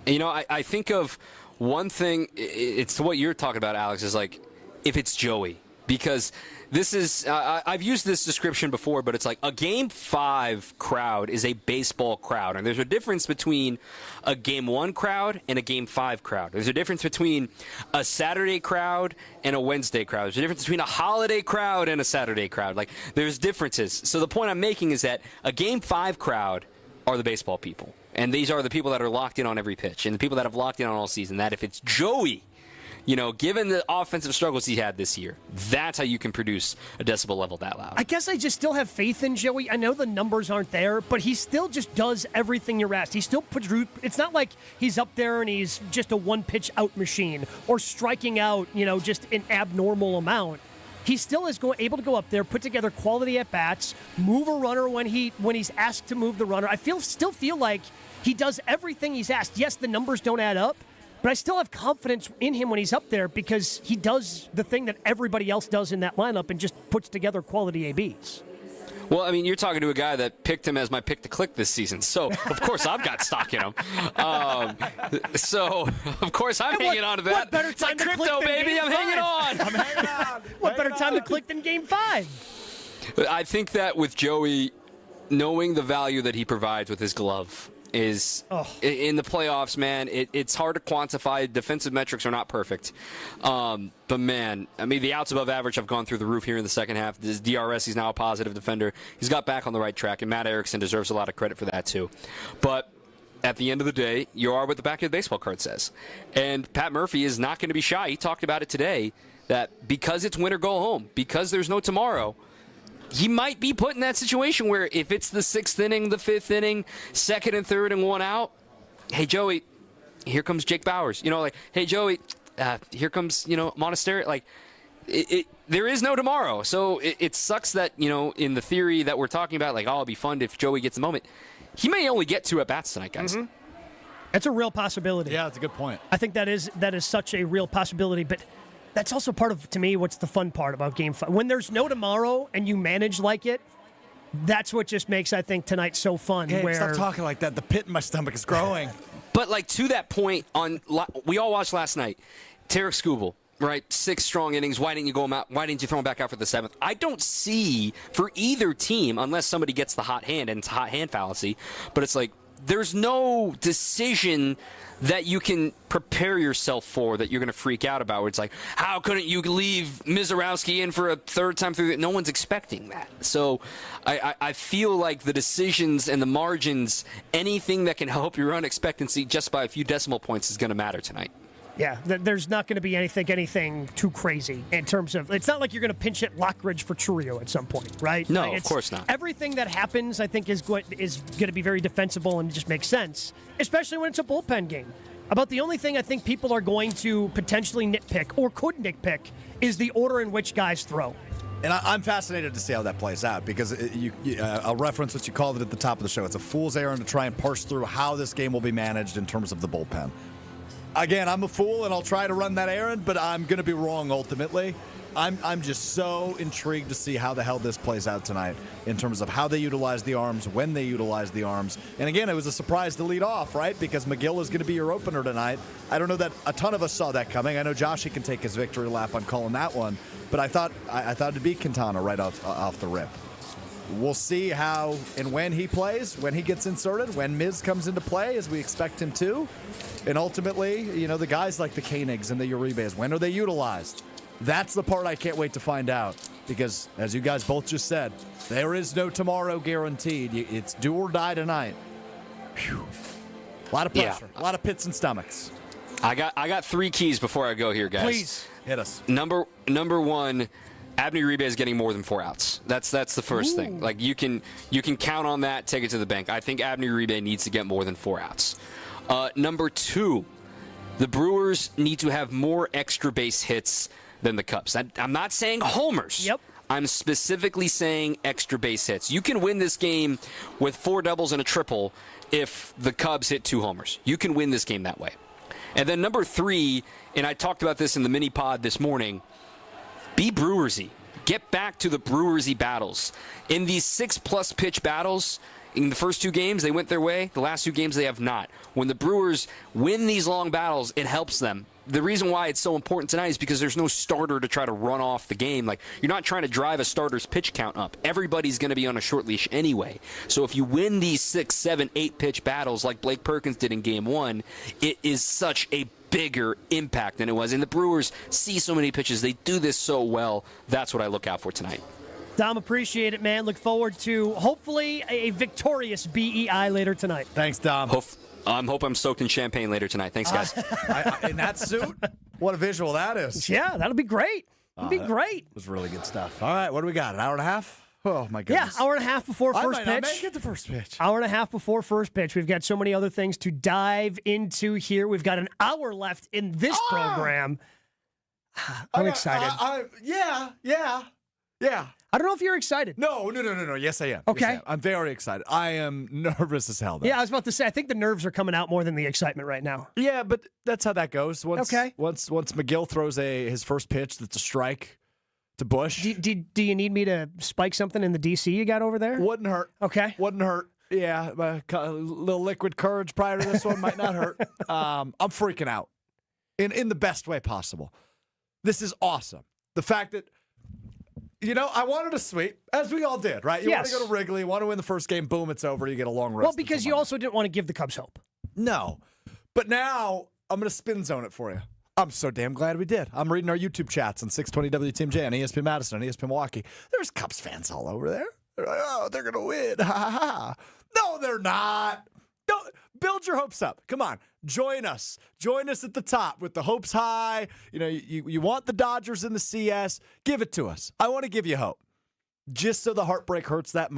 I think of one thing. It's what you're talking about, Alex. Is like if it's Joey, because this is I've used this description before, but it's like a Game 5 crowd is a baseball crowd, and there's a difference between a Game 1 crowd and a Game 5 crowd. There's a difference between a Saturday crowd and a Wednesday crowd. There's a difference between a holiday crowd and a Saturday crowd. Like there's differences. So the point I'm making is that a Game 5 crowd are the baseball people, and these are the people that are locked in on every pitch, and the people that have locked in on all season. That if it's Joey, given the offensive struggles he had this year, that's how you can produce a decibel level that loud. I guess I just still have faith in Joey. I know the numbers aren't there, but he still just does everything you're asked. He still puts root. It's not like he's up there and he's just a one-pitch out machine or striking out, just an abnormal amount. He still is able to go up there, put together quality at-bats, move a runner when he's asked to move the runner. I still feel like he does everything he's asked. Yes, the numbers don't add up, but I still have confidence in him when he's up there because he does the thing that everybody else does in that lineup and just puts together quality ABs. Well, you're talking to a guy that picked him as my pick to click this season. So, of course, I've got stock in him. So, of course, I'm hanging on to that. What better time to click crypto, baby. I'm hanging on. I'm hanging on. What better time to click than Game 5? I think that with Joey, knowing the value that he provides with his glove is in the playoffs, man. It's hard to quantify. Defensive metrics are not perfect. But, man, the outs above average have gone through the roof here in the second half. His DRS, he's now a positive defender. He's got back on the right track, and Matt Erickson deserves a lot of credit for that, too. But at the end of the day, you are what the back of the baseball card says. And Pat Murphy is not going to be shy. He talked about it today, that because it's win or go home, because there's no tomorrow, he might be put in that situation where if it's the 6th inning, the 5th inning, 2nd and 3rd and 1 out, hey, Joey, here comes Jake Bauers. Hey, Joey, here comes, Monastery. Like, there is no tomorrow. So it sucks that, in the theory that we're talking about, like, it'll be fun if Joey gets a moment. He may only get 2 at-bats tonight, guys. Mm-hmm. That's a real possibility. Yeah, that's a good point. I think that is such a real possibility, but that's also part of, to me, what's the fun part about Game 5. When there's no tomorrow and you manage like it, that's what just makes, I think, tonight so fun. Hey, stop talking like that. The pit in my stomach is growing. But, to that point, we all watched last night, Tarek Skubal, right? 6 strong innings. Why didn't you go him out? Why didn't you throw him back out for the 7th? I don't see, for either team, unless somebody gets the hot hand, and it's hot hand fallacy, but it's like, there's no decision that you can prepare yourself for that you're going to freak out about. Where it's like, how couldn't you leave Mizorowski in for a 3rd time through? No one's expecting that. So I feel like the decisions and the margins, anything that can help your run expectancy just by a few decimal points is going to matter tonight. Yeah, there's not going to be anything too crazy in terms of, it's not like you're going to pinch hit Lockridge for Chourio at some point, right? No, of course not. Everything that happens, I think, is going to be very defensible and just makes sense, especially when it's a bullpen game. About the only thing I think people are going to potentially nitpick or could nitpick is the order in which guys throw. And I'm fascinated to see how that plays out because I'll reference what you called it at the top of the show. It's a fool's errand to try and parse through how this game will be managed in terms of the bullpen. Again, I'm a fool, and I'll try to run that errand, but I'm going to be wrong ultimately. I'm just so intrigued to see how the hell this plays out tonight in terms of how they utilize the arms, when they utilize the arms. And again, it was a surprise to lead off, right? Because McGill is going to be your opener tonight. I don't know that a ton of us saw that coming. I know Joshy can take his victory lap on calling that one, but I thought it'd be Quintana right off the rip. We'll see how and when he plays, when he gets inserted, when Miz comes into play, as we expect him to. And ultimately, the guys like the Koenigs and the Uribes, when are they utilized? That's the part I can't wait to find out because, as you guys both just said, there is no tomorrow guaranteed. It's do or die tonight. Whew. A lot of pressure, a lot of pits and stomachs. I got 3 keys before I go here, guys. Please hit us. Number one, Abney Uribe is getting more than 4 outs. That's the first thing. Like you can count on that. Take it to the bank. I think Abney Uribe needs to get more than 4 outs. Number 2, the Brewers need to have more extra base hits than the Cubs. I'm not saying homers. Yep. I'm specifically saying extra base hits. You can win this game with 4 doubles and a triple if the Cubs hit 2 homers. You can win this game that way. And then number 3, and I talked about this in the mini pod this morning, be Brewersy. Get back to the Brewersy battles. In these 6+ pitch battles, in the first 2 games, they went their way. The last 2 games, they have not. When the Brewers win these long battles, it helps them. The reason why it's so important tonight is because there's no starter to try to run off the game. Like, you're not trying to drive a starter's pitch count up. Everybody's going to be on a short leash anyway. So if you win these 6, 7, 8 pitch battles like Blake Perkins did in Game 1, it is such a bigger impact than it was. And the Brewers see so many pitches. They do this so well. That's what I look out for tonight. Dom, appreciate it, man. Look forward to, hopefully, a victorious BEI later tonight. Thanks, Dom. Hope I'm soaked in champagne later tonight. Thanks, guys. In that suit? What a visual that is. Yeah, that'll be great. That'll be great. That was really good stuff. All right, what do we got? An hour and a half? Oh, my goodness. Yeah, hour and a half before first pitch. I might not make it the first pitch. Hour and a half before first pitch. We've got so many other things to dive into here. We've got an hour left in this program. I'm excited. Yeah. I don't know if you're excited. No. Yes, I am. Okay. Yes, I am. I'm very excited. I am nervous as hell, though. Yeah, I was about to say, I think the nerves are coming out more than the excitement right now. Yeah, but that's how that goes. Once McGill throws his first pitch that's a strike to Bush. Do you need me to spike something in the DC you got over there? Wouldn't hurt. Okay. Wouldn't hurt. Yeah, a little liquid courage prior to this one might not hurt. I'm freaking out in the best way possible. This is awesome. The fact that, I wanted a sweep, as we all did, right? You want to go to Wrigley, want to win the first game, boom, it's over, you get a long rest. Well, because you also didn't want to give the Cubs hope. No. But now, I'm going to spin zone it for you. I'm so damn glad we did. I'm reading our YouTube chats on 620 WTMJ, on ESPN Madison, on ESPN Milwaukee. There's Cubs fans all over there. They're like, oh, they're going to win. Ha, ha, ha. No, they're not. Don't build your hopes up. Come on. Join us. Join us at the top with the hopes high. You want the Dodgers in the CS. Give it to us. I want to give you hope. Just so the heartbreak hurts that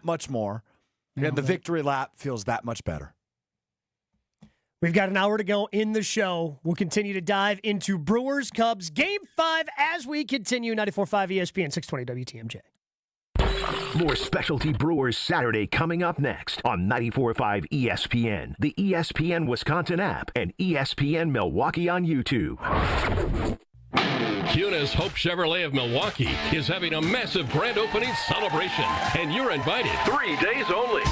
much more. And the victory lap feels that much better. We've got an hour to go in the show. We'll continue to dive into Brewers Cubs Game 5 as we continue. 94.5 ESPN, 620 WTMJ. More Specialty Brewers Saturday coming up next on 94.5 ESPN, the ESPN Wisconsin app, and ESPN Milwaukee on YouTube. Kunis Hope Chevrolet of Milwaukee is having a massive grand opening celebration, and you're invited. 3 days only.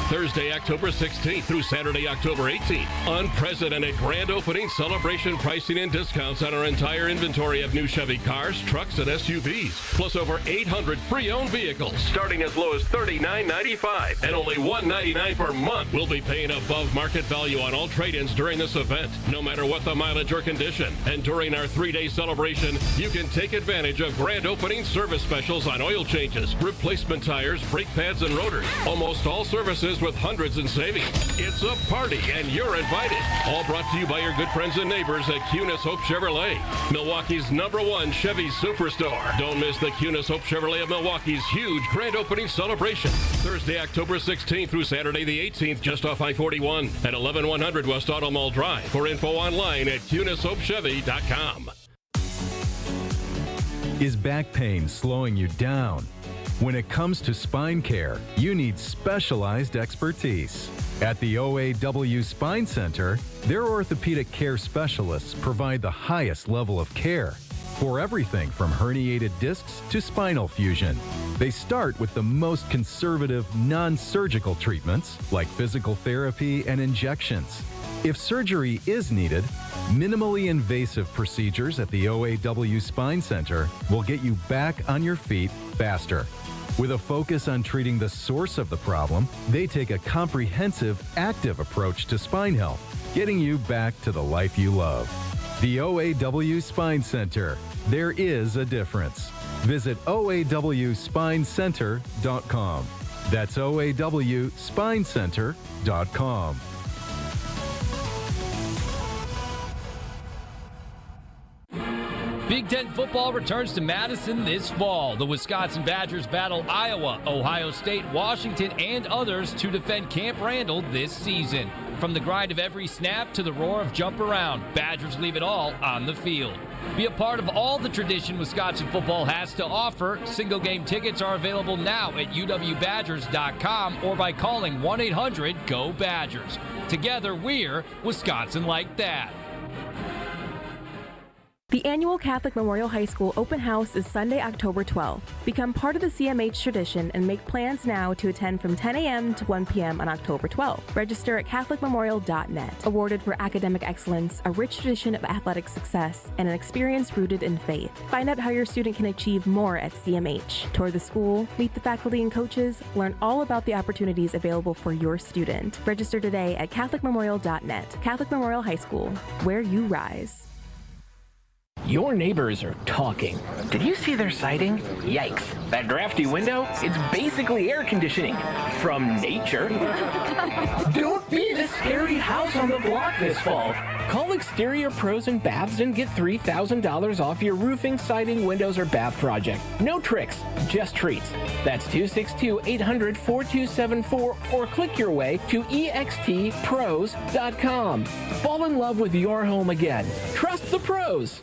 Thursday, October 16th through Saturday, October 18th. Unprecedented grand opening celebration pricing and discounts on our entire inventory of new Chevy cars, trucks, and SUVs. Plus over 800 pre-owned vehicles. Starting as low as $39.95. And only $199 per month. We'll be paying above market value on all trade-ins during this event, no matter what the mileage or condition. And during our 3-day celebration, you can take advantage of grand opening service specials on oil changes, replacement tires, brake pads, and rotors. Almost all services with hundreds in savings. It's a party, and you're invited. All brought to you by your good friends and neighbors at Kunis Hope Chevrolet, Milwaukee's #1 Chevy superstore. Don't miss the Kunis Hope Chevrolet of Milwaukee's huge grand opening celebration. Thursday, October 16th through Saturday the 18th, just off I-41 at 11100 West Auto Mall Drive. For info online at KunisHopeChevy.com. Is back pain slowing you down? When it comes to spine care, you need specialized expertise. At the OAW Spine Center, their orthopedic care specialists provide the highest level of care for everything from herniated discs to spinal fusion. They start with the most conservative, non-surgical treatments like physical therapy and injections. If surgery is needed, minimally invasive procedures at the OAW Spine Center will get you back on your feet faster. With a focus on treating the source of the problem, they take a comprehensive, active approach to spine health, getting you back to the life you love. The OAW Spine Center. There is a difference. Visit OAWspinecenter.com. That's OAWspinecenter.com. Big Ten football returns to Madison this fall. The Wisconsin Badgers battle Iowa, Ohio State, Washington, and others to defend Camp Randall this season. From the grind of every snap to the roar of jump around, Badgers leave it all on the field. Be a part of all the tradition Wisconsin football has to offer. Single game tickets are available now at uwbadgers.com or by calling 1-800-GO-BADGERS. Together, we're Wisconsin like that. The annual Catholic Memorial High School Open House is Sunday, October 12th. Become part of the CMH tradition and make plans now to attend from 10 a.m. to 1 p.m. on October 12th. Register at CatholicMemorial.net. Awarded for academic excellence, a rich tradition of athletic success, and an experience rooted in faith. Find out how your student can achieve more at CMH. Tour the school, meet the faculty and coaches, learn all about the opportunities available for your student. Register today at CatholicMemorial.net. Catholic Memorial High School, where you rise. Your neighbors are talking. Did you see their siding? Yikes. That drafty window? It's basically air conditioning. From nature. Don't be the scary house on the block this fall. Call Exterior Pros and Baths and get $3,000 off your roofing, siding, windows, or bath project. No tricks, just treats. That's 262-800-4274 or click your way to extpros.com. Fall in love with your home again. Trust the pros.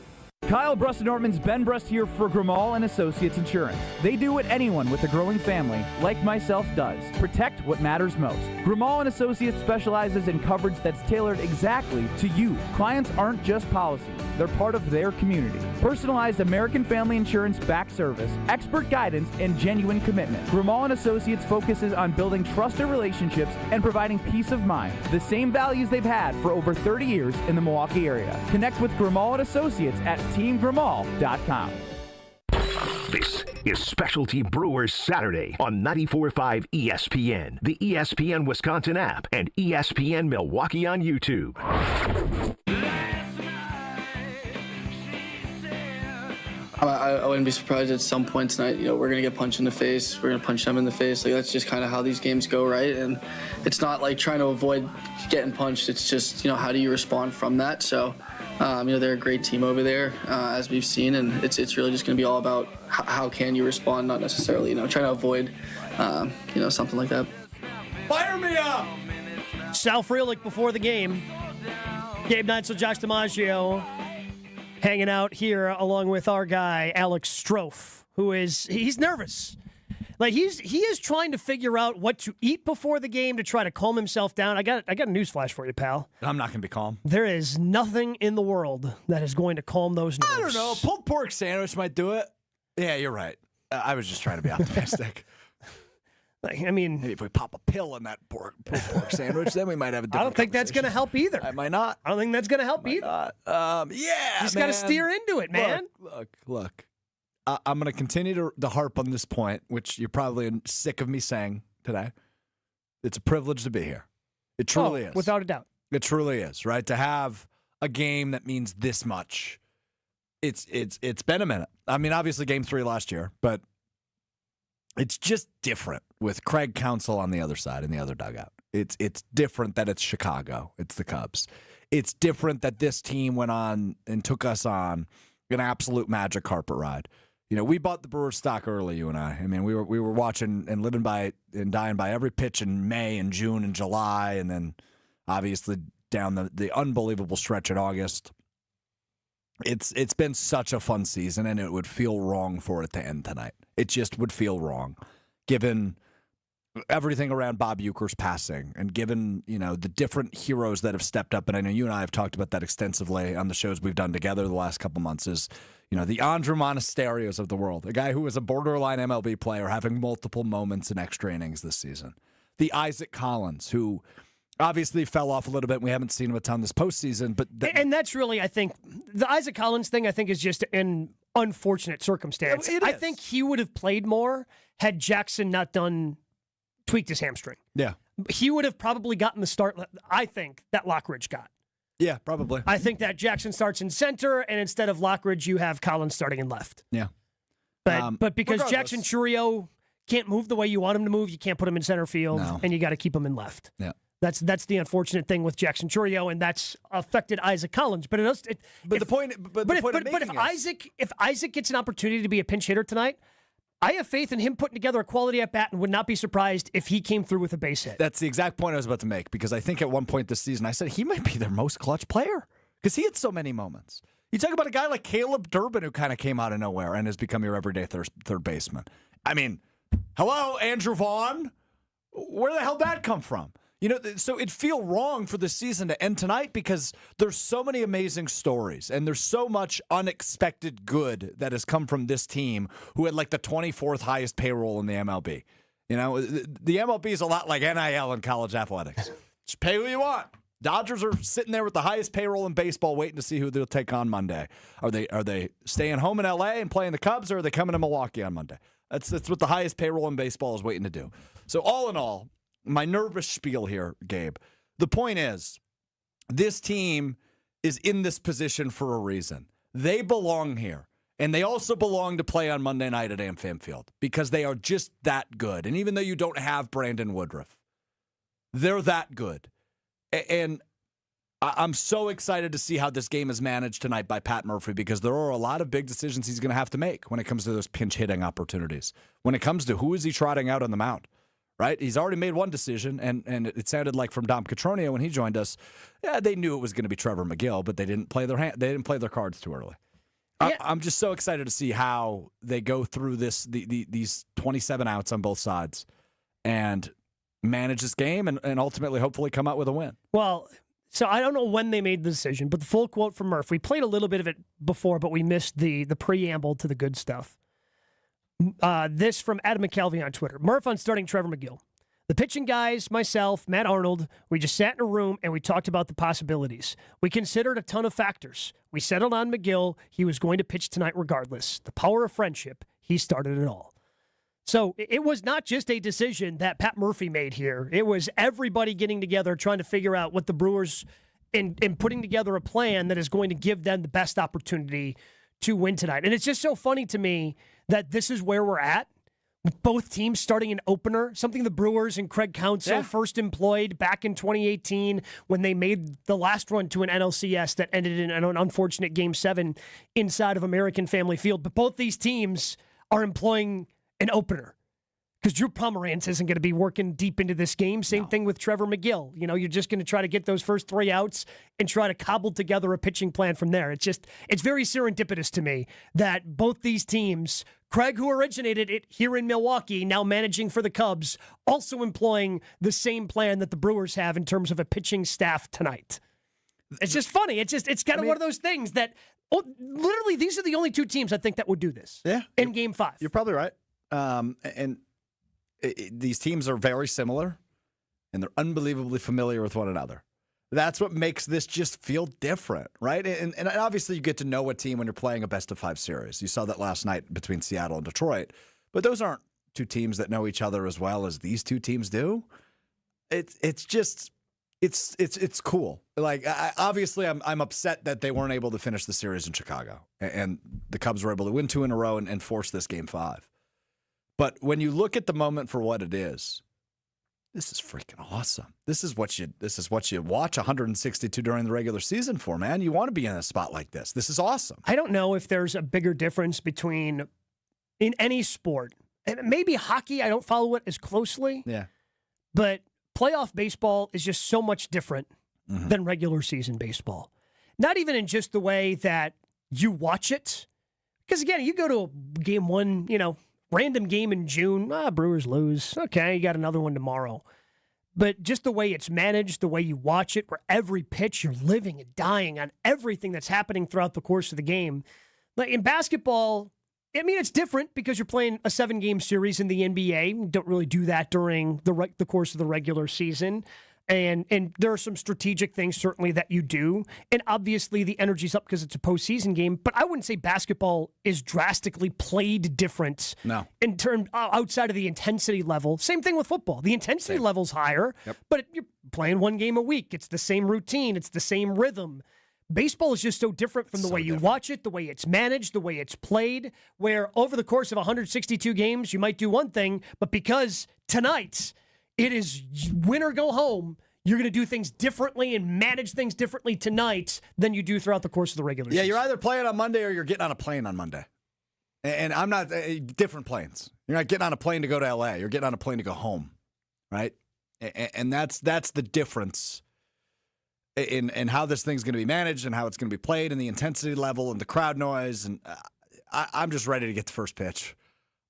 Kyle Brust-Nortman's Ben Brust here for Grimal and Associates Insurance. They do what anyone with a growing family, like myself, does. Protect what matters most. Grimal and Associates specializes in coverage that's tailored exactly to you. Clients aren't just policies. They're part of their community. Personalized American Family Insurance backed service, expert guidance, and genuine commitment. Grimal and Associates focuses on building trusted relationships and providing peace of mind. The same values they've had for over 30 years in the Milwaukee area. Connect with Grimal and Associates at teamgrimal.com. This is Specialty Brewers Saturday on 94.5 ESPN, the ESPN Wisconsin app, and ESPN Milwaukee on YouTube. I wouldn't be surprised at some point tonight, we're going to get punched in the face. We're going to punch them in the face. Like, that's just kind of how these games go, right? And it's not like trying to avoid getting punched. It's just, how do you respond from that? So, they're a great team over there, as we've seen, and it's really just going to be all about how can you respond, not necessarily, trying to avoid, something like that. Fire me up! Sal Frelick before the game. Gabe Neitzel, Josh DiMaggio hanging out here along with our guy, Alex Strouf, he's nervous. Like, he is trying to figure out what to eat before the game to try to calm himself down. I got a newsflash for you, pal. I'm not going to be calm. There is nothing in the world that is going to calm those nerves. I don't know. Pulled pork sandwich might do it. Yeah, you're right. I was just trying to be optimistic. Maybe if we pop a pill in that pulled pork sandwich, then we might have a different I don't think that's going to help either. I might not. I don't think that's going to help either. Yeah, you just got to steer into it, man. Look. I'm going to continue to harp on this point, which you're probably sick of me saying today. It's a privilege to be here. It truly is. Without a doubt. It truly is, right? To have a game that means this much. It's been a minute. I mean, obviously Game 3 last year, but it's just different with Craig Counsell on the other side in the other dugout. It's different that it's Chicago. It's the Cubs. It's different that this team went on and took us on an absolute magic carpet ride. We bought the Brewers stock early, you and I. I mean, we were watching and living by and dying by every pitch in May and June and July, and then obviously down the unbelievable stretch in August. It's been such a fun season, and it would feel wrong for it to end tonight. It just would feel wrong, given everything around Bob Uecker's passing, and given the different heroes that have stepped up. And I know you and I have talked about that extensively on the shows we've done together the last couple months. Is the Andrew Monasterios of the world, a guy who was a borderline MLB player having multiple moments in extra innings this season. The Isaac Collins, who obviously fell off a little bit. We haven't seen him a ton this postseason, but and that's really, I think, the Isaac Collins thing. I think is just an unfortunate circumstance. I think he would have played more had Jackson not tweaked his hamstring. Yeah, he would have probably gotten the start. I think that Lockridge got. Yeah, probably. I think that Jackson starts in center, and instead of Lockridge, you have Collins starting in left. Yeah, but because regardless. Jackson Chourio can't move the way you want him to move, you can't put him in center field, and you got to keep him in left. Yeah. That's the unfortunate thing with Jackson Chourio, and that's affected Isaac Collins. But if Isaac gets an opportunity to be a pinch hitter tonight, I have faith in him putting together a quality at bat, and would not be surprised if he came through with a base hit. That's the exact point I was about to make, because I think at one point this season I said he might be their most clutch player because he had so many moments. You talk about a guy like Caleb Durbin who kind of came out of nowhere and has become your everyday third baseman. I mean, hello, Andrew Vaughn. Where the hell did that come from? So it'd feel wrong for the season to end tonight because there's so many amazing stories and there's so much unexpected good that has come from this team who had like the 24th highest payroll in the MLB. The MLB is a lot like NIL in college athletics. Just pay who you want. Dodgers are sitting there with the highest payroll in baseball waiting to see who they'll take on Monday. Are they staying home in LA and playing the Cubs, or are they coming to Milwaukee on Monday? That's what the highest payroll in baseball is waiting to do. So all in all, my nervous spiel here, Gabe. The point is, this team is in this position for a reason. They belong here. And they also belong to play on Monday night at AmFam Field because they are just that good. And even though you don't have Brandon Woodruff, they're that good. And I'm so excited to see how this game is managed tonight by Pat Murphy, because there are a lot of big decisions he's going to have to make when it comes to those pinch hitting opportunities. When it comes to who is he trotting out on the mound. Right? He's already made one decision, and it sounded like from Dom Cotroneo when he joined us, they knew it was going to be Trevor McGill, but they didn't play their cards too early. Yeah. I'm just so excited to see how they go through these 27 outs on both sides and manage this game and ultimately hopefully come out with a win. Well, so I don't know when they made the decision, but the full quote from Murph, we played a little bit of it before, but we missed the preamble to the good stuff. This from Adam McKelvey on Twitter. Murph on starting Trevor McGill. The pitching guys, myself, Matt Arnold, we just sat in a room and we talked about the possibilities. We considered a ton of factors. We settled on McGill. He was going to pitch tonight regardless. The power of friendship. He started it all. So it was not just a decision that Pat Murphy made here. It was everybody getting together trying to figure out what the Brewers in putting together a plan that is going to give them the best opportunity to win tonight. And it's just so funny to me that this is where we're at. Both teams starting an opener, something the Brewers and Craig Counsell first employed back in 2018 when they made the last run to an NLCS that ended in an unfortunate Game 7 inside of American Family Field. But both these teams are employing an opener because Drew Pomeranz isn't going to be working deep into this game. Same thing with Trevor McGill. You're just going to try to get those first 3 outs and try to cobble together a pitching plan from there. It's very serendipitous to me that both these teams, Craig, who originated it here in Milwaukee, now managing for the Cubs, also employing the same plan that the Brewers have in terms of a pitching staff tonight. It's just funny. It's kind of one of those things that, literally, these are the only 2 teams I think that would do this in Game 5. You're probably right. These teams are very similar, and they're unbelievably familiar with one another. That's what makes this just feel different, right? And obviously you get to know a team when you're playing a best-of-5 series. You saw that last night between Seattle and Detroit. But those aren't 2 teams that know each other as well as these 2 teams do. It's cool. Like, obviously I'm upset that they weren't able to finish the series in Chicago, and the Cubs were able to win 2 in a row and force this Game 5. But when you look at the moment for what it is, this is freaking awesome. This is what you watch 162 during the regular season for, man. You want to be in a spot like this. This is awesome. I don't know if there's a bigger difference between in any sport. And maybe hockey, I don't follow it as closely. Yeah. But playoff baseball is just so much different than regular season baseball. Not even in just the way that you watch it. Because, again, you go to a game one, random game in June, Brewers lose. Okay, you got another one tomorrow. But just the way it's managed, the way you watch it, where every pitch you're living and dying on everything that's happening throughout the course of the game. Like in basketball, it's different because you're playing a 7-game series in the NBA. You don't really do that during the course of the regular season. And there are some strategic things, certainly, that you do. And obviously, the energy's up because it's a postseason game. But I wouldn't say basketball is drastically played different. No. In terms outside of the intensity level. Same thing with football. The intensity level's higher, but you're playing one game a week. It's the same routine. It's the same rhythm. Baseball is just so different from the way you watch it, the way it's managed, the way it's played, where over the course of 162 games, you might do one thing, but because tonight it is win or go home, you're going to do things differently and manage things differently tonight than you do throughout the course of the regular season. Yeah, you're either playing on Monday or you're getting on a plane on Monday. And I'm not different planes. You're not getting on a plane to go to LA. You're getting on a plane to go home, right? And that's the difference in how this thing's going to be managed and how it's going to be played and the intensity level and the crowd noise. And I'm just ready to get the first pitch.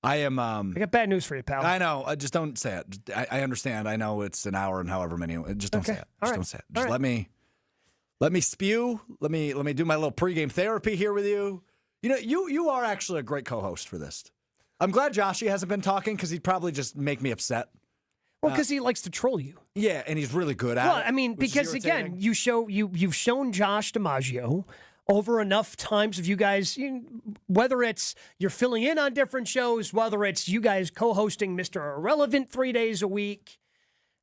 I am. I got bad news for you, pal. I know. Just don't say it. I understand. I know it's an hour and however many. Just don't say it. Just don't say it. Just let me spew. Let me do my little pregame therapy here with you. You are actually a great co-host for this. I'm glad Joshy hasn't been talking because he'd probably just make me upset. Well, because he likes to troll you. Yeah, and he's really good at it. Well, because again, you've shown Josh DiMaggio over enough times of you guys, whether it's you're filling in on different shows, whether it's you guys co-hosting Mr. Irrelevant 3 days a week.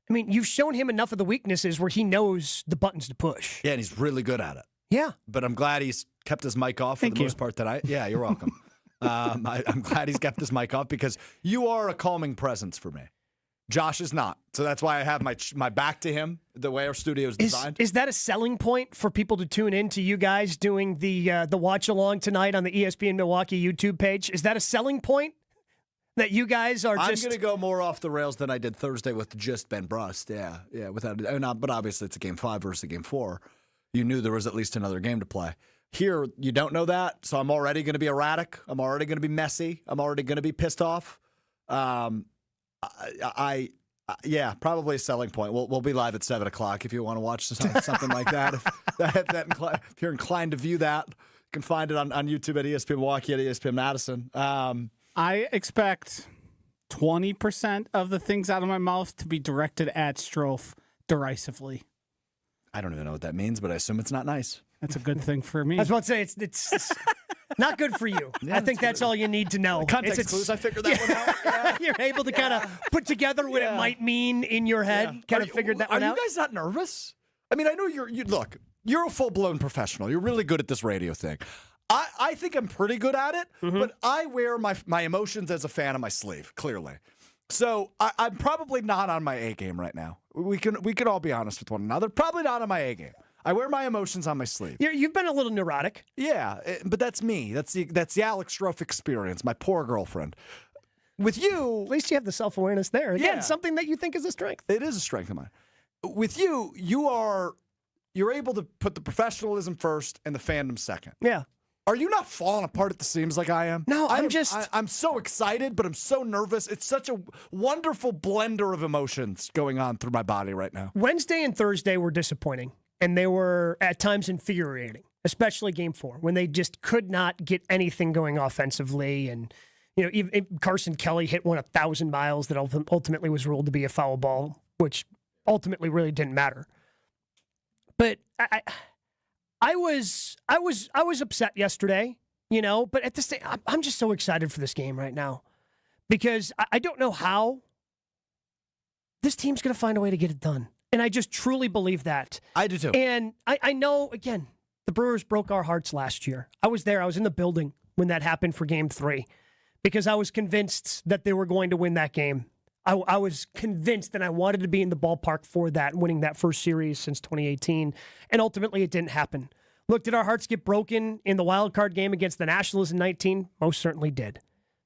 You've shown him enough of the weaknesses where he knows the buttons to push. Yeah, and he's really good at it. Yeah. But I'm glad he's kept his mic off for the most part tonight. Yeah, you're welcome. I'm glad he's kept his mic off because you are a calming presence for me. Josh is not. So that's why I have my back to him, the way our studio is designed. Is that a selling point for people to tune in to you guys doing the watch-along tonight on the ESPN Milwaukee YouTube page? Is that a selling point that you guys are just... I'm going to go more off the rails than I did Thursday with just Ben Brust. Yeah, but obviously it's a Game 5 versus a Game 4. You knew there was at least another game to play. Here, you don't know that, so I'm already going to be erratic. I'm already going to be messy. I'm already going to be pissed off. Yeah, probably a selling point. We'll be live at 7 o'clock if you want to watch something like that. If you're inclined to view that, you can find it on YouTube at ESPN Milwaukee, at ESPN Madison. I expect 20% of the things out of my mouth to be directed at Strouf derisively. I don't even know what that means, but I assume it's not nice. That's a good thing for me. I was about to say, it's not good for you. Yeah, I think that's all you need to know. Context clues, I figured that one out. Yeah. You're able to kind of put together what it might mean in your head. Kind of figured that one out. Are you guys not nervous? I know look, you're a full-blown professional. You're really good at this radio thing. I think I'm pretty good at it, but I wear my emotions as a fan on my sleeve, clearly. So I'm probably not on my A game right now. We can all be honest with one another. Probably not on my A game. I wear my emotions on my sleeve. You've been a little neurotic. Yeah, but that's me. That's the Alex Strouf experience, my poor girlfriend. With you... At least you have the self-awareness there. Again, something that you think is a strength. It is a strength of mine. With you, you're able to put the professionalism first and the fandom second. Yeah. Are you not falling apart at the seams like I am? No, I'm so excited, but I'm so nervous. It's such a wonderful blender of emotions going on through my body right now. Wednesday and Thursday were disappointing. And they were at times infuriating, especially Game 4, when they just could not get anything going offensively. And, even Carson Kelly hit one 1,000 miles that ultimately was ruled to be a foul ball, which ultimately really didn't matter. But I was upset yesterday, but at the same time, I'm just so excited for this game right now because I don't know how this team's going to find a way to get it done. And I just truly believe that. I do too. And I know, again, the Brewers broke our hearts last year. I was there. I was in the building when that happened for Game 3 because I was convinced that they were going to win that game. I was convinced and I wanted to be in the ballpark for that, winning that first series since 2018. And ultimately, it didn't happen. Look, did our hearts get broken in the wild card game against the Nationals in 19? Most certainly did.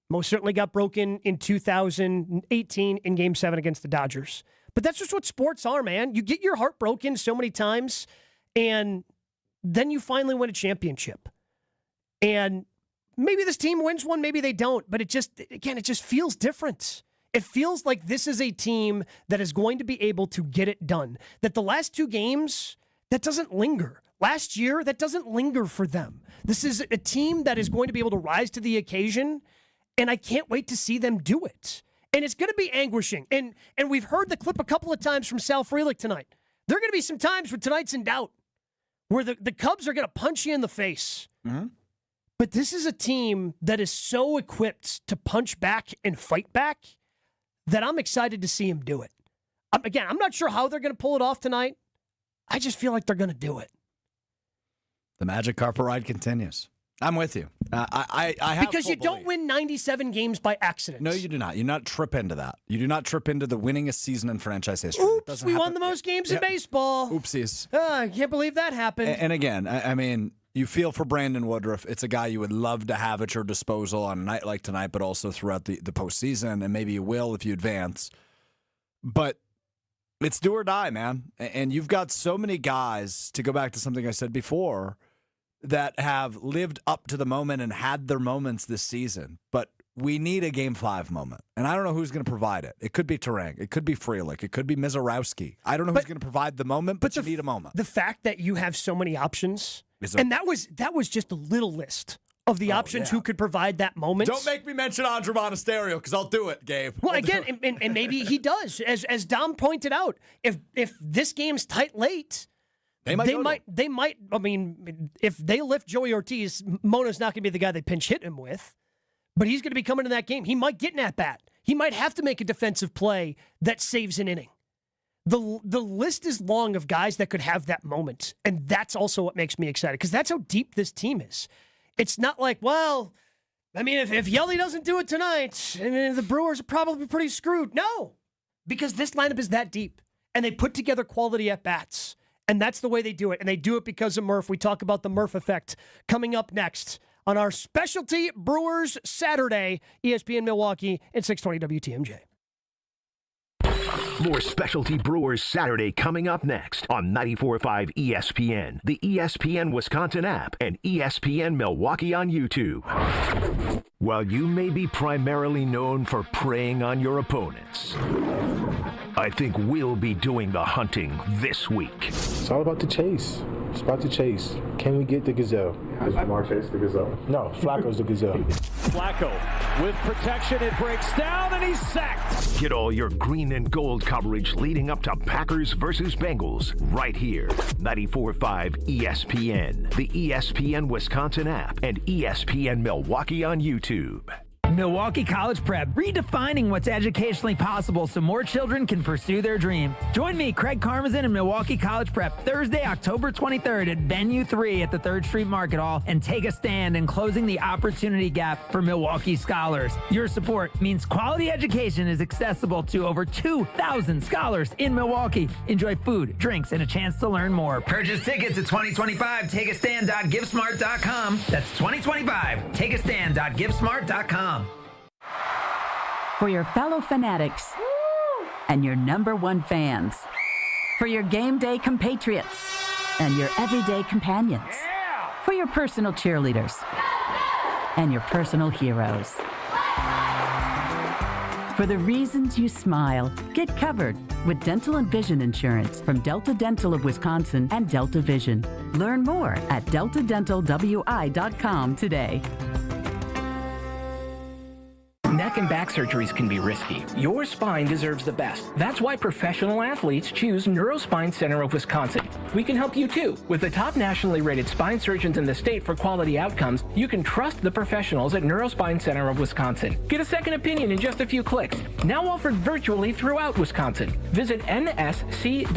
Most certainly got broken in 2018 in Game 7 against the Dodgers. But that's just what sports are, man. You get your heart broken so many times, and then you finally win a championship. And maybe this team wins one, maybe they don't. But it just feels different. It feels like this is a team that is going to be able to get it done. That the last 2 games, that doesn't linger. Last year, that doesn't linger for them. This is a team that is going to be able to rise to the occasion, and I can't wait to see them do it. And it's going to be anguishing. And we've heard the clip a couple of times from Sal Frelick tonight. There are going to be some times when tonight's in doubt, where the Cubs are going to punch you in the face. Mm-hmm. But this is a team that is so equipped to punch back and fight back that I'm excited to see him do it. Again, I'm not sure how they're going to pull it off tonight. I just feel like they're going to do it. The magic carpet ride continues. I'm with you. I have because you don't win 97 games by accident. No, you do not. You do not trip into that. You do not trip into the winningest season in franchise history. Oops, we won the most games in baseball. Oopsies. I can't believe that happened. And again, I mean, you feel for Brandon Woodruff. It's a guy you would love to have at your disposal on a night like tonight, but also throughout the postseason, and maybe you will if you advance. But it's do or die, man. And you've got so many guys, to go back to something I said before, that have lived up to the moment and had their moments this season. But we need a Game 5 moment. And I don't know who's going to provide it. It could be Terang. It could be Frelick. It could be Mizorowski. I don't know who's going to provide the moment, but you need a moment. The fact that you have so many options, and that was just a little list of the options who could provide that moment. Don't make me mention Andre Monasterio, because I'll do it, Gabe. Well, again, and maybe he does. As Dom pointed out, if this game's tight late, They might. I mean, if they lift Joey Ortiz, Mona's not going to be the guy they pinch hit him with, but he's going to be coming in that game. He might get an at-bat. He might have to make a defensive play that saves an inning. The list is long of guys that could have that moment, and that's also what makes me excited, because that's how deep this team is. It's not like, well, I mean, if Yelly doesn't do it tonight, I mean, the Brewers are probably pretty screwed. No, because this lineup is that deep, and they put together quality at-bats. And that's the way they do it. And they do it because of Murph. We talk about the Murph effect coming up next on our specialty Brewers Saturday, ESPN Milwaukee at 620 WTMJ. More specialty Brewers Saturday coming up next on 94.5 ESPN, the ESPN Wisconsin app, and ESPN Milwaukee on YouTube. While you may be primarily known for preying on your opponents, I think we'll be doing the hunting this week. It's all about the chase. It's about the chase. Can we get the gazelle? Is Lamar Chase the gazelle? No, Flacco's the gazelle. Flacco with protection. It breaks down and he's sacked. Get all your green and gold coverage leading up to Packers versus Bengals right here. 94.5 ESPN, the ESPN Wisconsin app, and ESPN Milwaukee on YouTube. Milwaukee College Prep, redefining what's educationally possible so more children can pursue their dream. Join me, Craig Karmazin, and Milwaukee College Prep Thursday, October 23rd at Venue 3 at the 3rd Street Market Hall, and take a stand in closing the opportunity gap for Milwaukee scholars. Your support means quality education is accessible to over 2,000 scholars in Milwaukee. Enjoy food, drinks, and a chance to learn more. Purchase tickets at 2025 takeastand.givesmart.com. That's 2025 takeastand.givesmart.com. For your fellow fanatics and your number one fans. For your game day compatriots and your everyday companions. For your personal cheerleaders and your personal heroes. For the reasons you smile, get covered with dental and vision insurance from Delta Dental of Wisconsin and Delta Vision. Learn more at deltadentalwi.com today. Neck and back surgeries can be risky. Your spine deserves the best. That's why professional athletes choose Neurospine Center of Wisconsin. We can help you too. With the top nationally rated spine surgeons in the state for quality outcomes, you can trust the professionals at Neurospine Center of Wisconsin. Get a second opinion in just a few clicks. Now offered virtually throughout Wisconsin. Visit nscwi.com.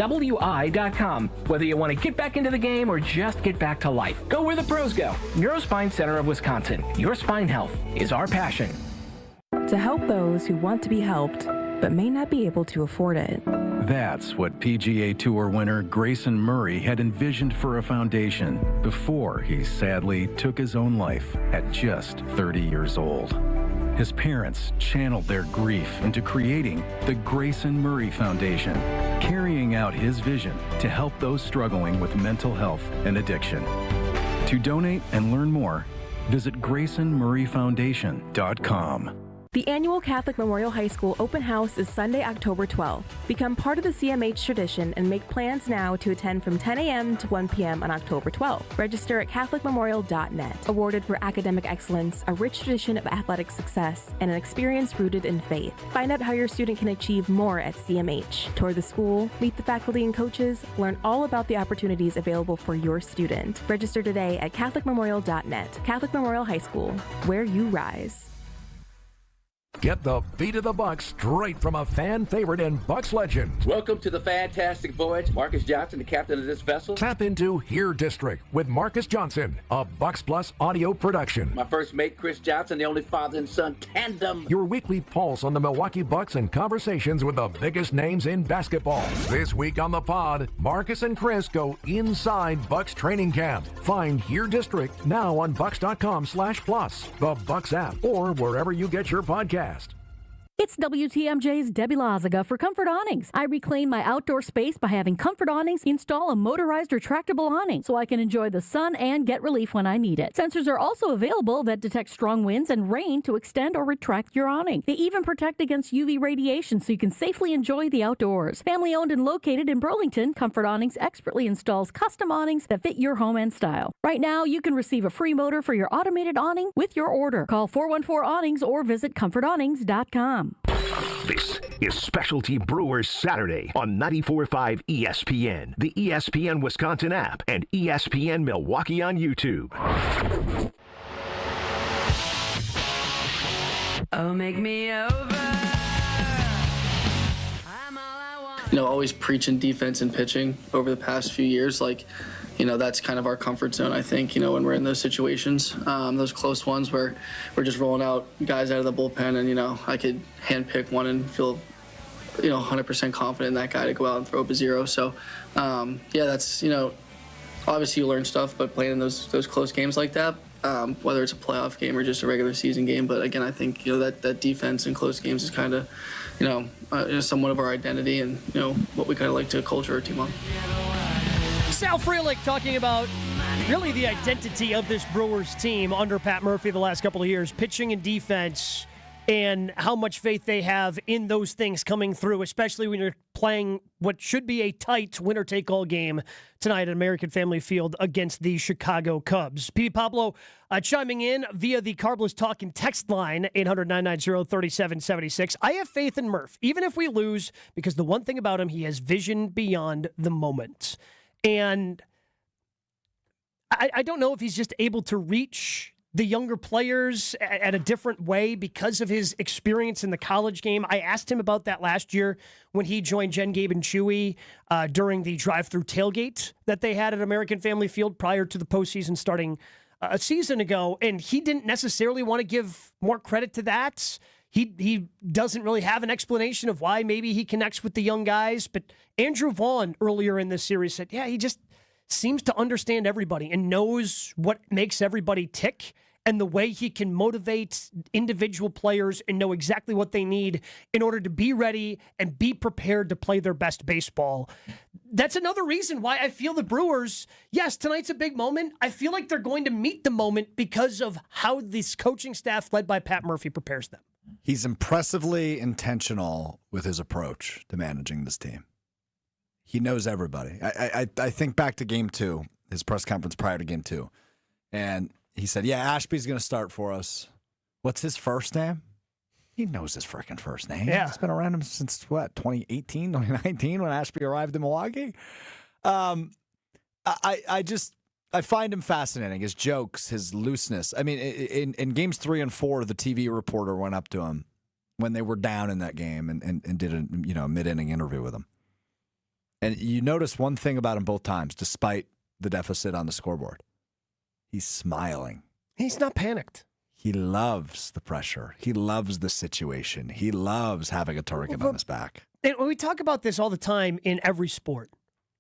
Whether you want to get back into the game or just get back to life, go where the pros go. Neurospine Center of Wisconsin. Your spine health is our passion. To help those who want to be helped, but may not be able to afford it. That's what PGA Tour winner Grayson Murray had envisioned for a foundation before he sadly took his own life at just 30 years old. His parents channeled their grief into creating the Grayson Murray Foundation, carrying out his vision to help those struggling with mental health and addiction. To donate and learn more, Visit GraysonMurrayFoundation.com. The annual Catholic Memorial High School Open House is Sunday, October 12th. Become part of the CMH tradition and make plans now to attend from 10 a.m. to 1 p.m. on October 12th. Register at CatholicMemorial.net. Awarded for academic excellence, a rich tradition of athletic success, and an experience rooted in faith. Find out how your student can achieve more at CMH. Tour the school, meet the faculty and coaches, learn all about the opportunities available for your student. Register today at CatholicMemorial.net. Catholic Memorial High School, where you rise. Get the beat of the Bucks straight from a fan favorite and Bucks legend. Welcome to the fantastic voyage. Marcus Johnson, the captain of this vessel. Tap into Here District with Marcus Johnson, a Bucks Plus audio production. My first mate, Chris Johnson, the only father and son tandem. Your weekly pulse on the Milwaukee Bucks and conversations with the biggest names in basketball. This week on the pod, Marcus and Chris go inside Bucks training camp. Find Here District now on Bucks.com/plus, the Bucks app, or wherever you get your podcast. It's WTMJ's Debbie Lazaga for Comfort Awnings. I reclaim my outdoor space by having Comfort Awnings install a motorized retractable awning so I can enjoy the sun and get relief when I need it. Sensors are also available that detect strong winds and rain to extend or retract your awning. They even protect against UV radiation so you can safely enjoy the outdoors. Family owned and located in Burlington, Comfort Awnings expertly installs custom awnings that fit your home and style. Right now, you can receive a free motor for your automated awning with your order. Call 414-Awnings or visit ComfortAwnings.com. This is Specialty Brewers Saturday on 94.5 ESPN, the ESPN Wisconsin app, and ESPN Milwaukee on YouTube. Oh, make me over. Always preaching defense and pitching over the past few years. That's kind of our comfort zone, I think, when we're in those situations, those close ones where we're just rolling out guys out of the bullpen and, I could handpick one and feel, 100% confident in that guy to go out and throw up a zero. So, that's, obviously you learn stuff, but playing in those close games like that, whether it's a playoff game or just a regular season game. But again, I think, that defense in close games is kind of, somewhat of our identity and, what we kind of like to culture our team on. Sal Frelick talking about really the identity of this Brewers team under Pat Murphy the last couple of years, pitching and defense, and how much faith they have in those things coming through, especially when you're playing what should be a tight winner-take-all game tonight at American Family Field against the Chicago Cubs. P. Pablo chiming in via the Carbless Talking text line, 800-990-3776. I have faith in Murph, even if we lose, because the one thing about him, he has vision beyond the moment. And I don't know if he's just able to reach the younger players at a different way because of his experience in the college game. I asked him about that last year when he joined Jen, Gabe, and Chewy during the drive-through tailgate that they had at American Family Field prior to the postseason starting a season ago, and he didn't necessarily want to give more credit to that. He doesn't really have an explanation of why maybe he connects with the young guys, but Andrew Vaughn earlier in this series said, he just seems to understand everybody and knows what makes everybody tick and the way he can motivate individual players and know exactly what they need in order to be ready and be prepared to play their best baseball. That's another reason why I feel the Brewers, yes, tonight's a big moment. I feel like they're going to meet the moment because of how this coaching staff led by Pat Murphy prepares them. He's impressively intentional with his approach to managing this team. He knows everybody. I think back to Game 2, his press conference prior to Game 2, and he said, Ashby's going to start for us. What's his first name? He knows his freaking first name. Yeah. It's been around him since, 2018, 2019 when Ashby arrived in Milwaukee? I find him fascinating, his jokes, his looseness. I mean, in games 3 and 4, the TV reporter went up to him when they were down in that game and did a mid-inning interview with him. And you notice one thing about him both times, despite the deficit on the scoreboard. He's smiling. He's not panicked. He loves the pressure. He loves the situation. He loves having a target on his back. And we talk about this all the time in every sport.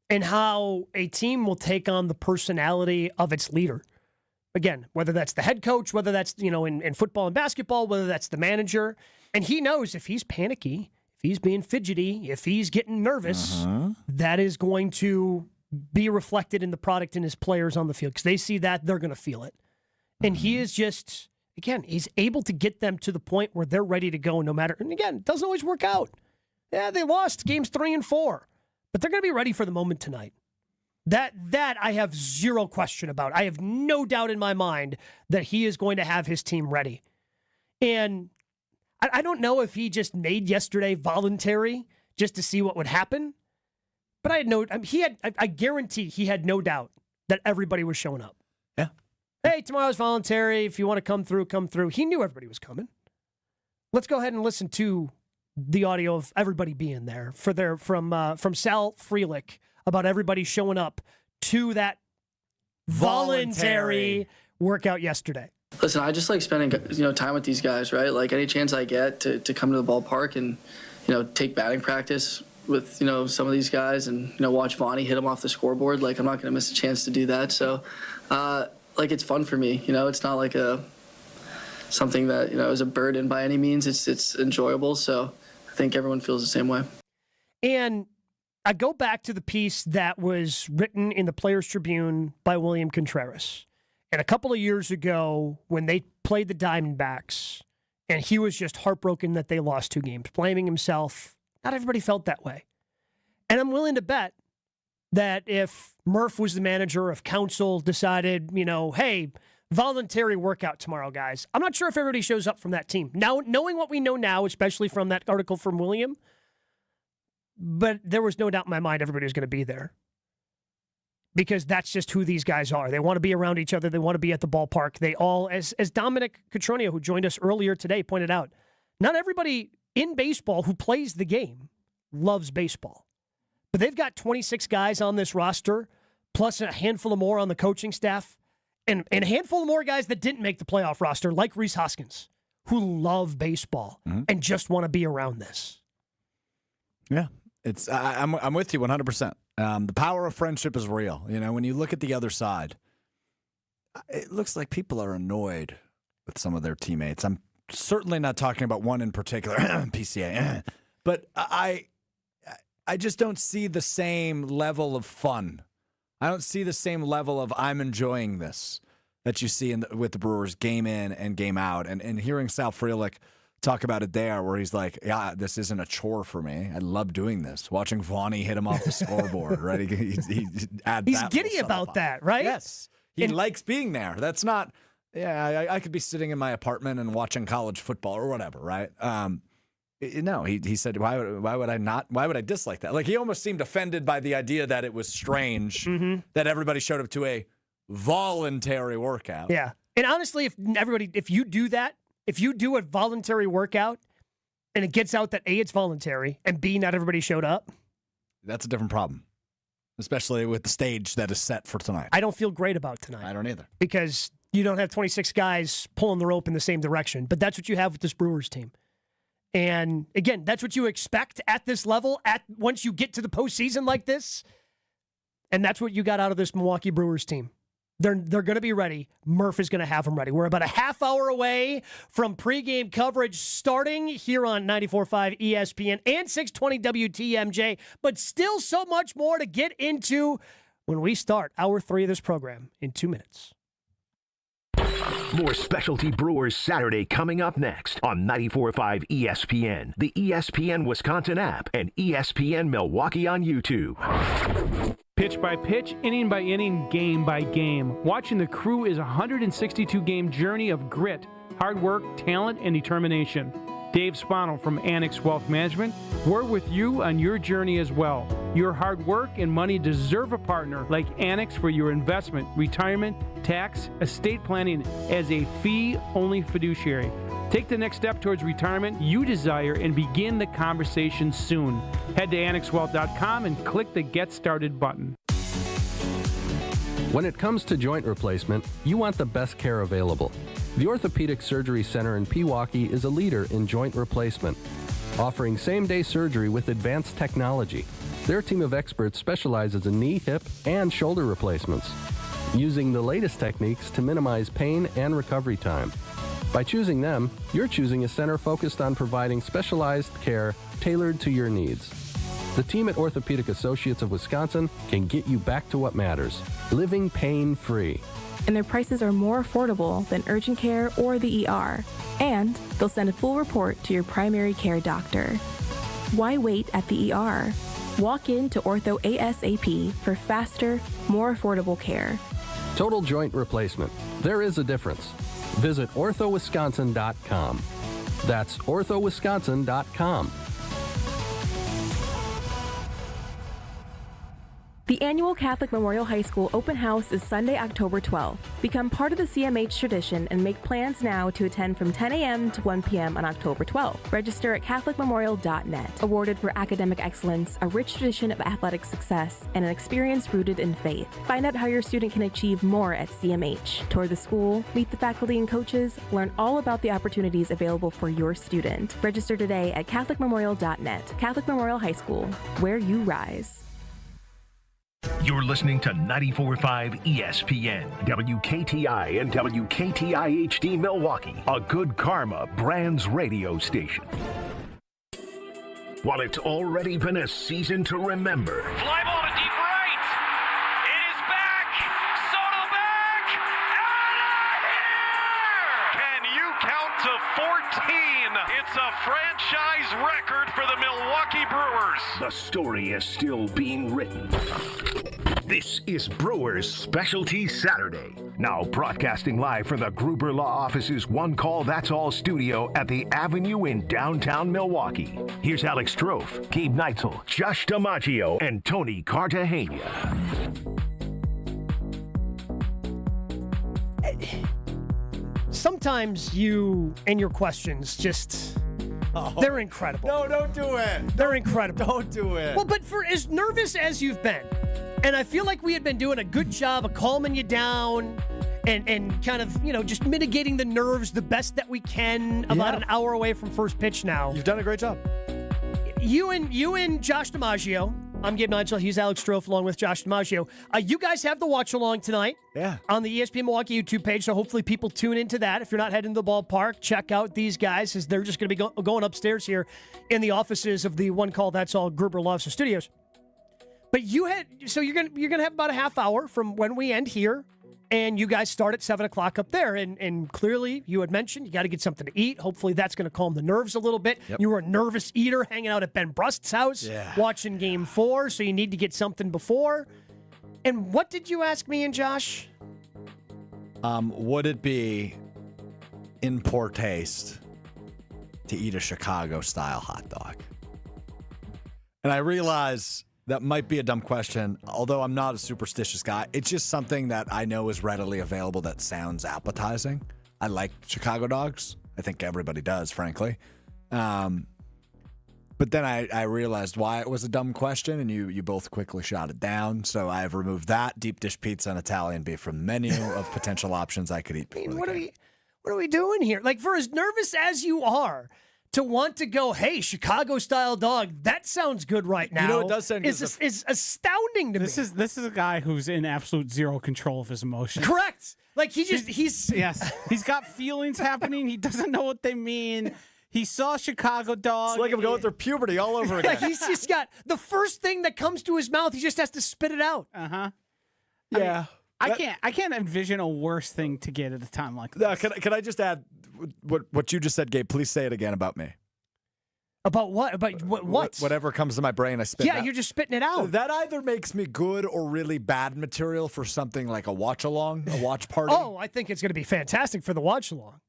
And how a team will take on the personality of its leader. Again, whether that's the head coach, whether that's, in football and basketball, whether that's the manager. And he knows if he's panicky, if he's being fidgety, if he's getting nervous, that is going to be reflected in the product in his players on the field. Because they see that, they're going to feel it. And he is just, again, he's able to get them to the point where they're ready to go no matter. And again, it doesn't always work out. Yeah, they lost games 3 and 4, but they're going to be ready for the moment tonight. That I have zero question about. I have no doubt in my mind that he is going to have his team ready. And I don't know if he just made yesterday voluntary just to see what would happen. But I guarantee he had no doubt that everybody was showing up. Yeah. Hey, tomorrow's voluntary. If you want to come through, come through. He knew everybody was coming. Let's go ahead and listen to the audio of everybody being there from Sal Frelick about everybody showing up to that voluntary workout yesterday. Listen, I just like spending time with these guys, right? Like any chance I get to come to the ballpark and take batting practice with some of these guys and watch Vonnie hit them off the scoreboard. Like I'm not going to miss a chance to do that. So it's fun for me. It's not like something that is a burden by any means. It's enjoyable. So I think everyone feels the same way. And I go back to the piece that was written in the Players Tribune by William Contreras. And a couple of years ago, when they played the Diamondbacks, and he was just heartbroken that they lost 2 games, blaming himself. Not everybody felt that way. And I'm willing to bet that if Murph was the manager, if Council decided, hey, voluntary workout tomorrow, guys, I'm not sure if everybody shows up from that team. Now, knowing what we know now, especially from that article from William, but there was no doubt in my mind everybody was going to be there. Because that's just who these guys are. They want to be around each other. They want to be at the ballpark. They all, as Dominic Cotroneo, who joined us earlier today, pointed out, not everybody in baseball who plays the game loves baseball. But they've got 26 guys on this roster, plus a handful of more on the coaching staff, and a handful of more guys that didn't make the playoff roster, like Rhys Hoskins, who love baseball and just want to be around this. Yeah, I'm with you 100%. The power of friendship is real. When you look at the other side, it looks like people are annoyed with some of their teammates. I'm certainly not talking about one in particular, PCA, but I just don't see the same level of fun. I don't see the same level of I'm enjoying this that you see with the Brewers game in and game out. And hearing Sal Frelick talk about it there where he's like, yeah, this isn't a chore for me. I love doing this. Watching Vonnie hit him off the scoreboard, right? He's giddy about that, right? Yes. He likes being there. That's not, I could be sitting in my apartment and watching college football or whatever, right? No, he said, why would I dislike that? Like he almost seemed offended by the idea that it was strange that everybody showed up to a voluntary workout. Yeah. And honestly, if you do that, if you do a voluntary workout and it gets out that A, it's voluntary, and B, not everybody showed up, that's a different problem, especially with the stage that is set for tonight. I don't feel great about tonight. I don't either. Because you don't have 26 guys pulling the rope in the same direction, but that's what you have with this Brewers team. And again, that's what you expect at this level, once you get to the postseason like this, and that's what you got out of this Milwaukee Brewers team. They're going to be ready. Murph is going to have them ready. We're about a half hour away from pregame coverage starting here on 94.5 ESPN and 620 WTMJ, but still so much more to get into when we start hour 3 of this program in 2 minutes. More Specialty Brewers Saturday coming up next on 94.5 ESPN, the ESPN Wisconsin app, and ESPN Milwaukee on YouTube. Pitch by pitch, inning by inning, game by game. Watching the Crew is a 162-game journey of grit, hard work, talent, and determination. Dave Spano from Annex Wealth Management, we're with you on your journey as well. Your hard work and money deserve a partner like Annex for your investment, retirement, tax, estate planning as a fee-only fiduciary. Take the next step towards retirement you desire and begin the conversation soon. Head to annexwealth.com and click the Get Started button. When it comes to joint replacement, you want the best care available. The Orthopedic Surgery Center in Pewaukee is a leader in joint replacement, offering same-day surgery with advanced technology. Their team of experts specializes in knee, hip, and shoulder replacements, using the latest techniques to minimize pain and recovery time. By choosing them, you're choosing a center focused on providing specialized care tailored to your needs. The team at Orthopedic Associates of Wisconsin can get you back to what matters, living pain-free. and their prices are more affordable than urgent care or the ER. And they'll send a full report to your primary care doctor. Why wait at the ER? Walk in to Ortho ASAP for faster, more affordable care. Total joint replacement. There is a difference. Visit orthowisconsin.com. That's orthowisconsin.com. The annual Catholic Memorial High School Open House is Sunday, October 12th. Become part of the CMH tradition and make plans now to attend from 10 a.m. to 1 p.m. on October 12th. Register at CatholicMemorial.net. Awarded for academic excellence, a rich tradition of athletic success, and an experience rooted in faith. Find out how your student can achieve more at CMH. Tour the school, meet the faculty and coaches, learn all about the opportunities available for your student. Register today at CatholicMemorial.net. Catholic Memorial High School, where you rise. You're listening to 94.5 ESPN, WKTI and WKTI HD Milwaukee, a Good Karma Brands radio station. While it's already been a season to remember, Fly ball to deep right. It is back. Soto back. Out of here. Can you count to 14? It's a franchise record for the Milwaukee Brewers. the story is still being written. This is Brewers Specialty Saturday. Now broadcasting live from the Gruber Law Office's One Call That's All studio at the Avenue in downtown Milwaukee. Here's Alex Strouf, Gabe Neitzel, Josh DiMaggio, and Tony Cartagena. Sometimes you and your questions just, they're incredible. No, don't do it. They're incredible. Don't do it. Well, but for as nervous as you've been, and I feel like we had been doing a good job of calming you down and kind of, just mitigating the nerves the best that we can about an hour away from first pitch now. You've done a great job. You and Josh DiMaggio. I'm Gabe Neitzel. He's Alex Strouf along with Josh DiMaggio. You guys have the watch along tonight. Yeah. On the ESPN Milwaukee YouTube page, so hopefully people tune into that. If you're not heading to the ballpark, check out these guys as they're just going to be going upstairs here in the offices of the One Call That's All Gruber Law Office Studios. But you're gonna have about a half hour from when we end here, and you guys start at 7 o'clock up there. And clearly, you had mentioned you got to get something to eat. Hopefully, that's going to calm the nerves a little bit. Yep. You were a nervous eater hanging out at Ben Brust's house, watching Game 4, so you need to get something before. And what did you ask me and Josh? Would it be in poor taste to eat a Chicago-style hot dog? And I realize that might be a dumb question, although I'm not a superstitious guy. It's just something that I know is readily available that sounds appetizing. I like Chicago dogs. I think everybody does, frankly. But then I realized why it was a dumb question, and you both quickly shot it down. So I have removed that, deep dish pizza and Italian beef from the menu of potential options I could eat. What are we doing here? Like, for as nervous as you are, to want to go, hey, Chicago-style dog, that sounds good right now. It does sound good. Is astounding to me. This is a guy who's in absolute zero control of his emotions. Correct. Like, he's got feelings happening. He doesn't know what they mean. He saw Chicago dog. It's like I'm going through puberty all over again. Like, he's just got the first thing that comes to his mouth, he just has to spit it out. Uh-huh. Yeah. I can't envision a worse thing to get at a time like this. Can I just add what you just said, Gabe? Please say it again about me. About what? About what? Whatever comes to my brain, I spit it out. You're just spitting it out. That either makes me good or really bad material for something like a watch-along, a watch party. Oh, I think it's going to be fantastic for the watch-along.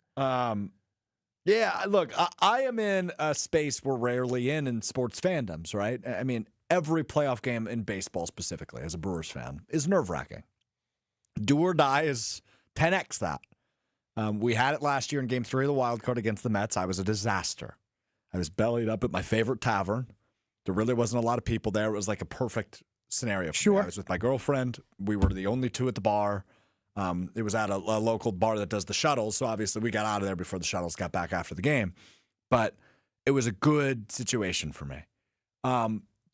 Yeah, look, I am in a space we're rarely in sports fandoms, right? I mean, every playoff game in baseball specifically, as a Brewers fan, is nerve-wracking. Do or die is 10x that. We had it last year in Game 3 of the wild card against the Mets. I was a disaster. I was bellied up at my favorite tavern. There really wasn't a lot of people there. It was like a perfect scenario for me. I was with my girlfriend. We were the only two at the bar. It was at a local bar that does the shuttles, so obviously we got out of there before the shuttles got back after the game. But it was a good situation for me.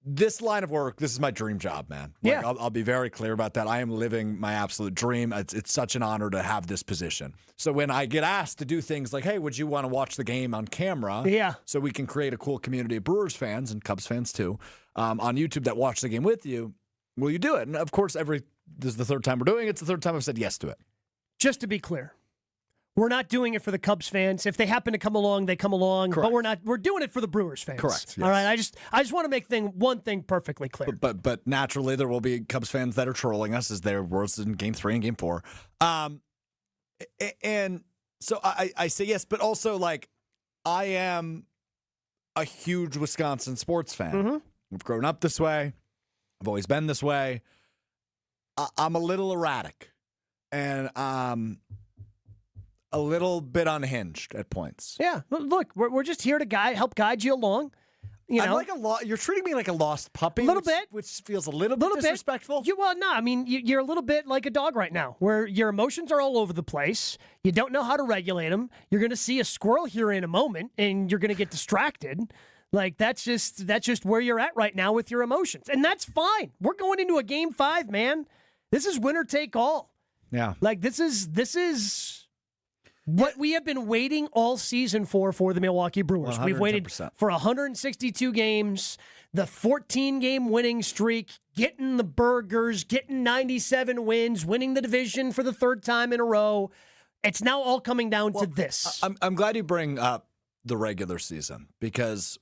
This line of work, this is my dream job, man. Like, I'll be very clear about that. I am living my absolute dream. It's such an honor to have this position. So when I get asked to do things like, hey, would you want to watch the game on camera? Yeah. So we can create a cool community of Brewers fans and Cubs fans too on YouTube that watch the game with you. Will you do it? And of course, this is the third time we're doing it. It's the third time I've said yes to it. just to be clear, we're not doing it for the Cubs fans. If they happen to come along, they come along. Correct. But we're doing it for the Brewers fans. Correct. Yes. All right. I just want to make one thing perfectly clear. But naturally, there will be Cubs fans that are trolling us, as there was in Game 3 and Game 4. And so I say yes, but also, like, I am a huge Wisconsin sports fan. Mm-hmm. We've grown up this way. I've always been this way. I'm a little erratic, and a little bit unhinged at points. Yeah, look, we're just here to help guide you along. You know, you're treating me like a lost puppy. A little bit, which feels a little bit disrespectful. I mean, you're a little bit like a dog right now, where your emotions are all over the place. You don't know how to regulate them. You're going to see a squirrel here in a moment, and you're going to get distracted. Like, that's just where you're at right now with your emotions, and that's fine. We're going into a Game 5, man. This is winner take all. Yeah, like this is what we have been waiting all season for the Milwaukee Brewers. 110%. We've waited for 162 games, the 14-game winning streak, getting the burgers, getting 97 wins, winning the division for the third time in a row. It's now all coming down to this. I'm glad you bring up the regular season, because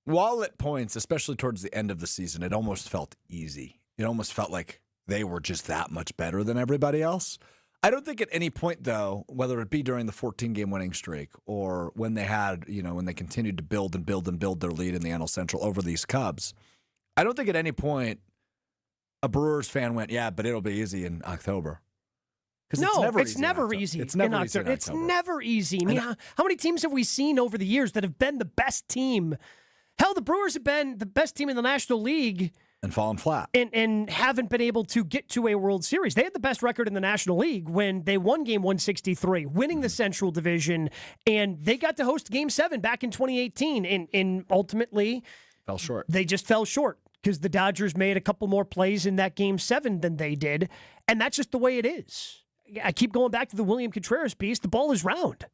while at points, especially towards the end of the season, it almost felt easy. It almost felt like they were just that much better than everybody else. I don't think at any point, though, whether it be during the 14-game winning streak or when they had, when they continued to build and build and build their lead in the NL Central over these Cubs, I don't think at any point a Brewers fan went, yeah, but it'll be easy in October. No, it's never easy. It's never easy in October. It's never easy. I mean, how many teams have we seen over the years that have been the best team? Hell, the Brewers have been the best team in the National League and fallen flat and haven't been able to get to a World Series. They had the best record in the National League when they won Game 163, winning the Central Division, and they got to host Game 7 back in 2018, and ultimately fell short. They just fell short because the Dodgers made a couple more plays in that Game 7 than they did, and that's just the way it is. I keep going back to the William Contreras piece. The ball is round.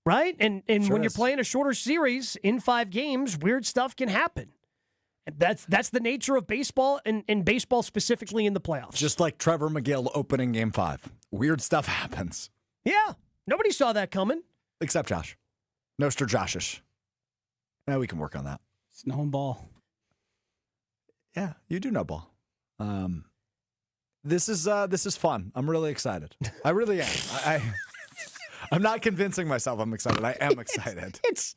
Right? And Sure when you're is. playing a shorter series in 5 games, weird stuff can happen. And that's the nature of baseball, and baseball specifically in the playoffs. Just like Trevor McGill opening Game 5. Weird stuff happens. Yeah. Nobody saw that coming. Except Josh. Noster Joshish. Now we can work on that. It's no ball. Yeah, you do know ball. This is fun. I'm really excited. I really am. I'm not convincing myself I'm excited. I am excited. It's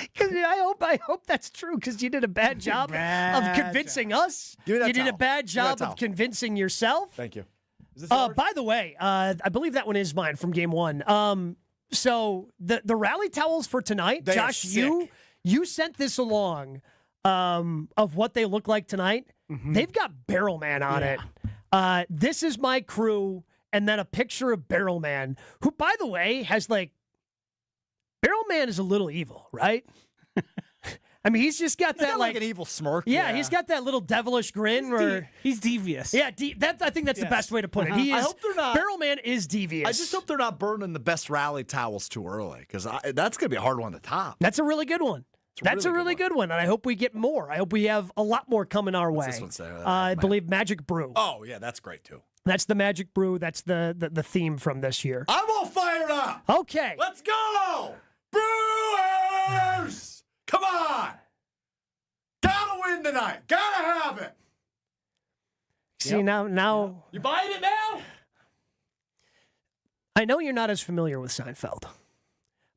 because I hope that's true, because you did a bad job of convincing us. Give me that You did a towel. bad Give me that job towel. of convincing yourself. Thank you. Is this By the way, I believe that one is mine from Game 1. So the rally towels for tonight, They are Josh, you sent this along of what they look like tonight. Mm-hmm. They've got Barrel Man on it. This is my crew, and then a picture of Barrel Man, who, by the way, has Barrel Man is a little evil, right? I mean, he's just got He's that got like an evil smirk. Yeah, he's got that little devilish grin. He's devious. Yeah, I think that's the best way to put it. He is. I hope they're not. Barrel Man is devious. I just hope they're not burning the best rally towels too early, because that's going to be a hard one to top. That's a really good one. That's a really good one, and I hope we get more. I hope we have a lot more coming our way. What's this one say? I believe Magic Brew. Oh, yeah, that's great, too. That's the Magic Brew. That's the theme from this year. I'm all fired up. Okay. Let's go. Brewers! Come on. Gotta win tonight. Gotta have it. See, now... You buying it now? I know you're not as familiar with Seinfeld,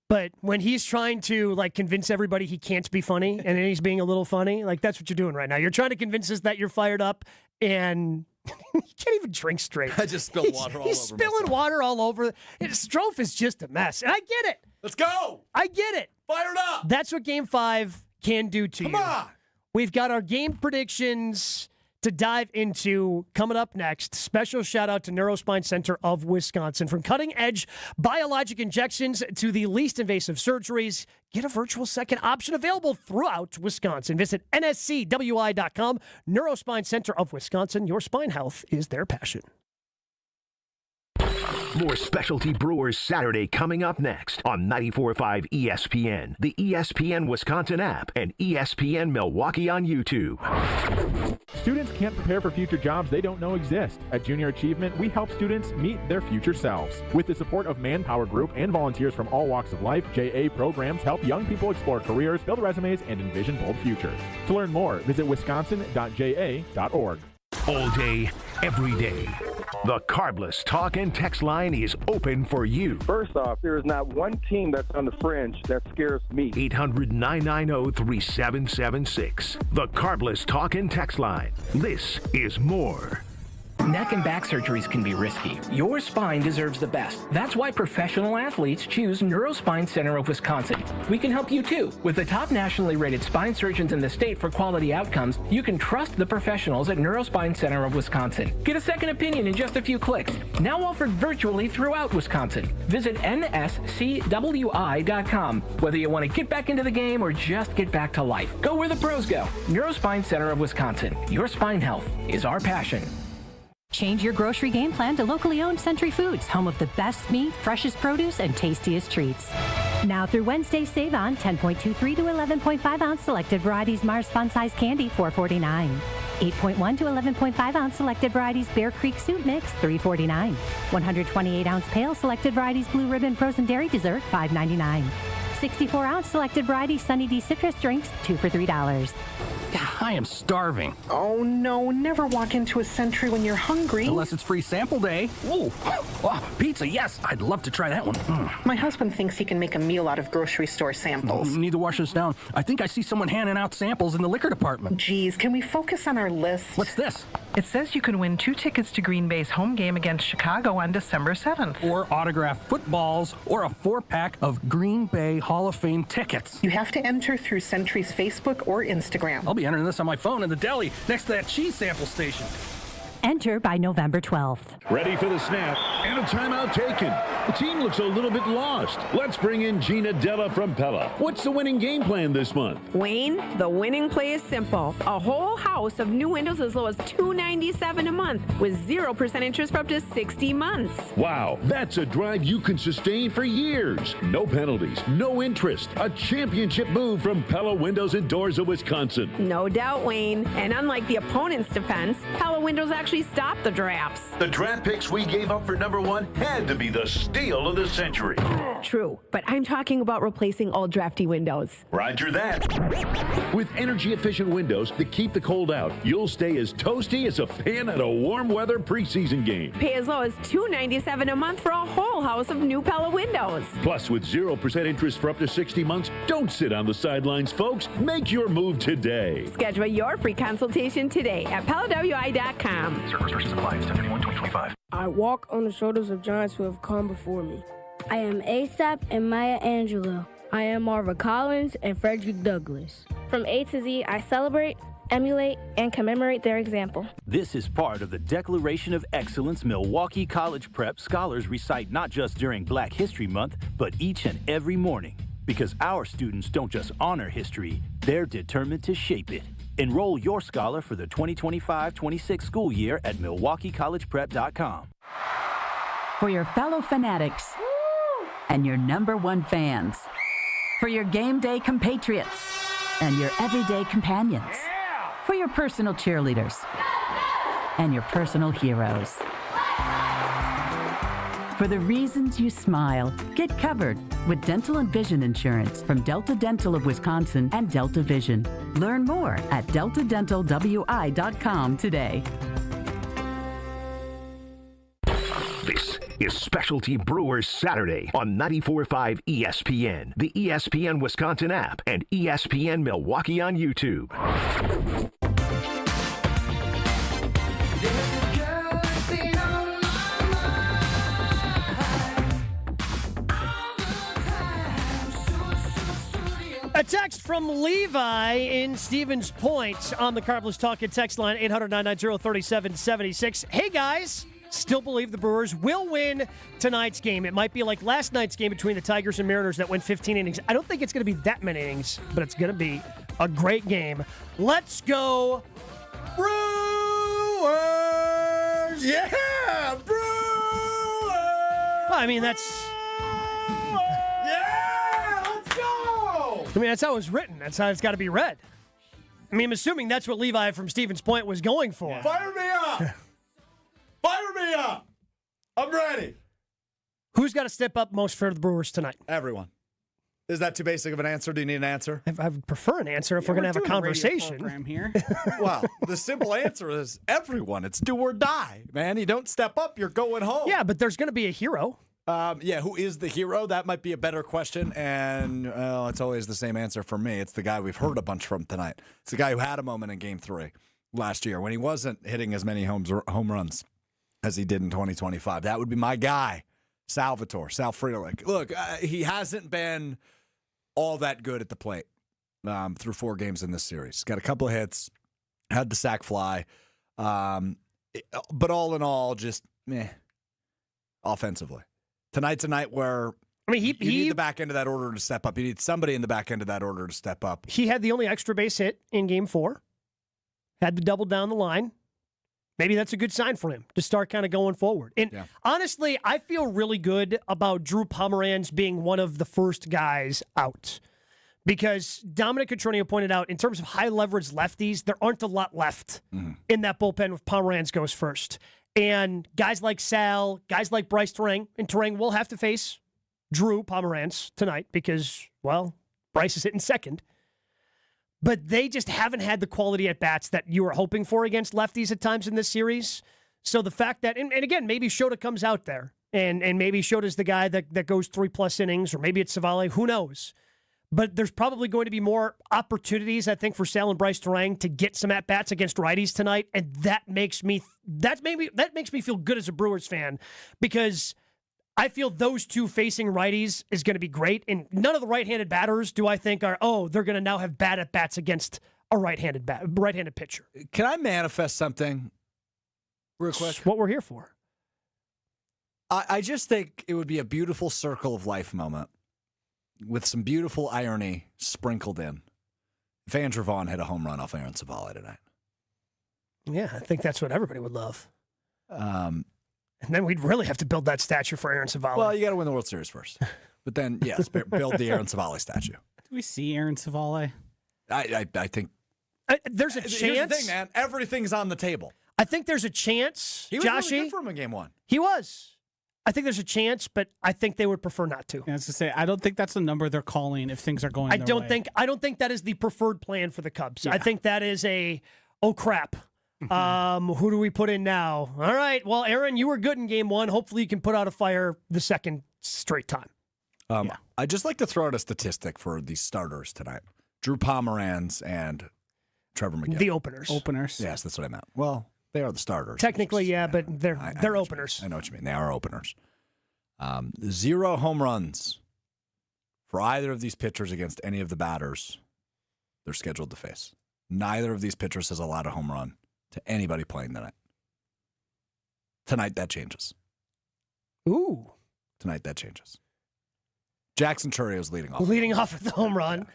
but when he's trying to convince everybody he can't be funny, and then he's being a little funny, that's what you're doing right now. You're trying to convince us that you're fired up, and you can't even drink straight. I just spilled water all over He's spilling myself. water all over. Strouf is just a mess, and I get it. Let's go. I get it. Fired up. That's what Game 5 can do to you. Come on. We've got our game predictions to dive into coming up next. Special shout out to Neurospine Center of Wisconsin. From cutting edge biologic injections to the least invasive surgeries, get a virtual second option available throughout Wisconsin. Visit nscwi.com. Neurospine Center of Wisconsin. Your spine health is their passion. More Specialty Brewers Saturday coming up next on 94.5 ESPN, the ESPN Wisconsin app, and ESPN Milwaukee on YouTube. Students can't prepare for future jobs they don't know exist. At Junior Achievement, we help students meet their future selves. With the support of Manpower Group and volunteers from all walks of life, JA programs help young people explore careers, build resumes, and envision bold futures. To learn more, visit wisconsin.ja.org. All day, every day. The Carbless talk and text line is open for you. First off, there is not one team that's on the fringe that scares me. 800-990-3776. The Carbless talk and text line. This is more. Neck and back surgeries can be risky. Your spine deserves the best. That's why professional athletes choose Neurospine Center of Wisconsin. We can help you too. With the top nationally rated spine surgeons in the state for quality outcomes, you can trust the professionals at Neurospine Center of Wisconsin. Get a second opinion in just a few clicks. Now offered virtually throughout Wisconsin. Visit nscwi.com. Whether you want to get back into the game or just get back to life, go where the pros go. Neurospine Center of Wisconsin. Your spine health is our passion. Change your grocery game plan to locally owned Century Foods, home of the best meat, freshest produce, and tastiest treats. Now through Wednesday, save on 10.23 to 11.5 ounce selected varieties Mars Fun Size Candy, $4.49. 8.1 to 11.5 ounce selected varieties Bear Creek Soup Mix, $3.49. 128 ounce pale selected varieties Blue Ribbon Frozen Dairy Dessert, $5.99. 64 ounce selected varieties Sunny D Citrus Drinks, 2 for $3. I am starving. Oh, no. Never walk into a Century when you're hungry. Unless it's free sample day. Ooh. Oh, pizza, yes. I'd love to try that one. My husband thinks he can make a meal out of grocery store samples. Need to wash this down. I think I see someone handing out samples in the liquor department. Geez, can we focus on our list? What's this? It says you can win 2 tickets to Green Bay's home game against Chicago on December 7th. Or autographed footballs, or a 4-pack of Green Bay Hall of Fame tickets. You have to enter through Century's Facebook or Instagram. I'll be entering this on my phone in the deli next to that cheese sample station. Enter by November 12th. Ready for the snap and a timeout taken. The team looks a little bit lost. Let's bring in Gina Della from Pella. What's the winning game plan this month? Wayne, the winning play is simple. A whole house of new windows as low as $297 a month with 0% interest for up to 60 months. Wow, that's a drive you can sustain for years. No penalties, no interest. A championship move from Pella Windows and Doors of Wisconsin. No doubt, Wayne. And unlike the opponent's defense, Pella Windows actually stopped the drafts. The draft picks we gave up for number 1 had to be the steal of the century. True, but I'm talking about replacing old drafty windows. Roger that. With energy-efficient windows that keep the cold out, you'll stay as toasty as a fan at a warm weather preseason game. Pay as low as $297 a month for a whole house of new Pella windows. Plus, with 0% interest for up to 60 months, don't sit on the sidelines, folks. Make your move today. Schedule your free consultation today at PellaWI.com. Restrictions apply. 10/31/2025. I walk on the shoulders of giants who have come before me. I am ASAP and Maya Angelou. I am Marva Collins and Frederick Douglass. From A to Z, I celebrate, emulate, and commemorate their example. This is part of the Declaration of Excellence Milwaukee College Prep scholars recite not just during Black History Month, but each and every morning. Because our students don't just honor history, they're determined to shape it. Enroll your scholar for the 2025-26 school year at MilwaukeeCollegePrep.com. For your fellow fanatics and your number 1 fans. For your game day compatriots and your everyday companions. For your personal cheerleaders and your personal heroes. For the reasons you smile, get covered with dental and vision insurance from Delta Dental of Wisconsin and Delta Vision. Learn more at deltadentalwi.com today. This is Specialty Brewers Saturday on 94.5 ESPN, the ESPN Wisconsin app, and ESPN Milwaukee on YouTube. A text from Levi in Stevens Point on the Carbless Talk and text line 800-990-3776. Hey guys, still believe the Brewers will win tonight's game. It might be like last night's game between the Tigers and Mariners that went 15 innings. I don't think it's going to be that many innings, but it's going to be a great game. Let's go Brewers! Yeah, Brewers! I mean, that's... Yeah, let's go! I mean, that's how it's written. That's how it's got to be read. I mean, I'm assuming that's what Levi from Stevens Point was going for. Yeah. Fire me up! Fire me up! I'm ready. Who's got to step up most for the Brewers tonight? Everyone. Is that too basic of an answer? Do you need an answer? I would prefer an answer if we're going to have a conversation. Here. Well, the simple answer is everyone. It's do or die, man. You don't step up, you're going home. Yeah, but there's going to be a hero. Who is the hero? That might be a better question, and it's always the same answer for me. It's the guy we've heard a bunch from tonight. It's the guy who had a moment in Game 3 last year when he wasn't hitting as many home runs as he did in 2025. That would be my guy, Sal Frelick. Look, he hasn't been all that good at the plate through 4 games in this series. Got a couple of hits, had the sac fly, but all in all, just meh offensively. Tonight's a night where you need the back end of that order to step up. You need somebody in the back end of that order to step up. He had the only extra base hit in Game 4. Had to double down the line. Maybe that's a good sign for him to start kind of going forward. And honestly, I feel really good about Drew Pomeranz being one of the first guys out. Because Dominic Cotroneo pointed out, in terms of high-leverage lefties, there aren't a lot left in that bullpen if Pomeranz goes first. And guys like Sal, guys like Bryce Turang, and Turang will have to face Drew Pomeranz tonight because, well, Bryce is hitting second. But they just haven't had the quality at-bats that you were hoping for against lefties at times in this series. So the fact that, and again, maybe Shota comes out there, and maybe Shota's the guy that goes 3+ innings, or maybe it's Savale, who knows? But there's probably going to be more opportunities, I think, for Sal and Bryce Turang to get some at-bats against righties tonight, and that makes me feel good as a Brewers fan, because I feel those two facing righties is going to be great, and none of the right-handed batters do I think are, they're going to now have bad at-bats against a right-handed pitcher. Can I manifest something real quick? That's what we're here for. I just think it would be a beautiful circle of life moment with some beautiful irony sprinkled in if Andrew Vaughn hit a home run off Aaron Savale tonight. Yeah, I think that's what everybody would love. And then we'd really have to build that statue for Aaron Savale. Well, you got to win the World Series first. But then, yes, build the Aaron Savale statue. Do we see Aaron Savale? I think... there's a chance. Here's the thing, man. Everything's on the table. I think there's a chance, He was Joshy. really good for him in Game 1. He was. I think there's a chance, but I think they would prefer not to. Yeah, I was to say, I don't think that's the number they're calling if things are going their way. I don't think that is the preferred plan for the Cubs. Yeah. I think that is oh crap. Who do we put in now? All right. Well, Aaron, you were good in Game 1. Hopefully you can put out a fire the second straight time. I'd just like to throw out a statistic for the starters tonight. Drew Pomeranz and Trevor McGinn. The openers. Yes, that's what I meant. Well, they are the starters. Technically, but they're openers. I know what you mean. They are openers. 0 home runs for either of these pitchers against any of the batters they're scheduled to face. Neither of these pitchers has allowed a home run to anybody playing tonight. Tonight, that changes. Ooh. Tonight, that changes. Jackson Churrio's leading off. Leading off with the home run.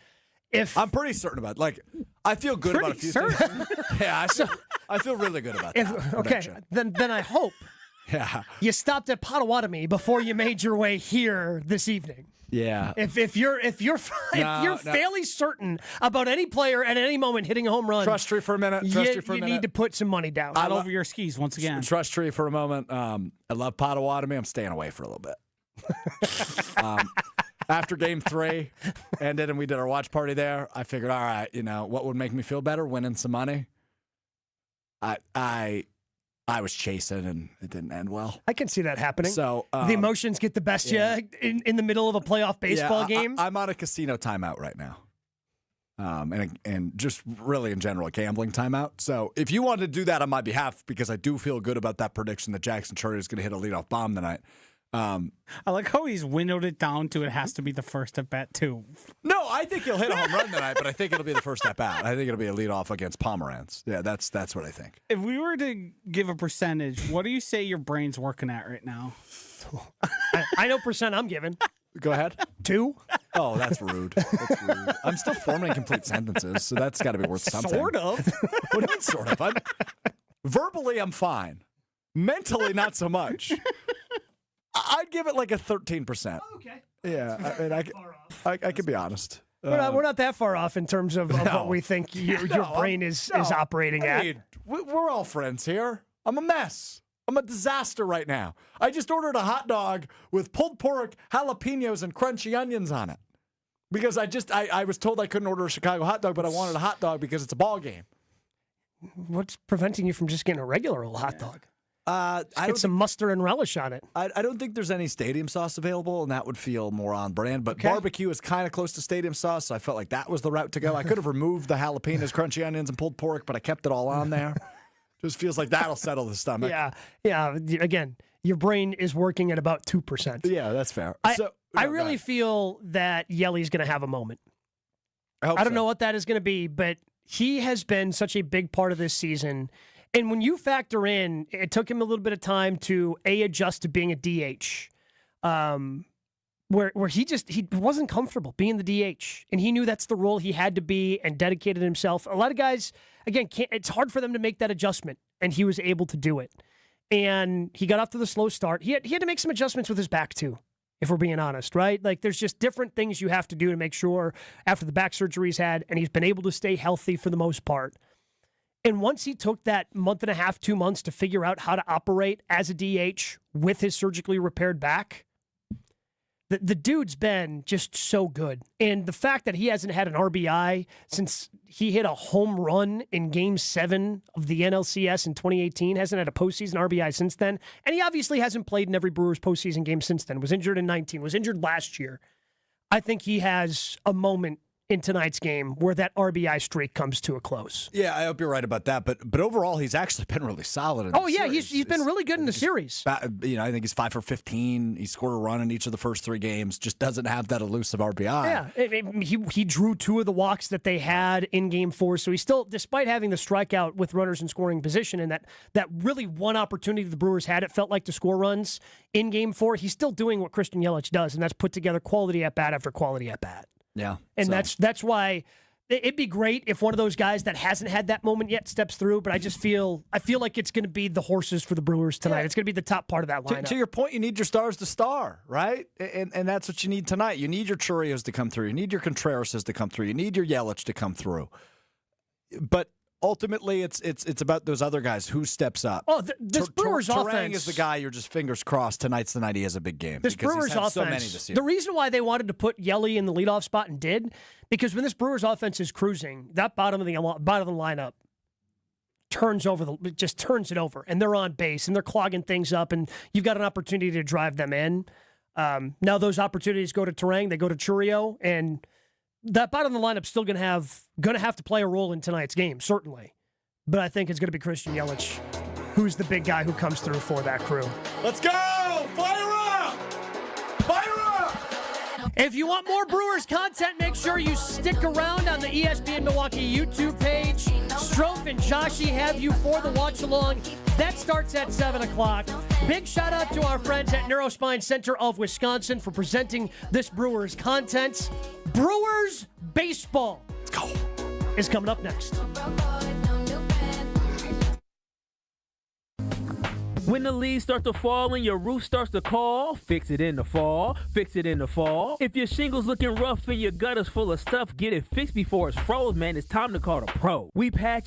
I'm pretty certain about it. I feel good about a few things. Yeah, I feel really good about that. Okay, then I hope you stopped at Potawatomi before you made your way here this evening. Yeah. If you're fairly certain about any player at any moment hitting a home run, trust tree for a minute. You need to put some money down. Out over your skis once again. Trust tree for a moment. I love Potawatomi. I'm staying away for a little bit. After Game 3 ended and we did our watch party there, I figured, all right, what would make me feel better? Winning some money. I was chasing and it didn't end well. I can see that happening. So the emotions get the best of you in the middle of a playoff baseball game. I'm on a casino timeout right now. And just really in general, a gambling timeout. So if you want to do that on my behalf, because I do feel good about that prediction that Jackson Churrier is going to hit a leadoff bomb tonight. I like how he's windowed it down to it has to be the first at bat too. No, I think he'll hit a home run tonight, but I think it'll be the first at bat. I think it'll be a leadoff against Pomeranz. Yeah, that's what I think. If we were to give a percentage, what do you say your brain's working at right now? I know percent I'm giving. Go ahead. 2. Oh, that's rude. That's rude. I'm still forming complete sentences, so that's got to be worth something. Sort of. What do you mean, sort of? Verbally, I'm fine. Mentally, not so much. I'd give it like a 13%. Oh, okay. Yeah, I mean, I could be honest. We're not that far off in terms of what we think your brain is operating at. I mean, we're all friends here. I'm a mess. I'm a disaster right now. I just ordered a hot dog with pulled pork, jalapenos, and crunchy onions on it. Because I was told I couldn't order a Chicago hot dog, but I wanted a hot dog because it's a ball game. What's preventing you from just getting a regular old hot dog? I get some mustard and relish on it. I don't think there's any stadium sauce available, and that would feel more on brand. But barbecue is kind of close to stadium sauce, so I felt like that was the route to go. I could have removed the jalapenos, crunchy onions, and pulled pork, but I kept it all on there. Just feels like that'll settle the stomach. Yeah. Again, your brain is working at about 2%. Yeah, that's fair. I really feel that Yelly's going to have a moment. I don't know what that is going to be, but he has been such a big part of this season. And when you factor in, it took him a little bit of time to adjust to being a DH, where he wasn't comfortable being the DH, and he knew that's the role he had to be and dedicated himself. A lot of guys, again, it's hard for them to make that adjustment, and he was able to do it. And he got off to the slow start. He had to make some adjustments with his back too, if we're being honest, right? Like there's just different things you have to do to make sure after the back surgery he's had, and he's been able to stay healthy for the most part. And once he took that month and a half, 2 months to figure out how to operate as a DH with his surgically repaired back, the dude's been just so good. And the fact that he hasn't had an RBI since he hit a home run in Game 7 of the NLCS in 2018, hasn't had a postseason RBI since then. And he obviously hasn't played in every Brewers postseason game since then. Was injured in 19, was injured last year. I think he has a moment in tonight's game where that RBI streak comes to a close. Yeah, I hope you're right about that. But overall, he's actually been really solid in the series. He's been really good in the series. I think he's 5 for 15. He scored a run in each of the first 3 games. Just doesn't have that elusive RBI. Yeah, he drew 2 of the walks that they had in Game 4. So he still, despite having the strikeout with runners in scoring position and that really one opportunity the Brewers had, it felt like to score runs in Game 4, he's still doing what Christian Yelich does, and that's put together quality at bat after quality at bat. Yeah. And that's why it'd be great if one of those guys that hasn't had that moment yet steps through, but I feel like it's going to be the horses for the Brewers tonight. Yeah. It's going to be the top part of that lineup. To your point, you need your stars to star, right? And that's what you need tonight. You need your Churios to come through. You need your Contrerases to come through. You need your Yelich to come through. But ultimately, it's about those other guys. Who steps up? Oh, this Brewers offense. Turang is the guy. You're just fingers crossed. Tonight's the night he has a big game. This Brewers offense. So many this year. The reason why they wanted to put Yelly in the leadoff spot and did, because when this Brewers offense is cruising, that bottom of the lineup turns it over, and they're on base and they're clogging things up, and you've got an opportunity to drive them in. Now those opportunities go to Turang, they go to Chourio, and that bottom of the lineup's still going to have to play a role in tonight's game, certainly. But I think it's going to be Christian Yelich, who's the big guy who comes through for that crew. Let's go! Fire up! Fire up! If you want more Brewers content, make sure you stick around on the ESPN Milwaukee YouTube page. Strouf and Joshy have you for the watch-along. That starts at 7 o'clock. Big shout-out to our friends at Neurospine Center of Wisconsin for presenting this Brewers content. Brewers baseball is coming up next. When the leaves start to fall and your roof starts to call, fix it in the fall, fix it in the fall. If your shingle's looking rough and your gutter's full of stuff, get it fixed before it's froze, man. It's time to call the pro. We patch